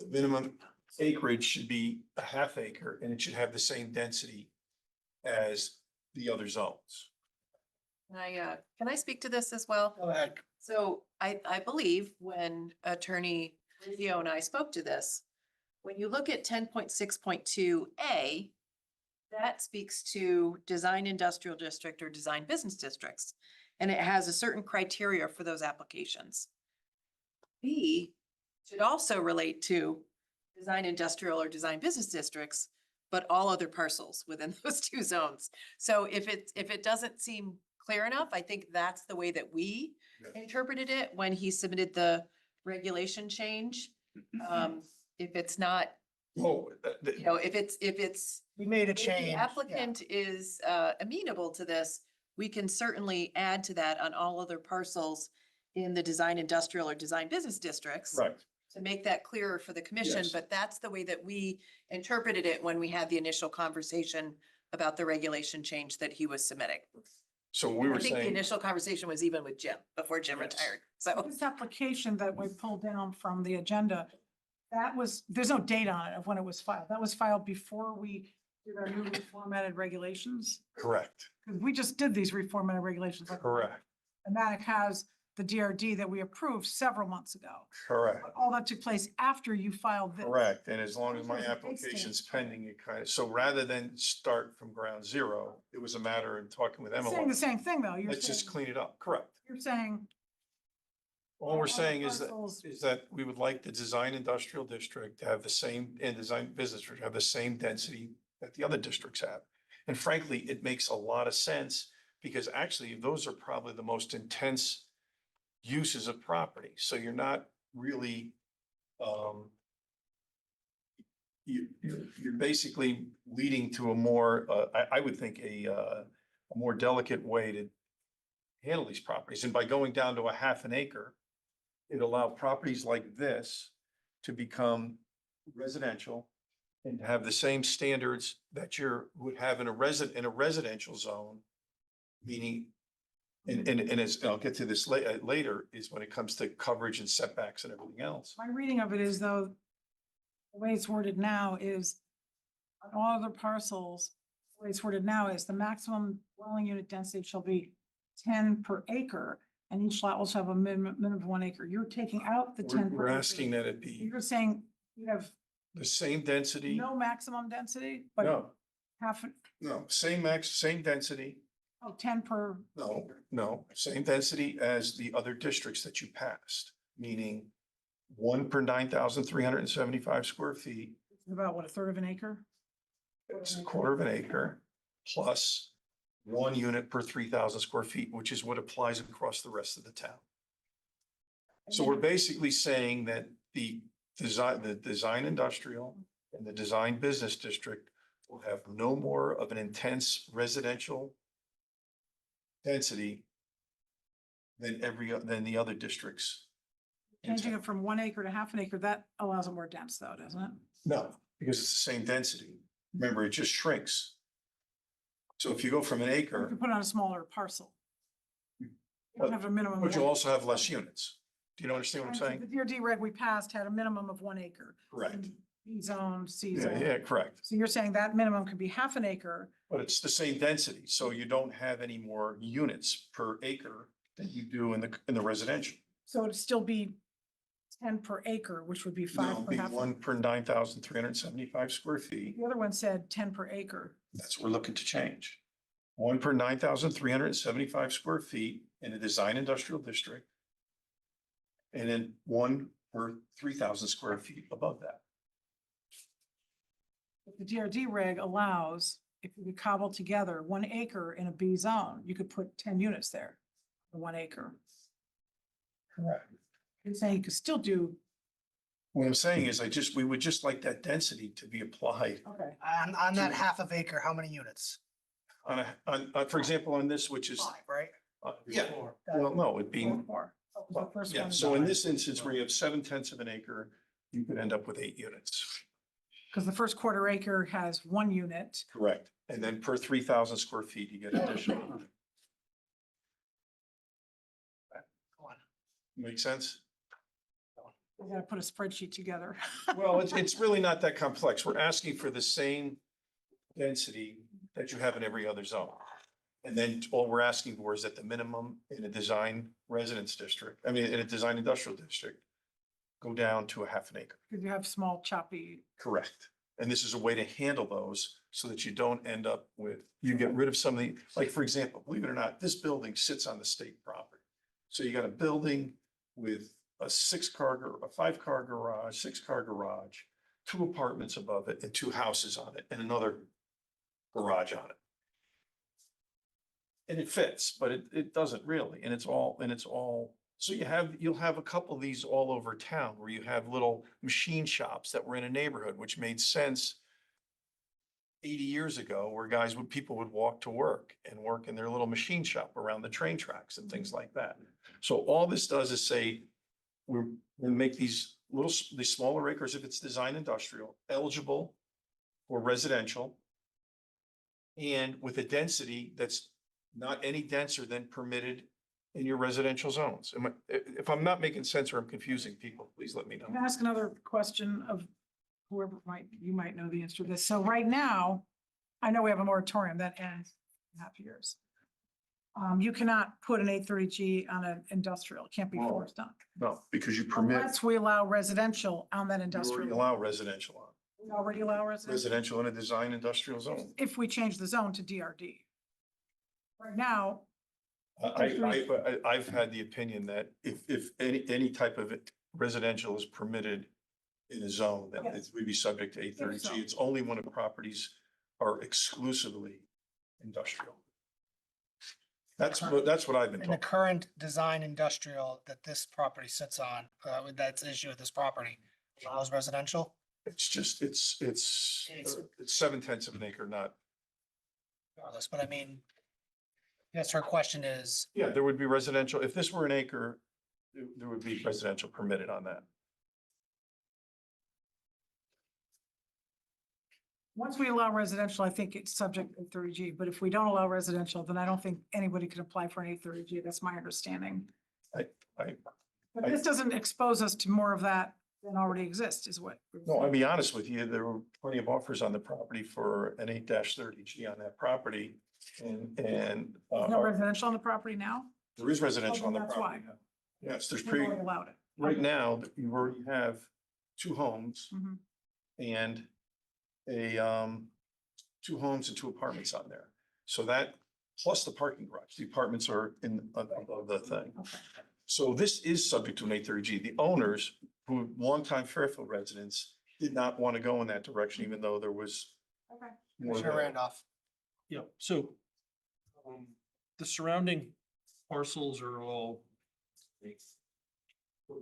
the minimum acreage should be a half acre and it should have the same density as the other zones. Can I speak to this as well? Go ahead. So I believe when Attorney Rizio and I spoke to this, when you look at 10.6.2A, that speaks to design industrial district or design business districts. And it has a certain criteria for those applications. B should also relate to design industrial or design business districts, but all other parcels within those two zones. So if it doesn't seem clear enough, I think that's the way that we interpreted it when he submitted the regulation change. If it's not, Oh, you know, if it's We made a if the change. yeah. applicant is amenable to this, we can certainly add to that on all other parcels in the design industrial or design business districts. right. To make that clearer for the commission, Yes. but that's the way that we interpreted it when we had the initial conversation about the regulation change that he was submitting. So we I were think the saying, initial conversation was even with Jim, before Jim Yes. retired, so. This application that we pulled down from the agenda, that was, there's no date on it of when it was filed. That was filed before we did our new reformatted regulations. correct, Because we just did these reformatted regulations. correct, And that has the DRD that we approved several months ago. correct. But all that took place after you filed this. Correct, and as long as my Those are the big application's states. pending, it kind of, so rather than start from ground zero, it was a matter of talking with Saying Emma. the same thing, though. You're Let's just saying, clean it up, correct. you're saying. All we're all saying is that, parcels- we would like the design industrial district to have the same, and design business district have the same density that the other districts have. And frankly, it makes a lot of sense, because actually, those are probably the most intense uses of property, so you're not really, you're basically leading to a more, I would think a more delicate way to handle these properties. And by going down to a half an acre, it allowed properties like this to become residential and have the same standards that would have in a residential zone, meaning, and as I'll get to this later, is when it comes to coverage and setbacks and everything else. My reading of it is though, the way it's worded now is on all other parcels, the way it's worded now is the maximum dwelling unit density shall be 10 per acre, and each lot will have a minimum of 1 acre. You're taking out the 10 per We're acre. asking that it be You're saying you have the same density. no maximum density, but No, half, no, same density. 10 per, No, same density as the other districts that you passed, meaning 1 per 9,375 square feet. about what, a third of an acre? It's a quarter of an acre plus 1 unit per 3,000 square feet, which is what applies across the rest of the town. So we're basically saying that the the design industrial and the design business district will have no more of an intense residential density than than the other districts. in Changing town. it from 1 acre to half an acre, that allows it more dense though, doesn't it? No, because it's the same density. Remember, it just shrinks. So if you go from an You acre, could put on a smaller parcel. You don't have a minimum. but of you 1 also have less units. Do you understand what I'm acre. saying? The DRD reg we passed had a minimum of 1 acre. Correct. B zone, C Yeah, zone. yeah, correct. So you're saying that minimum could be half an acre. But it's the same density, so you don't have any more units per acre than you do in the residential. So it'd still be 10 per acre, which would be No, 5 it'd per be half. one per 9,375 square feet. The other one said 10 per acre. That's what we're looking to change. One per 9,375 square feet in a design industrial district. And then one per 3,000 square feet above that. But the DRD reg allows, if you could cobble together 1 acre in a B zone, you could put 10 units there. For 1 acre. Correct. You're saying you could still do, What I'm saying is we would just like that density to be applied okay, On that half of acre, how many units? for example, on this, which is. 5, right? Yeah, well, no, it'd be, 4. Oh, the first yeah, one is so in nine. this instance where you have 7/10 of an acre, you could end up with 8 units. Because the first quarter acre has 1 unit. Correct. And then per 3,000 square feet, you get additional. Go on. Make sense? We gotta put a spreadsheet together. Well, it's really not that complex. We're asking for the same density that you have in every other zone. And then all we're asking for is that the minimum in a design residence district, I mean, in a design industrial district, go down to a half an acre. Because you have small choppy, Correct. And this is a way to handle those so that you don't end up with, you get rid of some of the, like, for example, believe it or not, this building sits on the state property. So you got a building with a 5-car garage, 6-car garage, 2 apartments above it and 2 houses on it and another garage on it. And it fits, but it doesn't really. And it's all, so you'll have a couple of these all over town where you have little machine shops that were in a neighborhood, which made sense 80 years ago, where people would walk to work and work in their little machine shop around the train tracks and things like that. So all this does is say, we're gonna make these smaller acres, if it's design industrial, eligible for residential. And with a density that's not any denser than permitted in your residential zones. If I'm not making sense or I'm confusing people, please let me know. can I ask another question of whoever you might know the answer to this. So right now, I know we have a moratorium that ends in half years. You cannot put an 830G on an industrial, it can't be No. forced on. No, because you permit, Unless we allow residential on that you already industrial. allow residential on, We already allow residential. residential in a design industrial zone. If we change the zone to DRD. Right now, I've had the opinion that if any type of residential is permitted in a zone, that it would be subject to 830G. so. It's only when the properties are exclusively industrial. That's what I've been In the told. current design industrial that this property sits on, that's the issue with this property, allows residential? It's just, it's 7/10 of an acre, not, Regardless, but I mean, yes, her question is, yeah, there would be residential. If this were an acre, there would be residential permitted on that. once we allow residential, I think it's subject to 830G, but if we don't allow residential, then I don't think anybody can apply for an 830G. That's my understanding. I- But this doesn't expose us to more of that than already exists, is what. No, I'll be honest with you, there were plenty of offers on the property for an 8-30G on that property. And No residential on the property now? there is residential on the That's property. now. Yes, there's We've already allowed it. right now, you already have 2 homes Mhm. and 2 homes and 2 apartments on there. So that plus the parking garage, the apartments are above the thing. Okay. So this is subject to an 830G. The owners, who longtime Fairfield residents, did not want to go in that direction, even though there was Okay. more. Commissioner Randolph. Yeah, so the surrounding parcels are all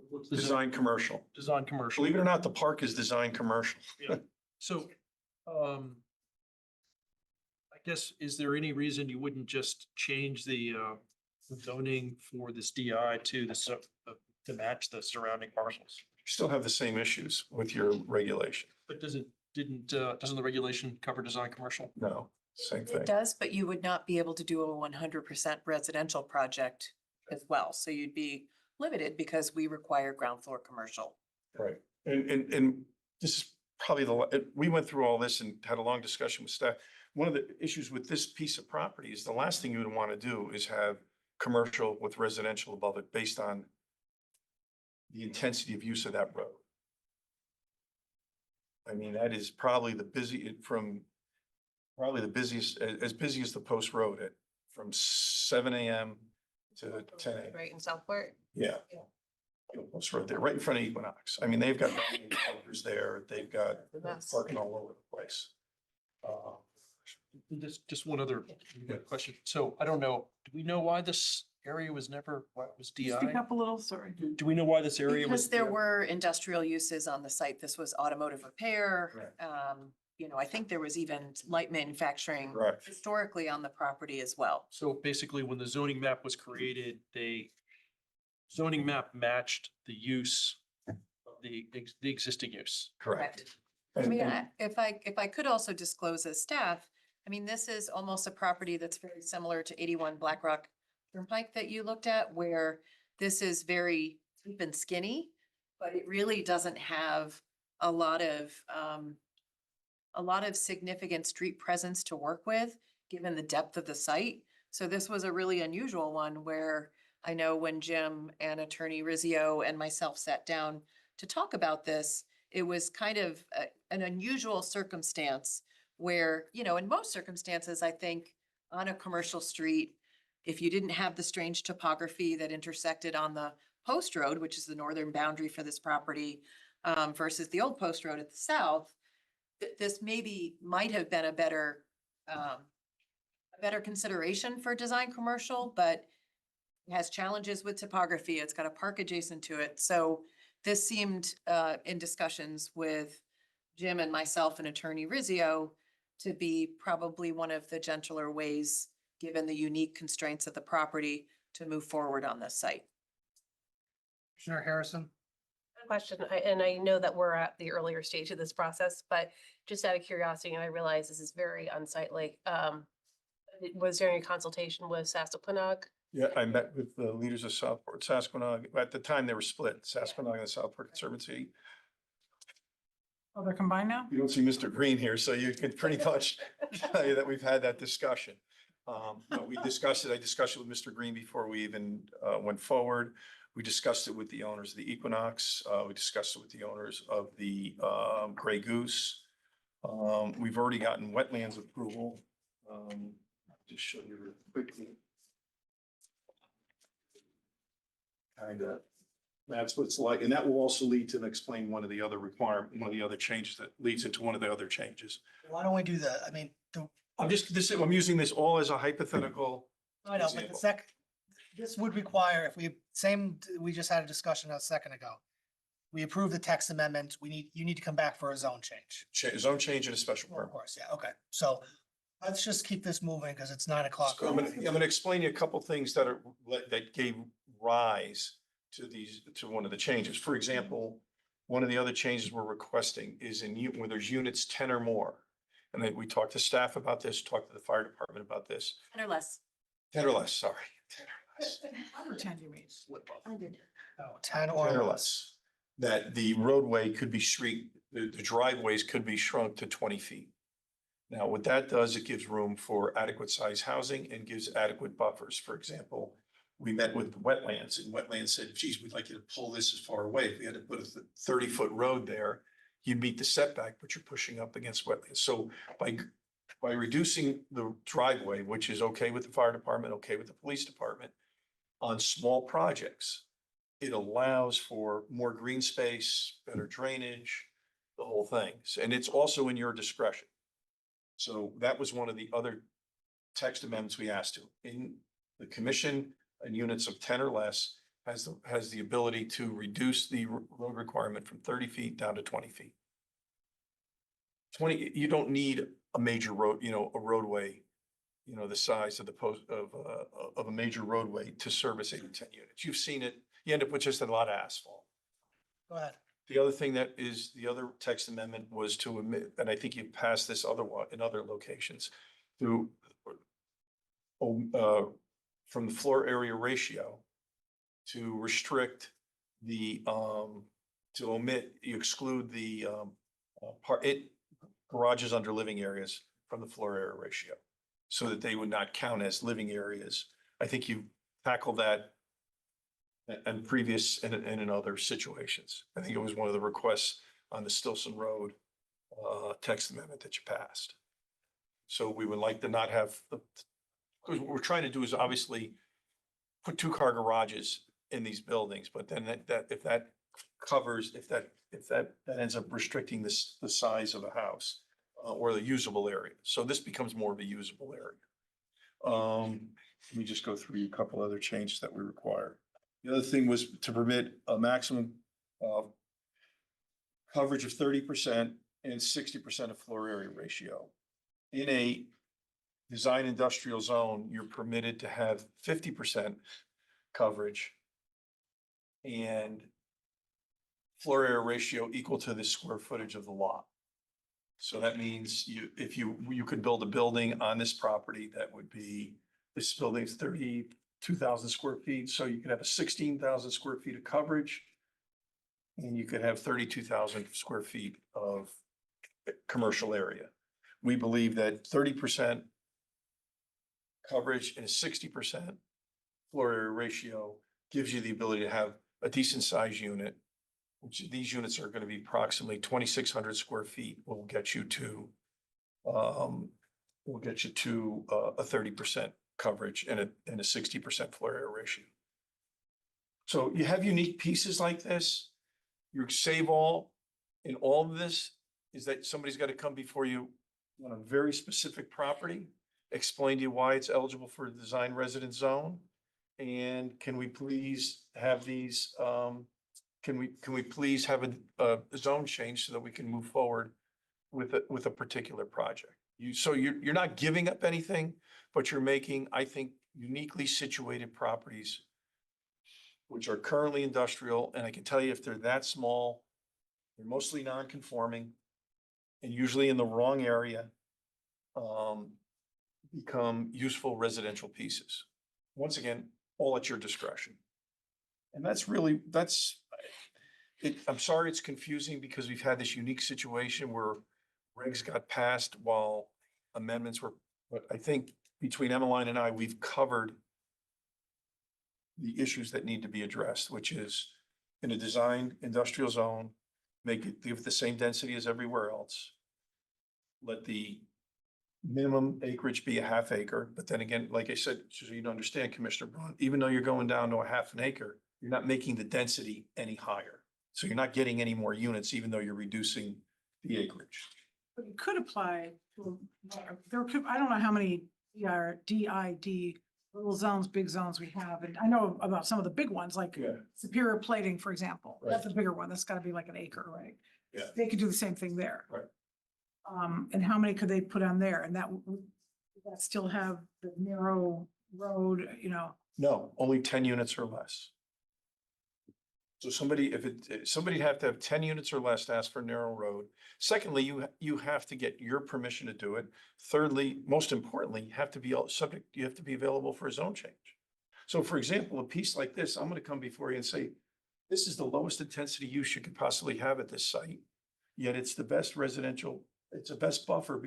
What's the Design commercial. design commercial? Believe it or not, the park is designed commercial. So, I guess, is there any reason you wouldn't just change the zoning for this DI to to match the surrounding parcels? You still have the same issues with your regulation. But doesn't the regulation cover design commercial? No, same thing. It does, but you would not be able to do a 100% residential project as well. So you'd be limited because we require ground floor commercial. Right. And this is probably we went through all this and had a long discussion with staff. One of the issues with this piece of property is the last thing you would want to do is have commercial with residential above it based on the intensity of use of that road. I mean, that is probably the busiest, as busy as the post road from 7 a.m. to 10 a.m. Right in Southport. Yeah. Post road there, right in front of Equinox. I mean, they've got developers there. They've got Mess. parking all over the place. Just one other question. So I don't know, do we know why this area was why it was Speak DI? up a little, sorry. Do we know why this area was? Because there were industrial uses on the site. This was automotive repair. I think there was even light manufacturing Correct. historically on the property as well. So basically, when the zoning map was created, zoning map matched the use of the existing use. Correct. I mean, And- if I could also disclose as staff, I mean, this is almost a property that's very similar to 81 Black Rock Turnpike that you looked at, where this is very deep and skinny, but it really doesn't have a lot of significant street presence to work with, given the depth of the site. So this was a really unusual one where I know when Jim and Attorney Rizzio and myself sat down to talk about this, it was kind of an unusual circumstance where, in most circumstances, I think on a commercial street, if you didn't have the strange topography that intersected on the post road, which is the northern boundary for this property, versus the old post road at the south, this maybe might have been a better consideration for design commercial, but it has challenges with topography. It's got a park adjacent to it. So this seemed in discussions with Jim and myself and Attorney Rizzio to be probably one of the gentler ways, given the unique constraints of the property, to move forward on this site. Commissioner Harrison? Question, and I know that we're at the earlier stage of this process, but just out of curiosity, and I realize this is very unsightly. Was there any consultation with Sasquatch? Yeah, I met with the leaders of Southport, Sasquatch. At the time, they were split, Sasquatch and the Southport Conservancy. Oh, they're combined now? You don't see Mr. Green here, so you can pretty much tell you that we've had that discussion. But we discussed it. I discussed it with Mr. Green before we even went forward. We discussed it with the owners of the Equinox. We discussed it with the owners of the Gray Goose. We've already gotten wetlands approval. Just show you real quickly. Kind of, that's what it's like, and that will also lead to explain one of the other changes that leads into one of the other changes. Why don't we do that? I mean, I'm using this all as a hypothetical. I know, but this would require, we just had a discussion a second ago. We approve the text amendment, you need to come back for a zone change. Zone change and a special Of permit. course, yeah, okay. So let's just keep this moving because it's 9 o'clock. So I'm gonna explain you a couple things that gave rise to one of the changes. For example, one of the other changes we're requesting is where there's units 10 or more. And then we talked to staff about this, talked to the fire department about this. 10 or less. 10 or less, sorry. 10 or less. Under 10, you mean? I did. Oh, 10 10 or or less. less. That the roadway could be the driveways could be shrunk to 20 feet. Now, what that does, it gives room for adequate size housing and gives adequate buffers. For example, we met with wetlands and wetlands said, geez, we'd like you to pull this as far away. If we had to put a 30-foot road there, you'd meet the setback, but you're pushing up against wetlands. So by reducing the driveway, which is okay with the fire department, okay with the police department, on small projects, it allows for more green space, better drainage, the whole thing. And it's also in your discretion. So that was one of the other text amendments we asked to. In the commission and units of 10 or less, has the ability to reduce the road requirement from 30 feet down to 20 feet. 20, you don't need a major road, a roadway, the size of the post of a major roadway to service 8 to 10 units. You've seen it. You end up with just a lot of asphalt. Go ahead. The other thing that is, the other text amendment was to omit, and I think you passed this in other locations, to from the floor area ratio to restrict the, to omit, you exclude the garages under living areas from the floor area ratio, so that they would not count as living areas. I think you tackled that and previous and in other situations. I think it was one of the requests on the Stilson Road text amendment that you passed. So we would like to not have because what we're trying to do is obviously put 2-car garages in these buildings, but then if that ends up restricting the size of a house or the usable area. So this becomes more of a usable area. Let me just go through a couple other changes that we require. The other thing was to permit a maximum coverage of 30% and 60% of floor area ratio. In a design industrial zone, you're permitted to have 50% coverage and floor area ratio equal to the square footage of the lot. So that means if you could build a building on this property that would be, this building's 32,000 square feet, so you could have a 16,000 square feet of coverage, and you could have 32,000 square feet of commercial area. We believe that 30% coverage and a 60% floor area ratio gives you the ability to have a decent sized unit, which these units are going to be approximately 2,600 square feet. Will get you to a 30% coverage and a 60% floor area ratio. So you have unique pieces like this. You save all in all of this is that somebody's got to come before you on a very specific property, explain to you why it's eligible for a design residence zone. And can we please have these, can we please have a zone change so that we can move forward with a particular project? You're not giving up anything, but you're making, I think, uniquely situated properties, which are currently industrial. And I can tell you, if they're that small, they're mostly non-conforming and usually in the wrong area, become useful residential pieces. Once again, all at your discretion. And that's really, I'm sorry it's confusing because we've had this unique situation where regs got passed while amendments were, but I think between Emmeline and I, we've covered the issues that need to be addressed, which is in a design industrial zone, give it the same density as everywhere else. Let the minimum acreage be a half acre, but then again, like I said, so you understand, Commissioner Braun, even though you're going down to a half an acre, you're not making the density any higher. So you're not getting any more units, even though you're reducing the acreage. But it could apply to, I don't know how many DID little zones, big zones we have. And I know about some of the big ones, like Yeah. Superior Plating, for example. That's a Right. bigger one. That's gotta be like an acre, right? Yeah. They could do the same thing there. Right. And how many could they put on there? And that still have the narrow road, No, only 10 units or less. So somebody have to have 10 units or less to ask for a narrow road. Secondly, you have to get your permission to do it. Thirdly, most importantly, you have to be available for a zone change. So for example, a piece like this, I'm going to come before you and say, this is the lowest intensity use you could possibly have at this site. Yet it's the best residential, it's the best buffer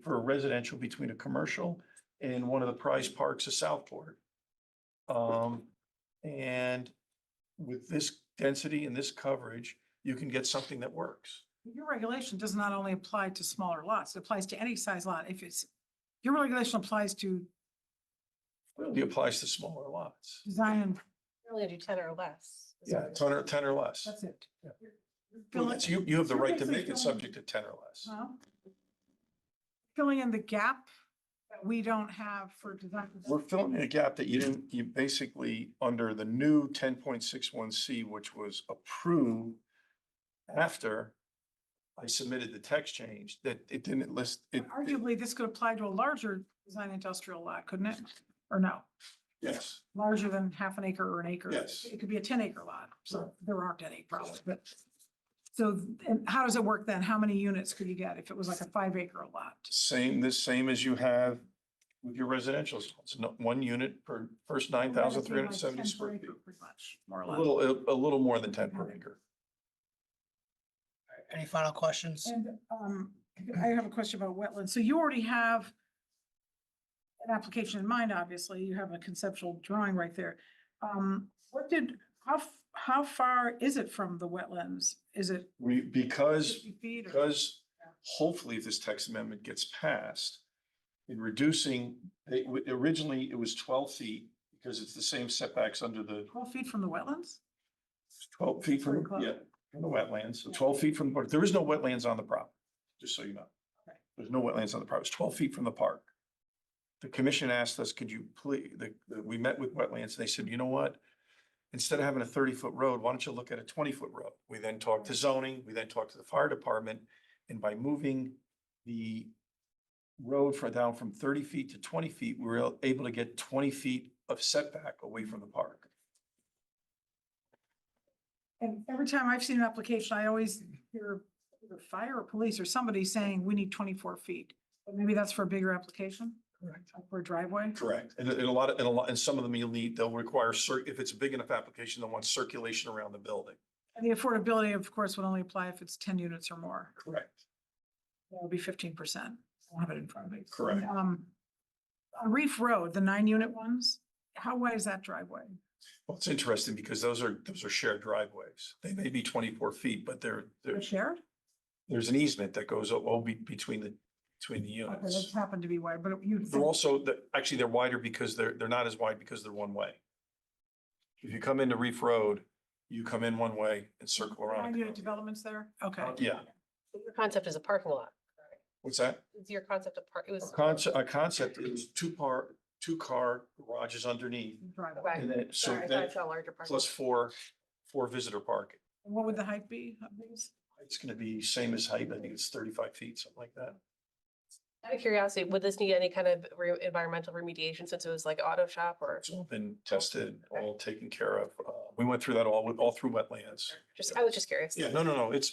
for a residential between a commercial and one of the prize parks of Southport. And with this density and this coverage, you can get something that works. your regulation does not only apply to smaller lots, it applies to any size lot. Your regulation applies to It only applies to smaller lots. design and Really do 10 or less. Yeah, 10 or less. that's it. Yeah. You're Well, filling- you have the you're right to basically make it filling- subject to 10 or less. Well, filling in the gap that we don't have for design. We're filling in a gap that you basically, under the new 10.61C, which was approved after I submitted the text change, that it didn't list it. Arguably, this could apply to a larger design industrial lot, couldn't it? Or no, Yes, larger than half an acre or an acre? Yes. It could be a 10-acre lot, so there aren't any problems, but. So, and how does it work then? How many units could you get if it was like a 5-acre lot? same as you have with your residential. It's not 1 unit per first 9,370 square feet. Pretty much, more or A less. little more than 10 per acre. Any final questions? And I have a question about wetlands. So you already have an application in mind, obviously. You have a conceptual drawing right there. How far is it from the wetlands? Is it Because 50 feet or? Because hopefully if this text amendment gets passed, in reducing, originally it was 12 feet because it's the same setbacks under the 12 feet from the wetlands? 12 feet Pretty from, close. yeah, from the wetlands, so 12 feet from the park. There is no wetlands on the property, just so you know. Okay. There's no wetlands on the property. It's 12 feet from the park. The commission asked us, could you please, we met with wetlands. They said, you know what? Instead of having a 30-foot road, why don't you look at a 20-foot road? We then talked to zoning, we then talked to the fire department, and by moving the road down from 30 feet to 20 feet, we were able to get 20 feet of setback away from the park. And every time I've seen an application, I always hear either fire or police or somebody saying we need 24 feet. But maybe that's for a bigger application, Correct. like for a driveway. Correct. And some of them they'll require, if it's a big enough application, they'll want circulation around the building. And the affordability, of course, would only apply if it's 10 units or more. Correct. That would be 15%. I don't have it in front of me. Correct. On Reef Road, the 9-unit ones, how wide is that driveway? Well, it's interesting because those are shared driveways. They may be 24 feet, but They're shared? there's an easement that goes between the Okay, units. those happen to be wide, but you. They're also, actually, they're wider because they're not as wide because they're one way. If you come into Reef Road, you come in one way and circle around. 9-unit developments there? Okay. Yeah, Your concept is a parking lot. what's that? It's your concept of park, it was. A concept is two-car garages underneath. Driveway. And then, so Sorry, I thought that I saw a larger parking. plus four visitor parking. And what would the height be of these? It's gonna be same as height. I think it's 35 feet, something like that. Out of curiosity, would this need any kind of environmental remediation since it was like auto shop or It's all been tested, all taken care of. We went through that all through wetlands. just, I was just curious. Yeah, no. It's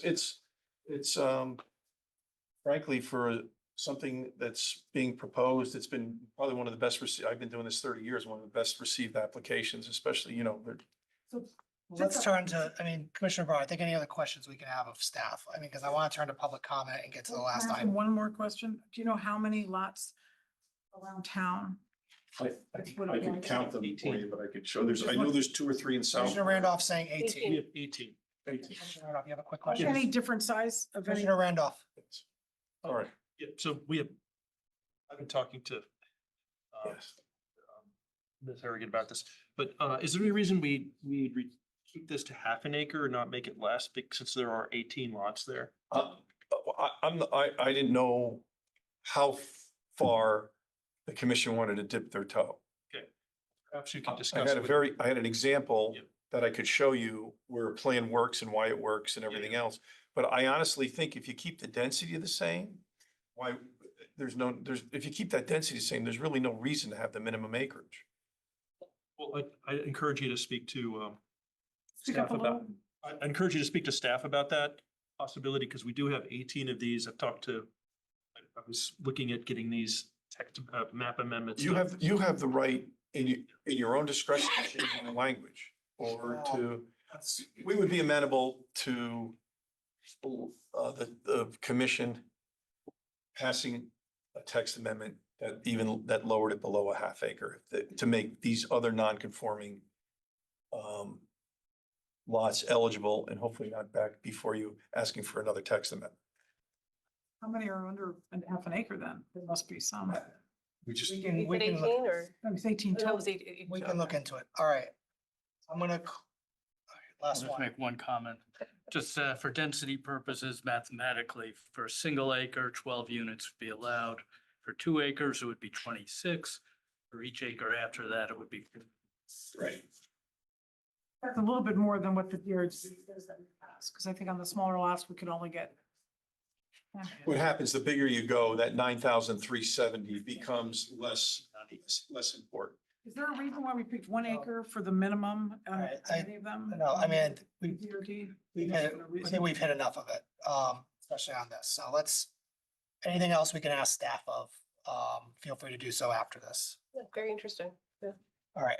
frankly, for something that's being proposed, it's been probably one of the best received. I've been doing this 30 years, one of the best received applications, especially, So Let's turn to, Commissioner Brown, I think any other questions we can have of staff? Because I want to turn to public comment and get to the last Can I ask item. one more question. Do you know how many lots around town? I could count them for you, but I could show I know there's 2 or 3 in South. Commissioner Randolph saying 18. We have 18. 18. Commissioner Randolph, you have a quick Any question? different size of any? Commissioner Randolph. All right, Yeah, so I've been talking to yes. Ms. Harrigan about this, but is there any reason we keep this to half an acre or not make it less, since there are 18 lots there? I didn't know how far the commission wanted to dip their toe. Perhaps you can I discuss. had I had an example Yep. that I could show you where a plan works and why it works and everything else. But I honestly think if you keep the density the same, if you keep that density the same, there's really no reason to have the minimum acreage. Well, I encourage you to speak to Speak up staff a about, little. I encourage you to speak to staff about that possibility, because we do have 18 of these. I was looking at getting these text map amendments. You have the right in your own discretion to change the language or we would be amenable to the commission passing a text amendment that lowered it below a half acre to make these other non-conforming lots eligible and hopefully not back before you asking for another text amendment. How many are under half an acre then? There must be some. We just, We can, You we said can look, 18 or? It's 18 No, it total. was 18. we can look into it. All right. I'm gonna, I'll last just one. make one comment. Just for density purposes, mathematically, for a single acre, 12 units would be allowed. For For 2 acres, it would be 26. For each acre after that, it would be. Right. That's a little bit more than what the DRG says that we passed, because I think on the smaller lots, we could only get. What happens, the bigger you go, that 9,370 becomes less important. Is there a reason why we picked 1 acre for the minimum on Right, any of them? No, I mean, we, DRG? we've hit, I think we've hit enough of it, especially on this. So let's, anything else we can ask staff of, feel free to do so after this. Yeah, very interesting. Yeah. All right.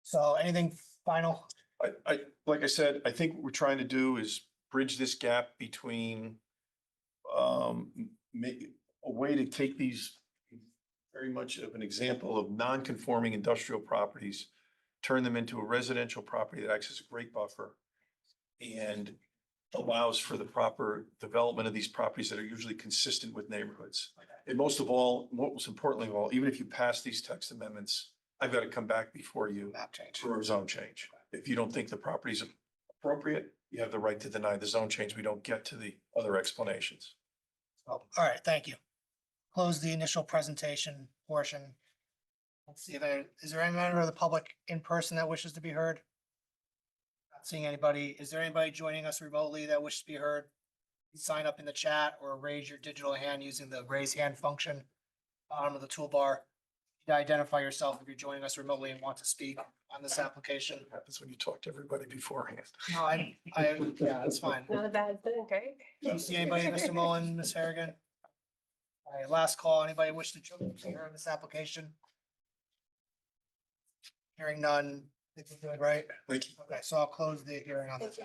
So anything final? Like I said, I think what we're trying to do is bridge this gap between make a way to take these very much of an example of non-conforming industrial properties, turn them into a residential property that acts as a great buffer and allows for the proper development of these properties that are usually consistent with neighborhoods. And most of all, most importantly of all, even if you pass these text amendments, I've got to come back before you Map change. for a zone change. If you don't think the property is appropriate, you have the right to deny the zone change. We don't get to the other explanations. All right, thank you. Close the initial presentation portion. Let's see if there, is there any member of the public in person that wishes to be heard? Not seeing anybody. Is there anybody joining us remotely that wishes to be heard? Sign up in the chat or raise your digital hand using the raise hand function, bottom of the toolbar. You identify yourself if you're joining us remotely and want to speak on this application. What happens when you talk to everybody beforehand? No, yeah, that's fine. Not a bad thing, right? Do you see anybody, Mr. Mullen, Ms. Harrigan? All right, last call. Anybody wish to join here on this application? Hearing none. I think we're good, right? Thank you. Okay, so I'll close the hearing on this.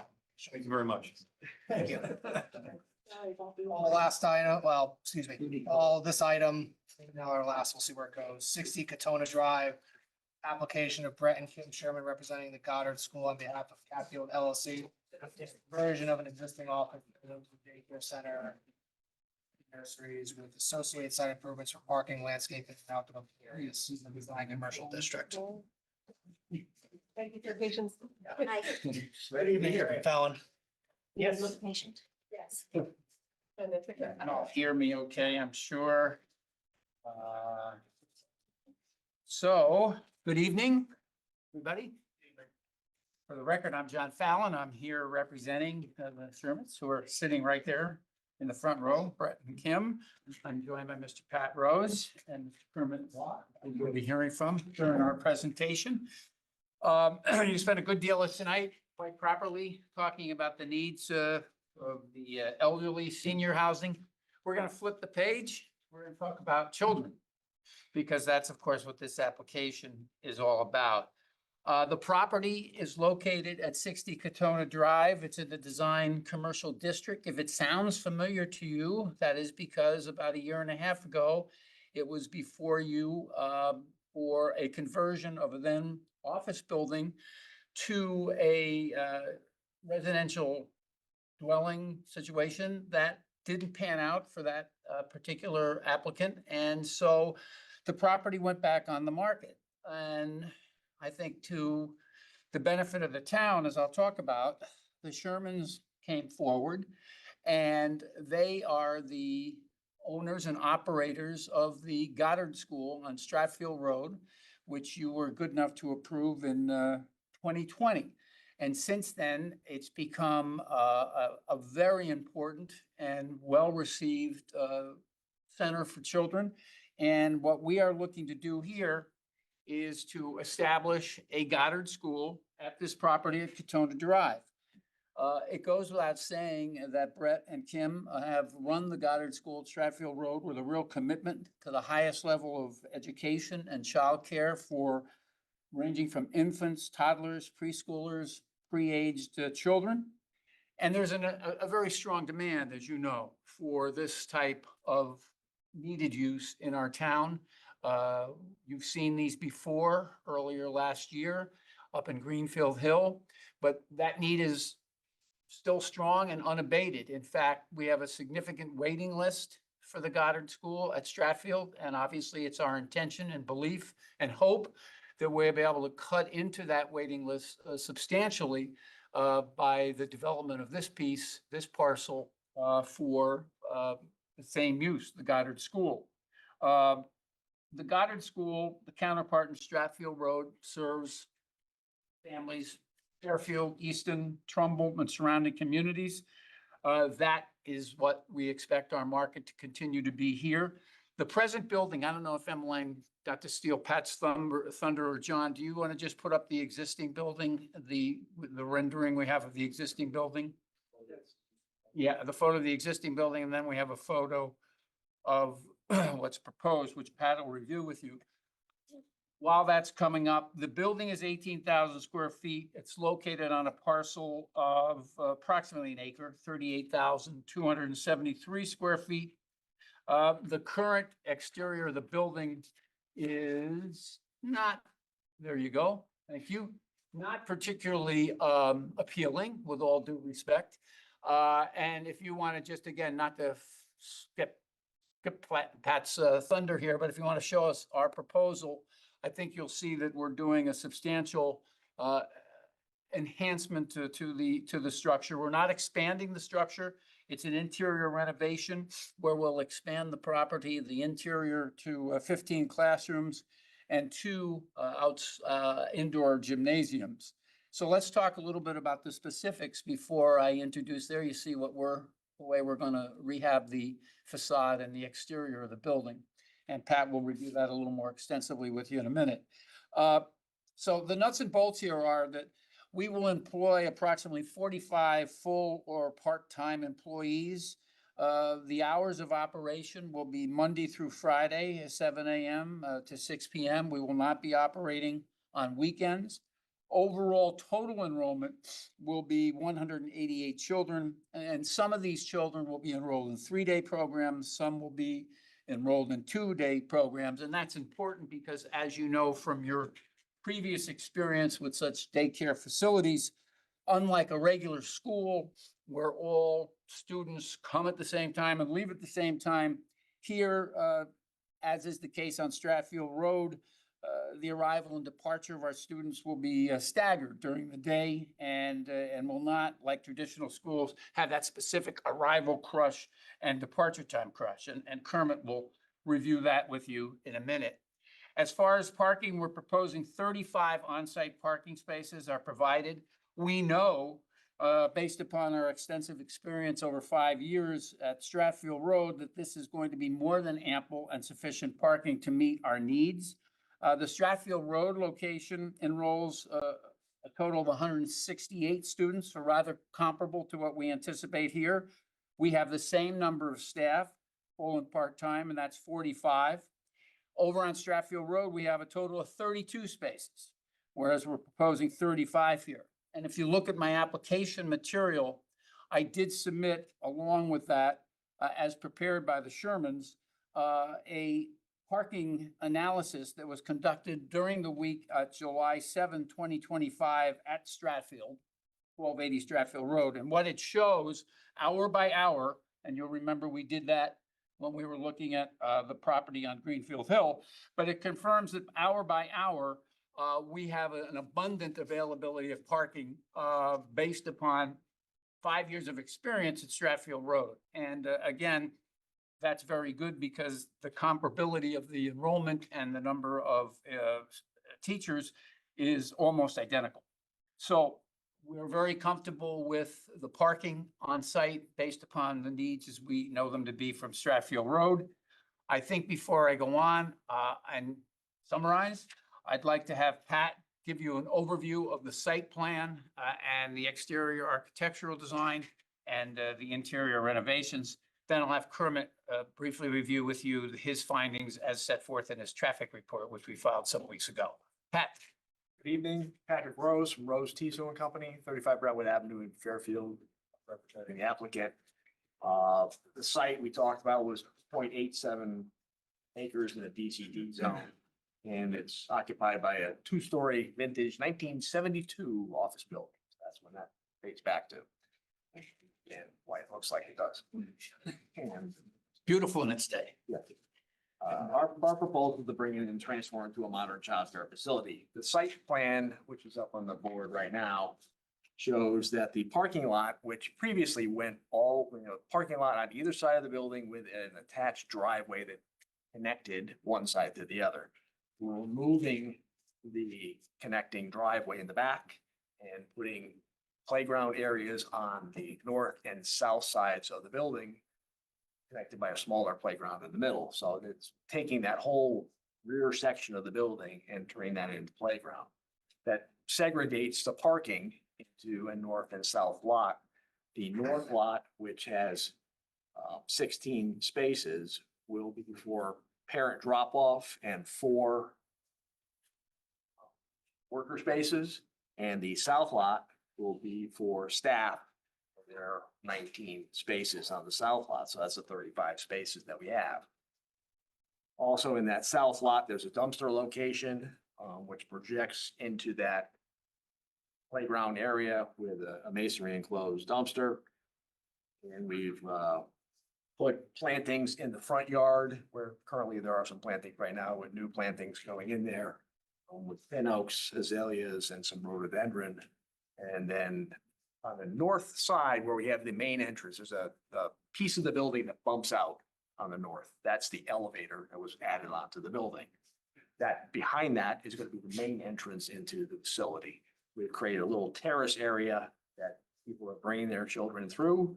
Thank you very much. Thank you. All last item, well, excuse me, all this item, now our last, we'll see where it goes. 60 Katona Drive. Application of Brett and Kim Sherman representing the Goddard School on behalf of Catfield LLC. Version of an existing office, daycare center. Nurseries with associated site improvements for parking, landscaping, and outdoor areas in the design commercial district. Thank you for your patience. Ready to be here, Fallon. Yes. Patient. Yes. And all hear me okay, I'm sure. So, good evening, everybody. For the record, I'm John Fallon. I'm here representing the Shermans who are sitting right there in the front row, Brett and Kim. I'm joined by Mr. Pat Rose and Mr. Kermit Watt, who we'll be hearing from during our presentation. You spent a good deal of tonight, quite properly, talking about the needs of the elderly senior housing. We're going to flip the page. We're going to talk about children, because that's, of course, what this application is all about. The property is located at 60 Katona Drive. It's in the design commercial district. If it sounds familiar to you, that is because about 1.5 years ago, it was before you for a conversion of a then office building to a residential dwelling situation that didn't pan out for that particular applicant. And so the property went back on the market. And I think to the benefit of the town, as I'll talk about, the Shermans came forward and they are the owners and operators of the Goddard School on Stratfield Road, which you were good enough to approve in 2020. And since then, it's become a very important and well-received center for children. And what we are looking to do here is to establish a Goddard School at this property at Katona Drive. It goes without saying that Brett and Kim have run the Goddard School at Stratfield Road with a real commitment to the highest level of education and childcare for ranging from infants, toddlers, preschoolers, pre-aged children. And there's a very strong demand, as you know, for this type of needed use in our town. You've seen these before earlier last year up in Greenfield Hill, but that need is still strong and unabated. In fact, we have a significant waiting list for the Goddard School at Stratfield, and obviously it's our intention and belief and hope that we'll be able to cut into that waiting list substantially by the development of this piece, this parcel for the same use, the Goddard School. The Goddard School, the counterpart in Stratfield Road, serves families, Fairfield, Easton, Trumbull, and surrounding communities. That is what we expect our market to continue to be here. The present building, I don't know if Emmeline got to steal Pat's thunder, or John, do you want to just put up the existing building, the rendering we have of the existing building? Yeah, the photo of the existing building, and then we have a photo of what's proposed, which Pat will review with you. While that's coming up, the building is 18,000 square feet. It's located on a parcel of approximately an acre, 38,273 square feet. The current exterior of the building is not, there you go, thank you, not particularly appealing, with all due respect. And if you want to just, again, not to skip Pat's thunder here, but if you want to show us our proposal, I think you'll see that we're doing a substantial enhancement to the structure. We're not expanding the structure. It's an interior renovation where we'll expand the property, the interior, to 15 classrooms and 2 indoor gymnasiums. So let's talk a little bit about the specifics before I introduce. There you see the way we're going to rehab the facade and the exterior of the building. And Pat will review that a little more extensively with you in a minute. So the nuts and bolts here are that we will employ approximately 45 full or part-time employees. The hours of operation will be Monday through Friday, 7 a.m. To 6 p.m. We will not be operating on weekends. Overall total enrollment will be 188 children, and some of these children will be enrolled in 3-day programs, some will be enrolled in 2-day programs. And that's important because, as you know from your previous experience with such daycare facilities, unlike a regular school where all students come at the same time and leave at the same time, here, as is the case on Stratfield Road, the arrival and departure of our students will be staggered during the day, and will not, like traditional schools, have that specific arrival crush and departure time crush. And Kermit will review that with you in a minute. As far as parking, we're proposing 35 on-site parking spaces are provided. We know, based upon our extensive experience over 5 years at Stratfield Road, that this is going to be more than ample and sufficient parking to meet our needs. The Stratfield Road location enrolls a total of 168 students, so rather comparable to what we anticipate here. We have the same number of staff, full and part-time, and that's 45. Over on Stratfield Road, we have a total of 32 spaces, whereas we're proposing 35 here. And if you look at my application material, I did submit, along with that, as prepared by the Shermans, a parking analysis that was conducted during the week July 7, 2025 at Stratfield, 1280 Stratfield Road. And what it shows hour by hour, and you'll remember we did that when we were looking at the property on Greenfield Hill, but it confirms that hour by hour, we have an abundant availability of parking based upon 5 years of experience at Stratfield Road. And again, that's very good because the comparability of the enrollment and the number of teachers is almost identical. So we're very comfortable with the parking on site based upon the needs as we know them to be from Stratfield Road. I think before I go on and summarize, I'd like to have Pat give you an overview of the site plan and the exterior architectural design and the interior renovations. Then I'll have Kermit briefly review with you his findings as set forth in his traffic report, which we filed some weeks ago. Pat. Good evening, Patrick Rose from Rose Tiso and Company, 35 Brentwood Avenue in Fairfield, representing the applicant. The site we talked about was 0.87 acres in a DCD zone. And it's occupied by a 2-story vintage 1972 office building. That's when that dates back to. And why it looks like it does. And Beautiful in its day. yeah. Our proposal to bring it and transform it into a modern childcare facility. The site plan, which is up on the board right now, shows that the parking lot, which previously went parking lot on either side of the building with an attached driveway that connected one side to the other. We're removing the connecting driveway in the back and putting playground areas on the north and south sides of the building, connected by a smaller playground in the middle. So it's taking that whole rear section of the building and turning that into playground. That segregates the parking into a north and south lot. The north lot, which has 16 spaces, will be for parent drop-off and 4 worker spaces. And the south lot will be for staff. There are 19 spaces on the south lot, so that's the 35 spaces that we have. Also in that south lot, there's a dumpster location, which projects into that playground area with a masonry enclosed dumpster. And we've put plantings in the front yard where currently there are some plantings right now with new plantings going in there, with pin oaks, azaleas, and some rhododendron. And then on the north side where we have the main entrance, there's a piece of the building that bumps out on the north. That's the elevator that was added onto the building. That behind that is going to be the main entrance into the facility. We've created a little terrace area that people are bringing their children through.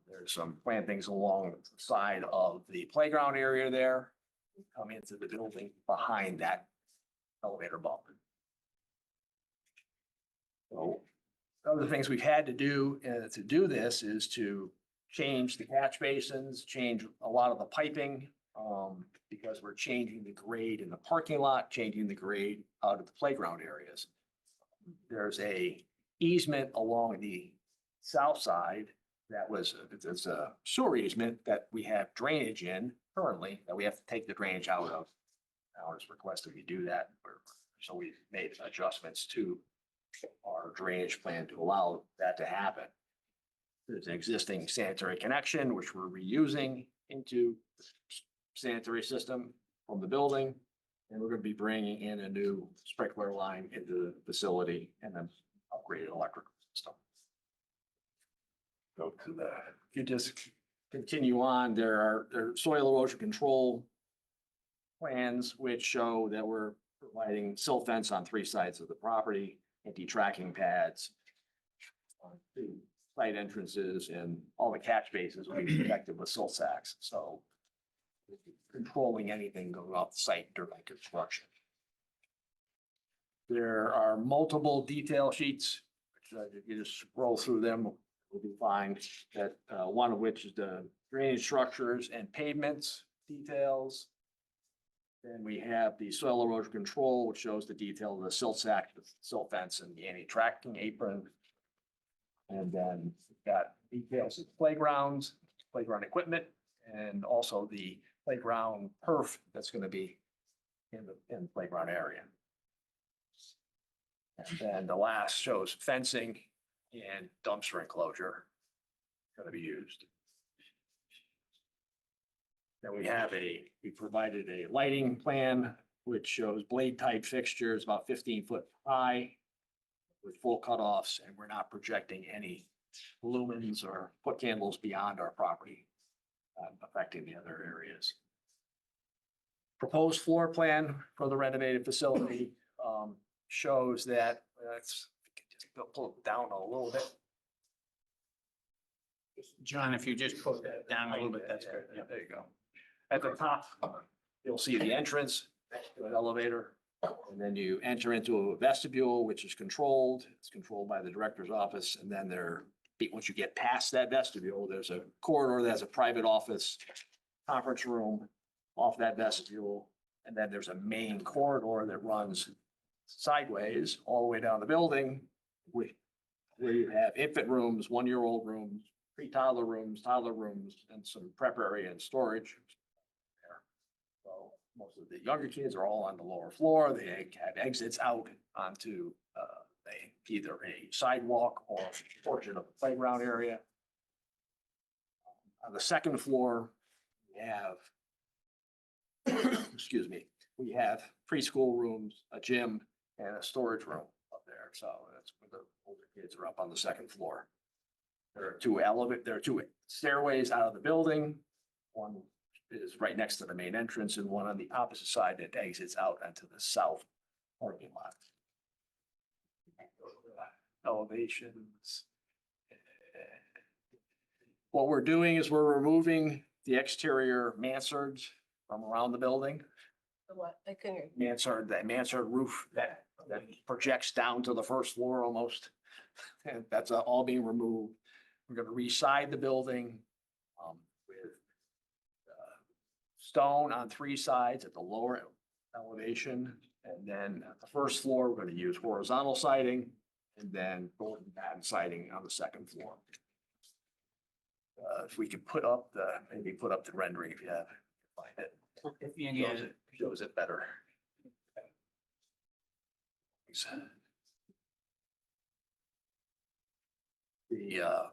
There's some plantings along the side of the playground area there. We come into the building behind that elevator bump. So other things we've had to do this is to change the catch basins, change a lot of the piping, because we're changing the grade in the parking lot, changing the grade out of the playground areas. There's a easement along the south side that was, it's a sewer easement that we have drainage in currently that we have to take the drainage out of. Now it's requested we do that. So we've made adjustments to our drainage plan to allow that to happen. There's an existing sanitary connection, which we're reusing into the sanitary system from the building. And we're going to be bringing in a new sprinkler line into the facility and then upgraded electrical system. Go to the, if you just continue on, there are soil erosion control plans, which show that we're providing silt fence on 3 sides of the property, anti-tracking pads, 2 site entrances, and all the catch bases will be protected with silt sacks. So controlling anything going off the site during construction. There are multiple detail sheets. You just scroll through them, will be fine. That one of which is the drainage structures and pavements details. Then we have the soil erosion control, which shows the detail of the silt sack, the silt fence, and the anti-tracking apron. And then we've got details of playgrounds, playground equipment, and also the playground perf that's going to be in the playground area. And then the last shows fencing and dumpster enclosure going to be used. Then we provided a lighting plan, which shows blade type fixtures about 15 foot high with full cutoffs, and we're not projecting any lumens or foot candles beyond our property, affecting the other areas. Proposed floor plan for the renovated facility shows that, let's just pull it down a little bit. John, if you just put that down a little bit, that's good. Yeah, there you go. At the top, you'll see the entrance to an elevator. And then you enter into a vestibule, which is controlled. It's controlled by the director's office. And then once you get past that vestibule, there's a corridor that has a private office, conference room off that vestibule. And then there's a main corridor that runs sideways all the way down the building, where you have infant rooms, 1-year-old rooms, pre-toddler rooms, toddler rooms, and some prep area and storage. So most of the younger kids are all on the lower floor. They have exits out onto either a sidewalk or a portion of the playground area. On the second floor, we have, excuse me, we have preschool rooms, a gym, and a storage room up there. So that's where the older kids are up on the second floor. There are 2 stairways out of the building. One is right next to the main entrance and one on the opposite side that exits out onto the south parking lot. Elevations. What we're doing is we're removing the exterior mansards from around the building. The what? I couldn't. That mansard roof that projects down to the first floor almost. And that's all being removed. We're gonna re-side the building with stone on 3 sides at the lower elevation. And then at the first floor, we're gonna use horizontal siding and then golden batten siding on the second floor. If we could maybe put up the rendering if you have, find it. Shows it better. The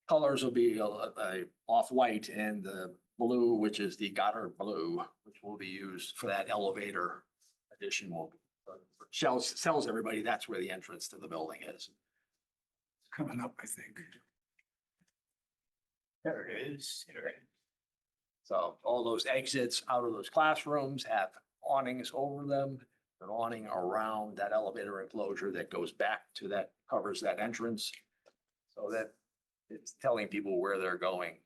colors will be a off-white and the blue, which is the Goddard blue, which will be used for that elevator addition. Tells everybody that's where the entrance to the building is. Coming up, I think. There it is. So all those exits out of those classrooms have awnings over them, an awning around that elevator enclosure that goes back to that, covers that entrance. So that it's telling people where they're going.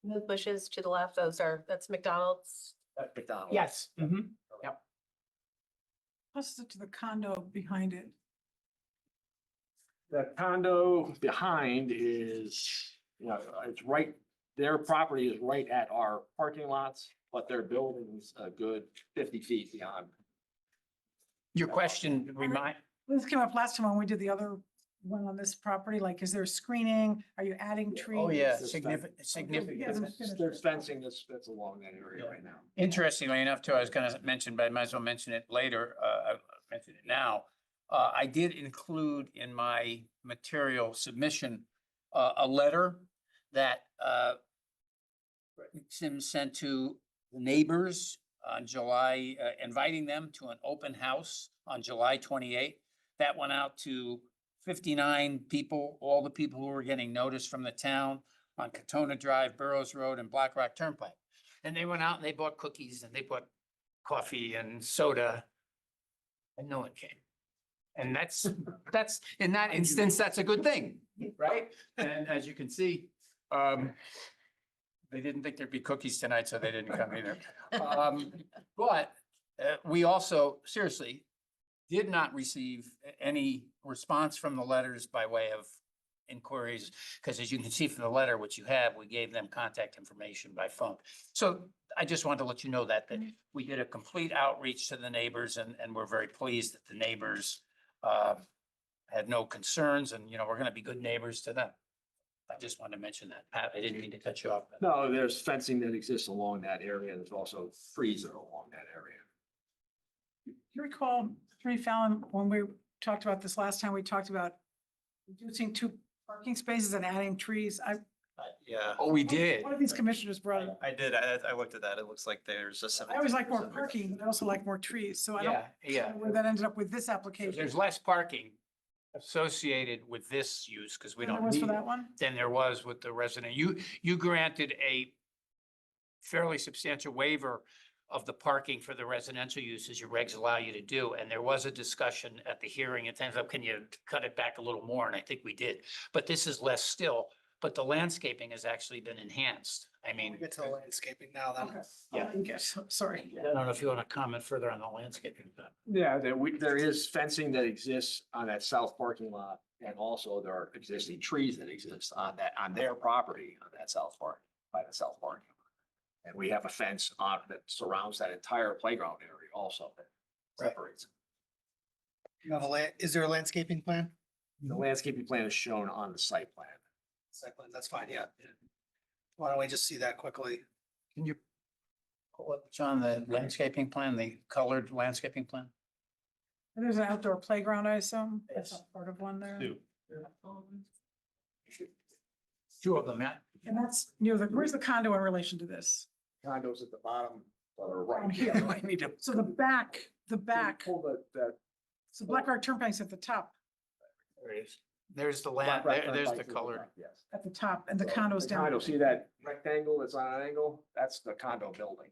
The bushes to the left, that's McDonald's. At McDonald's. Yes. Plus to the condo behind it. The condo behind is, it's right, their property is right at our parking lots, but their building's a good 50 feet beyond. Your question This came up last time when we did the other one on this property, like, is there screening? Are you adding trees? Oh, yeah, There's significant. Hasn't finished. There's fencing that's along that area right now. Interestingly enough, too, I was gonna mention, but I might as well mention it later, I'll mention it now. I did include in my material submission, a letter that, Sim sent to the neighbors on July, inviting them to an open house on July 28th. That went out to 59 people, all the people who were getting notice from the town on Katona Drive, Burroughs Road, and Black Rock Turnpike. And they went out and they bought cookies and they bought coffee and soda, and no one came. And that's, in that instance, that's a good thing, right? And as you can see, they didn't think there'd be cookies tonight, so they didn't come either. But we also, seriously, did not receive any response from the letters by way of inquiries, because as you can see from the letter, which you have, we gave them contact information by phone. So I just wanted to let you know that we did a complete outreach to the neighbors, and we're very pleased that the neighbors had no concerns, and, we're gonna be good neighbors to them. I just wanted to mention that. Pat, I didn't mean to cut you off. No, there's fencing that exists along that area. There's also trees that are along that area. Do you recall, Attorney Fallon, when we talked about this last time, we talked about reducing 2 parking spaces and adding trees? Yeah, Oh, we did. One of these commissioners brought it. I did. I looked at that. It looks like there's a. I always like more parking, but I also like more trees, so I don't Yeah. know where that ended up with this application. There's less parking associated with this use, because we Than there don't was need for it, that one? than there was with the resident. You granted a fairly substantial waiver of the parking for the residential uses your regs allow you to do. And there was a discussion at the hearing, it ends up, can you cut it back a little more? And I think we did, but this is less still, but the landscaping has actually been enhanced. I mean, Get to the landscaping now then. Okay. Yeah. Yes, sorry. I don't know if you want to comment further on the landscaping. But Yeah, there is fencing that exists on that south parking lot. And also there are existing trees that exist on their property, on that south park, by the south parking lot. And we have a fence that surrounds that entire playground area also that separates. You have is there a landscaping plan? The landscaping plan is shown on the site plan. Site plan, that's fine, yeah. Why don't we just see that quickly? can you pull up, John, the landscaping plan, the colored landscaping plan? There's an outdoor playground, I assume. That's not part of one there. Two of them, yeah. And that's, where's the condo in relation to this? Condos at the bottom or Down right. here. I need to So the back, pull that. so Black Rock Turnpike's at the top. There it is. There's the land, there's the color. Yes. At the top and the So condos the condo, down, see that rectangle that's on an angle? That's the condo building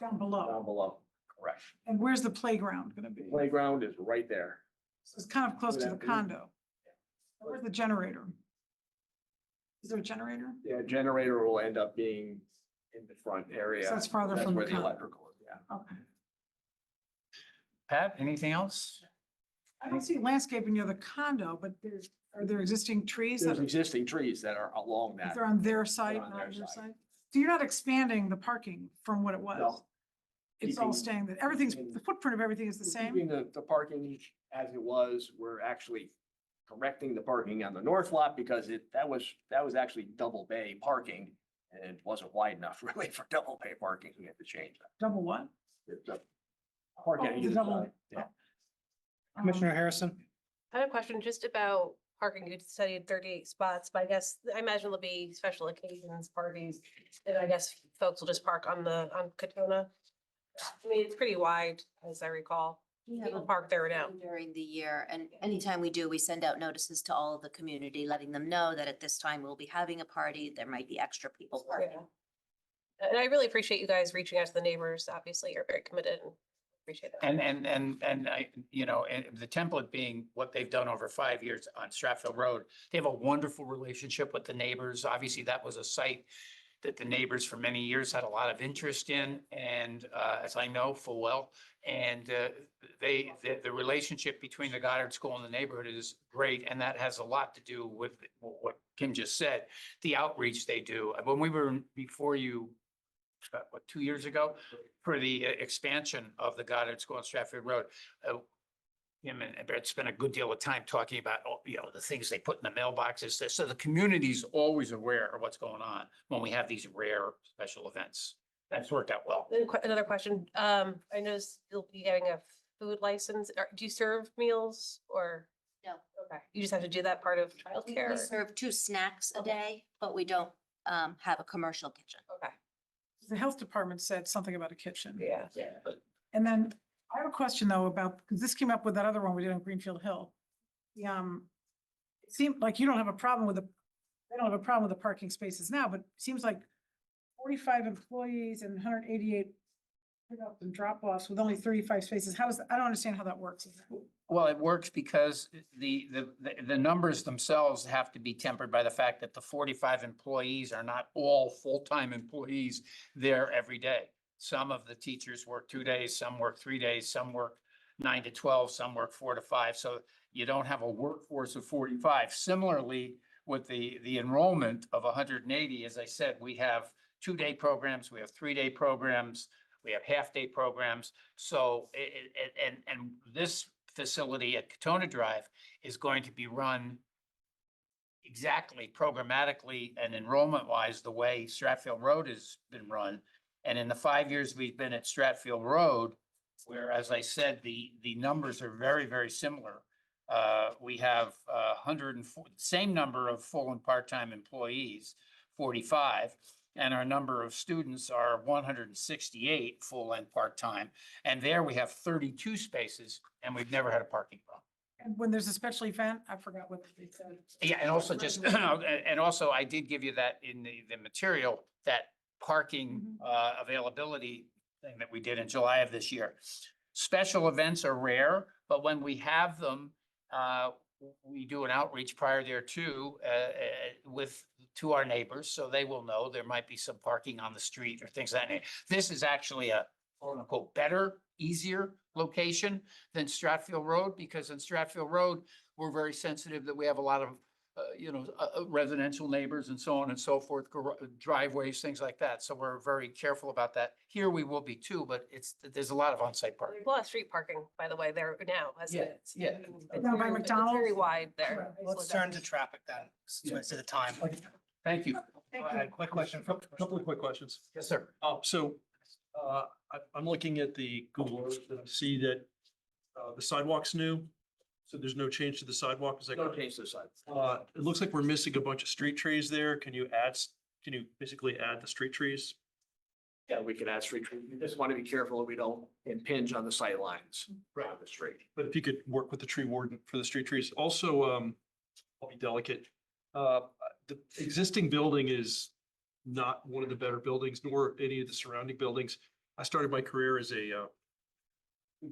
down down below. below. Correct. And where's the playground gonna be? Playground is right there. So it's kind of close to the Without the- condo. Where's the generator? Is there a generator? Yeah, generator will end up being in the front area. So that's farther That's from the where the condo. electrical is, yeah. Okay. Pat, anything else? I don't see landscaping near the condo, but are there existing trees that There's existing trees that are along that. they're on their side, on not their your side. side? So you're not expanding the parking from what it was? No. It's all Keeping- staying, that everything's, keeping- the footprint of everything is the We're same? keeping the parking as it was. We're actually correcting the parking on the north lot because that was actually double bay parking. And it wasn't wide enough really for double bay parking. We had to change that. Double what? It's a Parking Oh, on the either double- side, yeah. Commissioner Harrison? I have a question just about parking. You studied 38 spots, but I guess, I imagine there'll be special occasions, parties. And I guess folks will just park on Katona. I mean, it's pretty wide, as I recall. We have People a park there now. during the year, and anytime we do, we send out notices to all of the community, letting them know that at this time we'll be having a party. There might be extra people parking. Yeah. And I really appreciate you guys reaching out to the neighbors. Obviously, you're very committed and appreciate that. And I, and the template being what they've done over 5 years on Stratfield Road. They have a wonderful relationship with the neighbors. Obviously, that was a site that the neighbors for many years had a lot of interest in, and as I know full well. And the relationship between the Goddard School and the neighborhood is great, and that has a lot to do with what Kim just said, the outreach they do. When we were before you, what, 2 years ago, for the expansion of the Goddard School on Stratford Road, him and Brett spent a good deal of time talking about, the things they put in the mailboxes. So the community's always aware of what's going on when we have these rare special events. That's worked out well. Then another question. I noticed you'll be getting a food license. Do you serve meals or? No. Okay, you just have to do that part of We childcare? serve 2 snacks a day, but we don't have a commercial kitchen. Okay, The health department said something about a kitchen. yeah. And then I have a question though about, because this came up with that other one we did on Greenfield Hill. The, it seemed like you don't have a problem with they don't have a problem with the parking spaces now, but it seems like 45 employees and 188 pickups and drop-offs with only 35 spaces. I don't understand how that works. Well, it works because the numbers themselves have to be tempered by the fact that the 45 employees are not all full-time employees there every day. Some of the teachers work 2 days, some work 3 days, some work 9 to 12, some work 4 to 5. So you don't have a workforce of 45. Similarly, with the enrollment of 180, as I said, we have 2-day programs, we have 3-day programs, we have half-day programs. So, and this facility at Katona Drive is going to be run exactly programmatically and enrollment-wise the way Stratfield Road has been run. And in the 5 years we've been at Stratfield Road, where, as I said, the numbers are very, very similar. We have 104, same number of full and part-time employees, 45, and our number of students are 168 full and part-time. And there we have 32 spaces, and we've never had a parking problem. And when there's a special event, I forgot what they said. Yeah, and also just, and also I did give you that in the material, that parking availability thing that we did in July of this year. Special events are rare, but when we have them, we do an outreach prior there too, to our neighbors, so they will know there might be some parking on the street or things like that. This is actually a quote unquote better, easier location than Stratfield Road, because in Stratfield Road, we're very sensitive that we have a lot of residential neighbors and so on and so forth, driveways, things like that. So we're very careful about that. Here we will be too, but there's a lot of on-site parking. There's a lot of street parking, by the way, there now. Yeah, yeah. It's Down by very- it's very McDonald's? wide there. Let's turn to traffic then, since of the time. Thank you. Quick question. Couple of quick questions. Yes, sir. I'm looking at the Google Earth and I see that the sidewalk's new. So there's no change to the sidewalk. Is that No correct? change to the side. It looks like we're missing a bunch of street trees there. Can you basically add the street trees? Yeah, we can add street trees. We just want to be careful that we don't impinge on the sight lines. Right. On the street. But if you could work with the tree warden for the street trees. Also, I'll be delicate. The existing building is not one of the better buildings, nor any of the surrounding buildings. I started my career as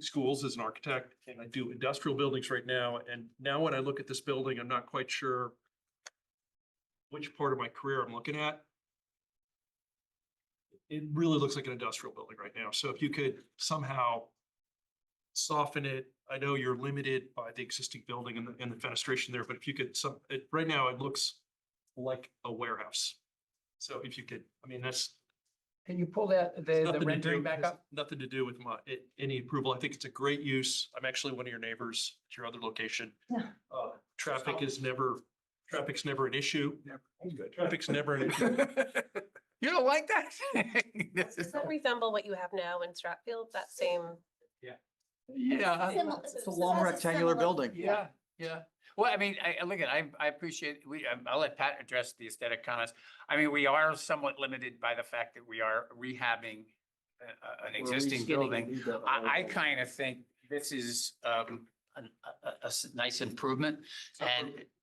schools as an architect, and I do industrial buildings right now. And now when I look at this building, I'm not quite sure which part of my career I'm looking at. It really looks like an industrial building right now. So if you could somehow soften it, I know you're limited by the existing building and the fenestration there, but if you could, right now it looks like a warehouse. So if you could, I mean, that's Can you pull that, the nothing to rendering do- back has up? Nothing to do with any approval. I think it's a great use. I'm actually one of your neighbors at your other location. Yeah. Traffic's never an issue. Traffic's never an issue. You don't like that? Does that resemble what you have now in Stratfield, that same? Yeah. It's a long rectangular building. Yeah, yeah. Well, I mean, look at, I appreciate, I'll let Pat address the aesthetic comments. I mean, we are somewhat limited by the fact that we are rehabbing an existing building. I kind of think this is a nice improvement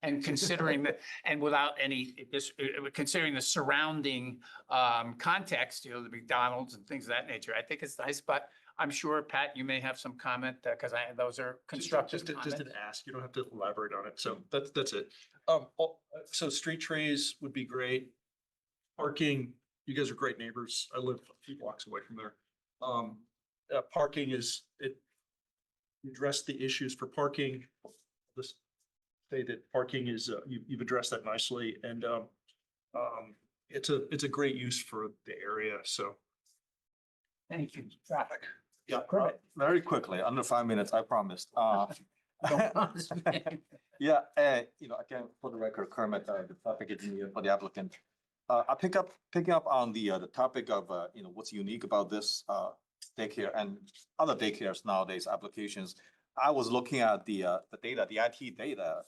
and considering that, and without any, considering the surrounding context, you know, the McDonald's and things of that nature, I think it's nice, but I'm sure, Pat, you may have some comment, because those are constructive Just comments. an ask. You don't have to elaborate on it. So that's it. So street trees would be great. Parking, you guys are great neighbors. I live a few blocks away from there. Parking you addressed the issues for parking. Let's say that parking is, you've addressed that nicely, and it's a great use for the area. So Thank you. Traffic. Yeah, Kermit. very quickly, under 5 minutes, I promised. Don't promise me. Yeah, again, for the record, Kermit, the traffic engineer for the applicant. Picking up on the topic of, what's unique about this daycare and other daycares nowadays applications. I was looking at the data, the IT data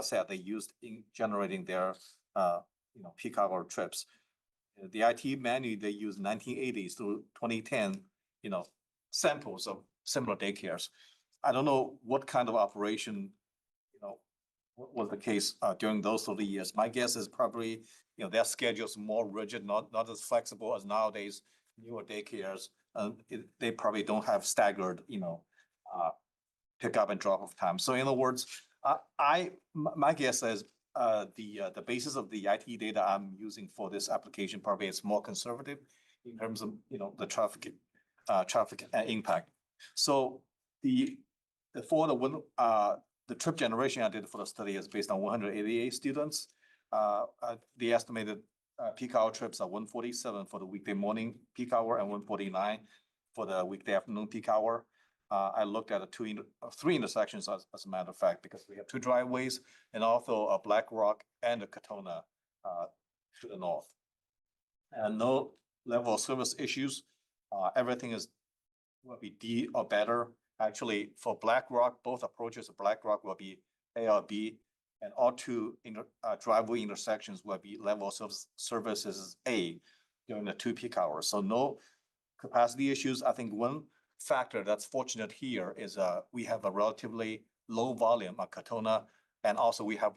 set they used in generating their, peak hour trips. The IT manually, they use 1980s through 2010, samples of similar daycares. I don't know what kind of operation, what was the case during those 30 years. My guess is probably, their schedule's more rigid, not as flexible as nowadays newer daycares. They probably don't have staggered, pick up and drop off time. So in other words, my guess is the basis of the IT data I'm using for this application probably is more conservative in terms of, the traffic impact. So the trip generation I did for the study is based on 188 students. The estimated peak hour trips are 147 for the weekday morning peak hour and 149 for the weekday afternoon peak hour. I looked at three intersections as a matter of fact, because we have two driveways and also a Black Rock and a Katona to the north. And no level of service issues. Everything will be D or better. Actually, for Black Rock, both approaches of Black Rock will be A or B, and all two driveway intersections will be level of services A during the 2 peak hours. So no capacity issues. I think one factor that's fortunate here is we have a relatively low volume at Katona, and also we have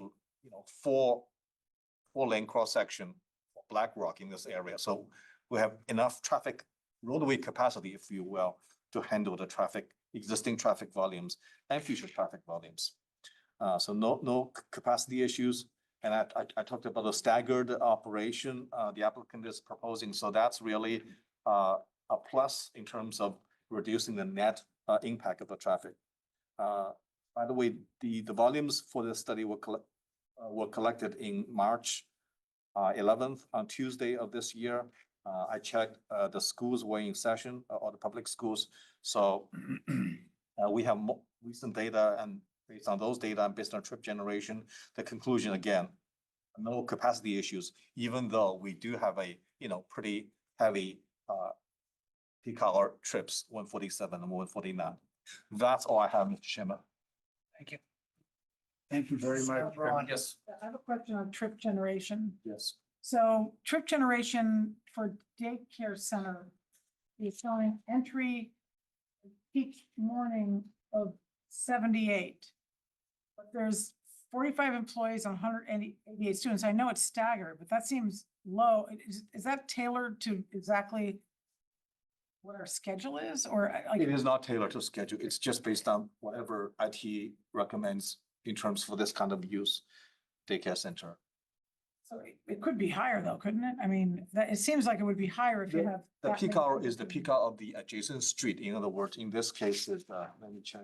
4-lane cross section for Black Rock in this area. So we have enough traffic roadway capacity, if you will, to handle the existing traffic volumes and future traffic volumes. So no capacity issues. And I talked about the staggered operation the applicant is proposing. So that's really a plus in terms of reducing the net impact of the traffic. By the way, the volumes for this study were collected in March 11th on Tuesday of this year. I checked the schools were in session, or the public schools. So we have recent data, and based on those data and based on trip generation, the conclusion again, no capacity issues, even though we do have a pretty heavy peak hour trips, 147 and 149. That's all I have, Mr. Chairman. Thank you. Thank you very much. Ron. Yes. I have a question on trip generation. Yes. So trip generation for daycare center is showing entry peak morning of 78. But there's 45 employees on 188 students. I know it's staggered, but that seems low. Is that tailored to exactly what our schedule is, or like? It is not tailored to schedule. It's just based on whatever IT recommends in terms for this kind of use daycare center. So it could be higher though, couldn't it? I mean, that, it seems like it would be higher if you have. The that peak many hour is the people. peak hour of the adjacent street. In other words, in this case is, let me check.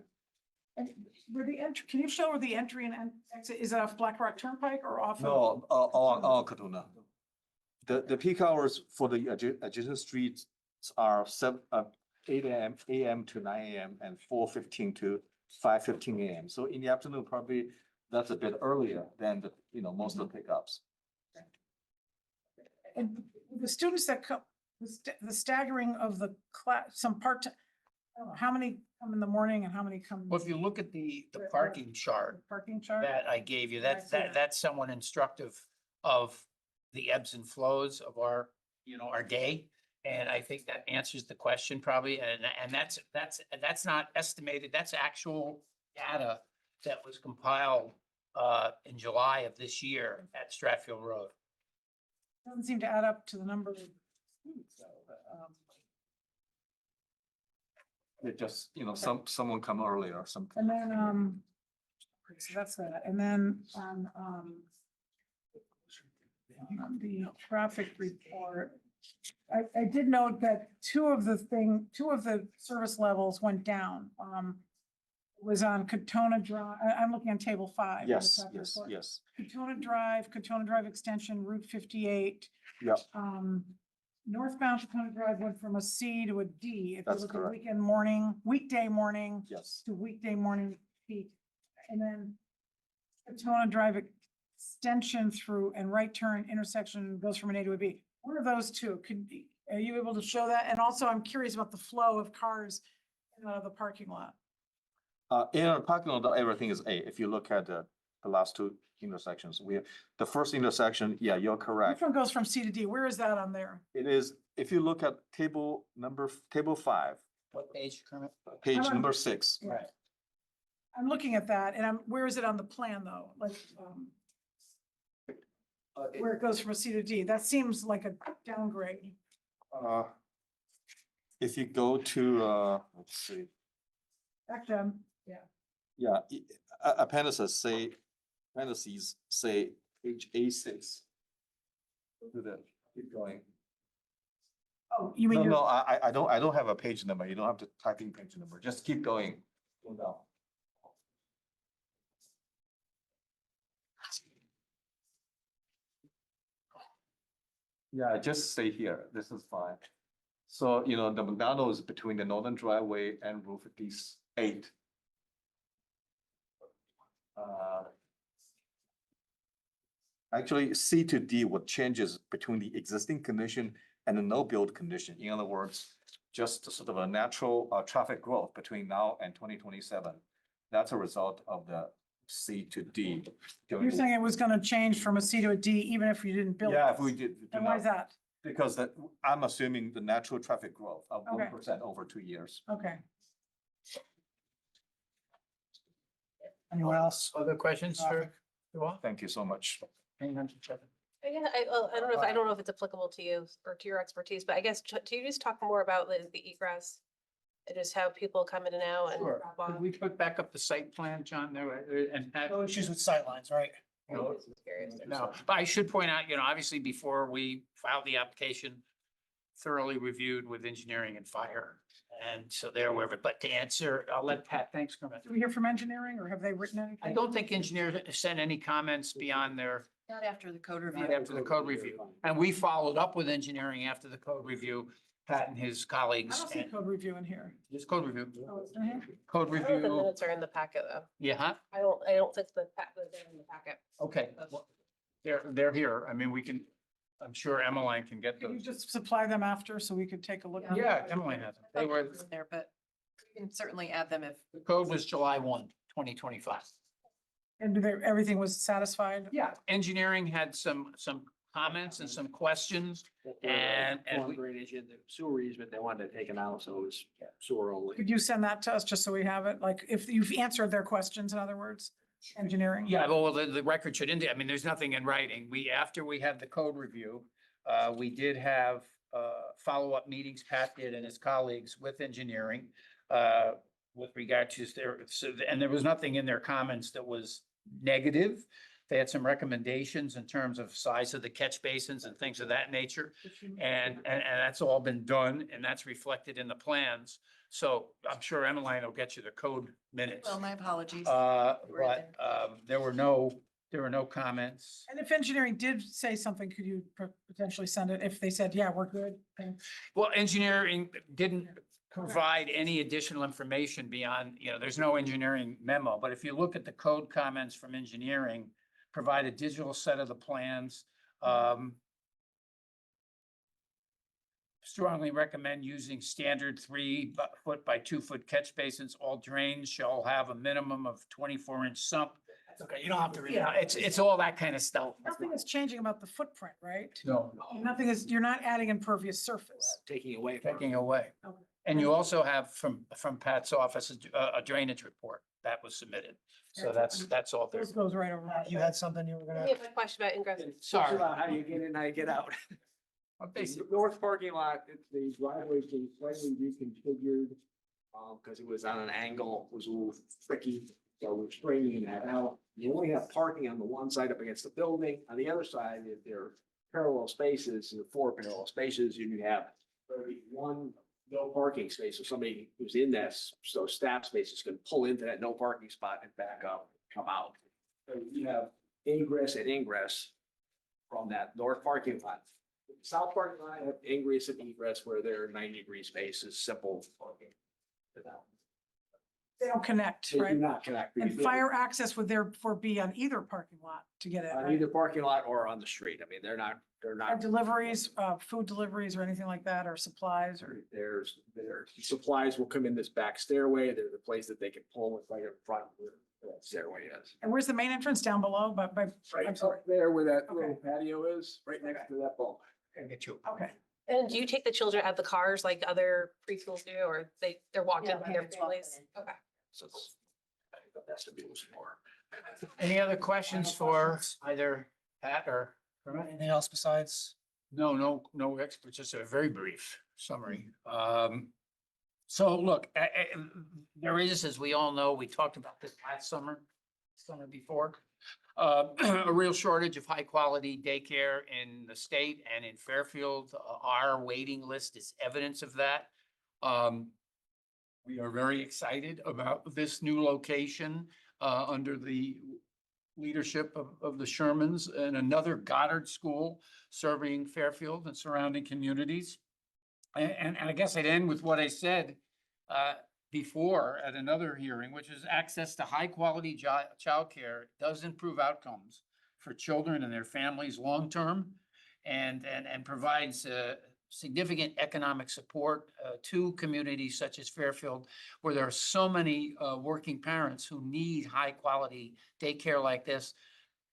And where the entry, can you show where the entry and exit, is it off Black Rock Turnpike or off? of- No, all Kaduna. The peak hours for the adjacent streets are 8 AM to 9 AM and 4:15 to 5:15 AM. So in the afternoon, probably that's a bit earlier than the, most of the pickups. And the students that come, the staggering of the class, some part, I don't know, how many come in the morning and how many come? Well, if you look at the parking chart Parking chart? that I gave you, Yeah, I see that. that's somewhat instructive of the ebbs and flows of our, our day. And I think that answers the question probably, and that's not estimated, that's actual data that was compiled in July of this year at Stratfield Road. Doesn't seem to add up to the number of students though, but, It just, someone come earlier, some. and then, so that's that, and then on the traffic report, I did note that two of the service levels went down. Was on Katona Drive, I'm looking on table 5. of the Yes, traffic yes, report. yes. Katona Drive Extension, Route 58. Yep. Northbound Katona Drive went from a C to a D. If you That's look at correct. weekday morning Yes. to weekday morning peak. And then Katona Drive Extension through and right turn intersection goes from an A to a B. What are those two? Are you able to show that? And also, I'm curious about the flow of cars in and out of the parking lot. In our parking lot, everything is A. If you look at the last two intersections, the first intersection, yeah, you're Which correct. one goes from C to D? Where is that on there? It is, if you look at table 5, What page, Kermit? page I'm on- number 6. Right. I'm looking at that and where is it on the plan though? Like, where it goes from a C to D? That seems like a downgrade. If you go to, let's see, Back then, yeah. yeah, appendices say page A6. Do that, keep going. Oh, you mean No, you're, I don't have a page number. You don't have to type in page number. Just keep going. Go down. Yeah, just stay here. This is fine. So, the McDonald's between the Northern Driveway and Route 58. Actually, C to D what changes between the existing condition and the no build condition. In other words, just sort of a natural traffic growth between now and 2027. That's a result of the C to D. you're saying it was gonna change from a C to a D even if you didn't build? Yeah, it? if we did. And why is that? Because I'm assuming the natural traffic growth of Okay. 1% over 2 years. Okay. Anyone else? Other questions for you all? Thank you so much. Hang on just a second. I don't know if it's applicable to you or to your expertise, but I guess, do you just talk more about the egress? And just how people come in and out and Sure. drop off? Could we put back up the site plan, John, there, and Pat? No issues with sightlines, right? No, I'm just curious. no, but I should point out, obviously before we filed the application, thoroughly reviewed with engineering and fire. And so they're aware of it, but to answer, I'll let Pat, thanks, Kermit. Do we hear from engineering or have they written anything? I don't think engineers sent any comments beyond their, Not after the code review. not after the code review. And we followed up with engineering after the code review, Pat and his I colleagues. don't see and- code review in here. Just code review, Oh, it's in here? code I don't know if the review, minutes are in the packet though. yeah, huh? I don't think they're in the packet. Okay, well, they're here. I mean, we can, I'm sure Emmeline can get Can you those. just supply them after so we could take a look? at them? Yeah, Emmeline has them. They were, In there, but we can certainly add them if. the code was July 1, 2025. And everything was satisfied? Yeah, engineering had some comments and some questions. And we- Drainage in the sewer easement, they wanted it taken out, so it was sewer only. Could you send that to us just so we have it? Like if you've answered their questions, in other words? engineering? Yeah, well, the record should indicate, I mean, there's nothing in writing. After we had the code review, we did have, follow-up meetings, Pat did and his colleagues with engineering, with regard to and there was nothing in their comments that was negative. They had some recommendations in terms of size of the catch basins and things of that nature. And that's all been done and that's reflected in the plans. So I'm sure Emmeline will get you the code minutes. Well, my apologies. There were no comments. And if engineering did say something, could you potentially send it if they said, yeah, we're good? Thanks. Well, engineering didn't provide any additional information beyond, there's no engineering memo, but if you look at the code comments from engineering, provide a digital set of the plans. Strongly recommend using standard 3-foot by 2-foot catch basins. All drains shall have a minimum of 24-inch sump. That's okay. You don't have to read it. Yeah, it's all that kind of stuff. Nothing is changing about the footprint, right? No. Nothing is, you're not adding impervious surface. Taking away. Taking away. Okay. And you also have from Pat's office, a drainage report that was submitted. So that's all there. This goes right over. You had something you were gonna? We have a question about ingress. Sorry. About how you get in, how you get out. The north parking lot, the driveway's been slightly reconfigured, because it was on an angle, it was a little tricky, so we're straightening that out. You only have parking on the one side up against the building, on the other side, if there are parallel spaces, 4 parallel spaces, you have one no parking space, so somebody who's in that, so staff spaces can pull into that no parking spot and back up, come out. So you have ingress and ingress from that north parking lot. South parking lot have ingress and egress where there are 90-degree spaces, simple parking. They don't connect, They do right? not connect. And fire access would therefore be on either parking lot to get it, On right? either parking lot or on the street. I mean, they're not. Or deliveries, food deliveries or anything like that, or supplies or? Their supplies will come in this back stairway. They're the place that they can pull it right in front where that stairway is. And where's the main entrance? Down below, but by, I'm Right sorry. up there where that Okay. little patio is, right next to that bulk. Get you. Okay. And do you take the children out of the cars like other preschools do, or they're walked in with their families? Okay. So I think the vestibule is more. Any other questions for either Pat or? Anything else besides? No experts, just a very brief summary. So look, there is, as we all know, we talked about this last summer before, a real shortage of high quality daycare in the state and in Fairfield. Our waiting list is evidence of that. We are very excited about this new location under the leadership of the Shermans and another Goddard school serving Fairfield and surrounding communities. And I guess I'd end with what I said before at another hearing, which is access to high quality childcare does improve outcomes for children and their families long-term and provides significant economic support to communities such as Fairfield, where there are so many working parents who need high quality daycare like this.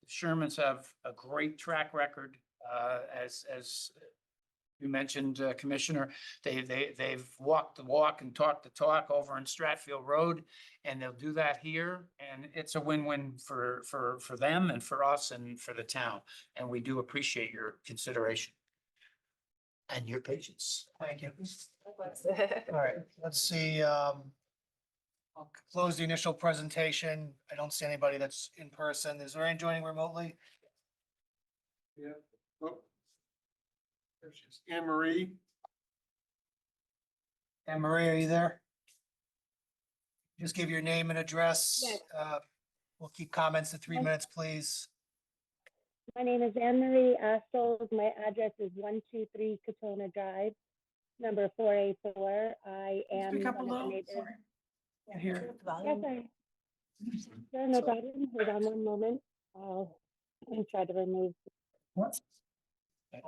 The Shermans have a great track record, as you mentioned, Commissioner. They've walked the walk and talked the talk over in Stratfield Road, and they'll do that here. And it's a win-win for them and for us and for the town. And we do appreciate your consideration and your patience. Thank you. All right, let's see. I'll close the initial presentation. I don't see anybody that's in person. Is there any joining remotely? Yeah. Oh. There she is. Anne Marie. Anne Marie, are you there? Just give your name and address. Yes. We'll keep comments to 3 minutes, please. My name is Anne Marie Astles. My address is 123 Katona Drive, number 484. I am Speak up a one of the little. neighbors. Sorry. Can't hear. Yes, sure, no problem. Hold on one moment. I'll try to remove. What?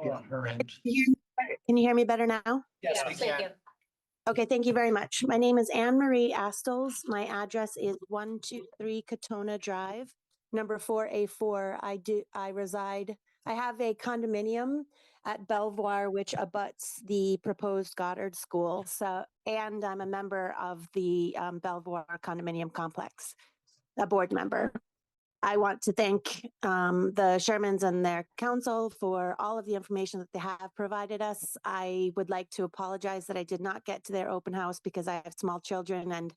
Yeah, her end. Can you hear me better now? Yes, we Thank can. you. Okay, thank you very much. My name is Anne Marie Astles. My address is 123 Katona Drive, number 484. I have a condominium at Belvoir, which abuts the proposed Goddard School. So, and I'm a member of the Belvoir condominium complex, a board member. I want to thank the Shermans and their council for all of the information that they have provided us. I would like to apologize that I did not get to their open house because I have small children and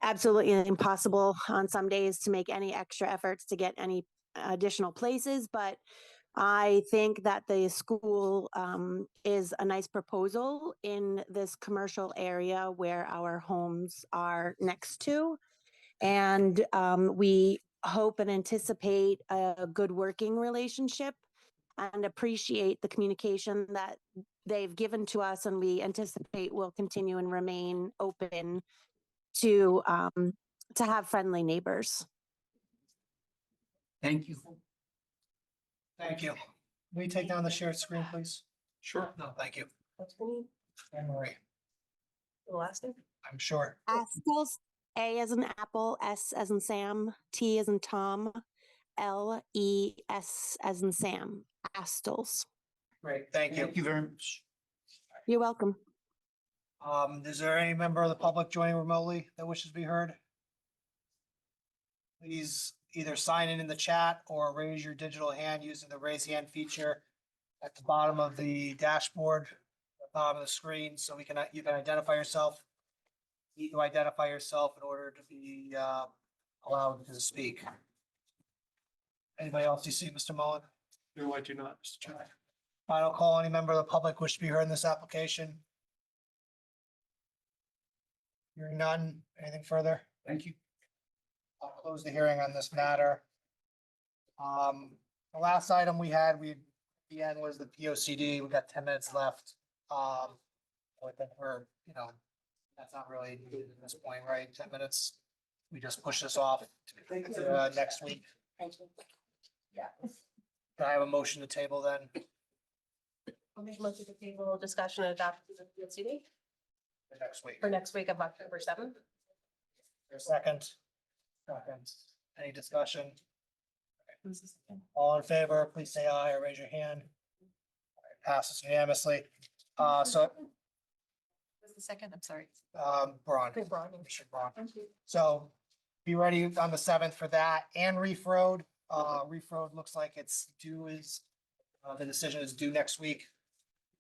absolutely impossible on some days to make any extra efforts to get any additional places. But I think that the school is a nice proposal in this commercial area where our homes are next to. And we hope and anticipate a good working relationship and appreciate the communication that they've given to us, and we anticipate will continue and remain open to have friendly neighbors. Thank you. Thank you. Can we take down the shared screen, please? Sure. No, thank you. What's the name? Anne Marie, The last name? I'm sure. Astles, A as in apple, S as in Sam, T as in Tom, L-E-S as in Sam. Astles. Great, thank you. Thank you very much. You're welcome. Is there any member of the public joining remotely that wishes to be heard? Please either sign in the chat or raise your digital hand using the raise hand feature at the bottom of the dashboard, at the bottom of the screen, so you can identify yourself. You need to identify yourself in order to be allowed to speak. Anybody else you see, Mr. Mullen? No, I do not, Mr. Chairman. Final call, any member of the public wish to be heard in this application? Hearing none, anything further? Thank you. I'll close the hearing on this matter. The last item we had, the end was the P O C D. We got 10 minutes left. I think that's not really needed at this point, right? 10 minutes. We just push this off to next week. Yeah. Can I have a motion to table then? I'll make a motion to table discussion and adopt the PLCD For next week. for next week of October 7th. For a second? Second. Any discussion? All in favor, please say aye or raise your hand. All right, passes unanimously. So, What's the second? I'm sorry. Braun. Big Braun. Commissioner Braun. So be ready on the 7th for that, and Reef Road. Reef Road looks like it's due the decision is due next week.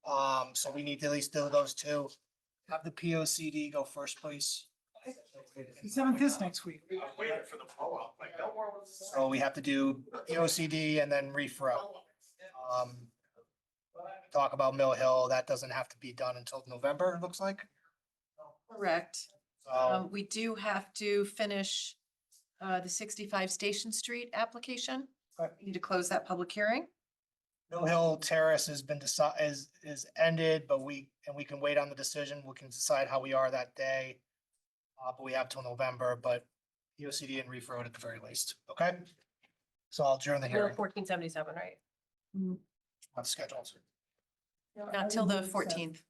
So we need to at least do those two. Have the P O C D go first, please. The 7th is next week. So we have to do P O C D and then Reef Road. Talk about Mill Hill, that doesn't have to be done until November, it looks like. Correct. So, We do have to finish the 65 Station Street application. Okay. We need to close that public hearing. Mill Hill Terrace has been is ended, but we can wait on the decision. We can decide how we are that day. But we have till November, but P O C D and Reef Road at the very least, okay? So I'll adjourn the No, hearing 1477, right? on schedule. Not till the 14th.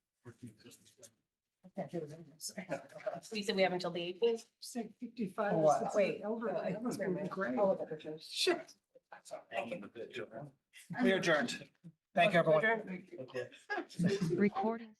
We said we have until the 18th. Say 55. For what? Wait, That would be great. I'll look at the pictures. Shit. We adjourned. Thank you, everyone. Adjourn. Recording.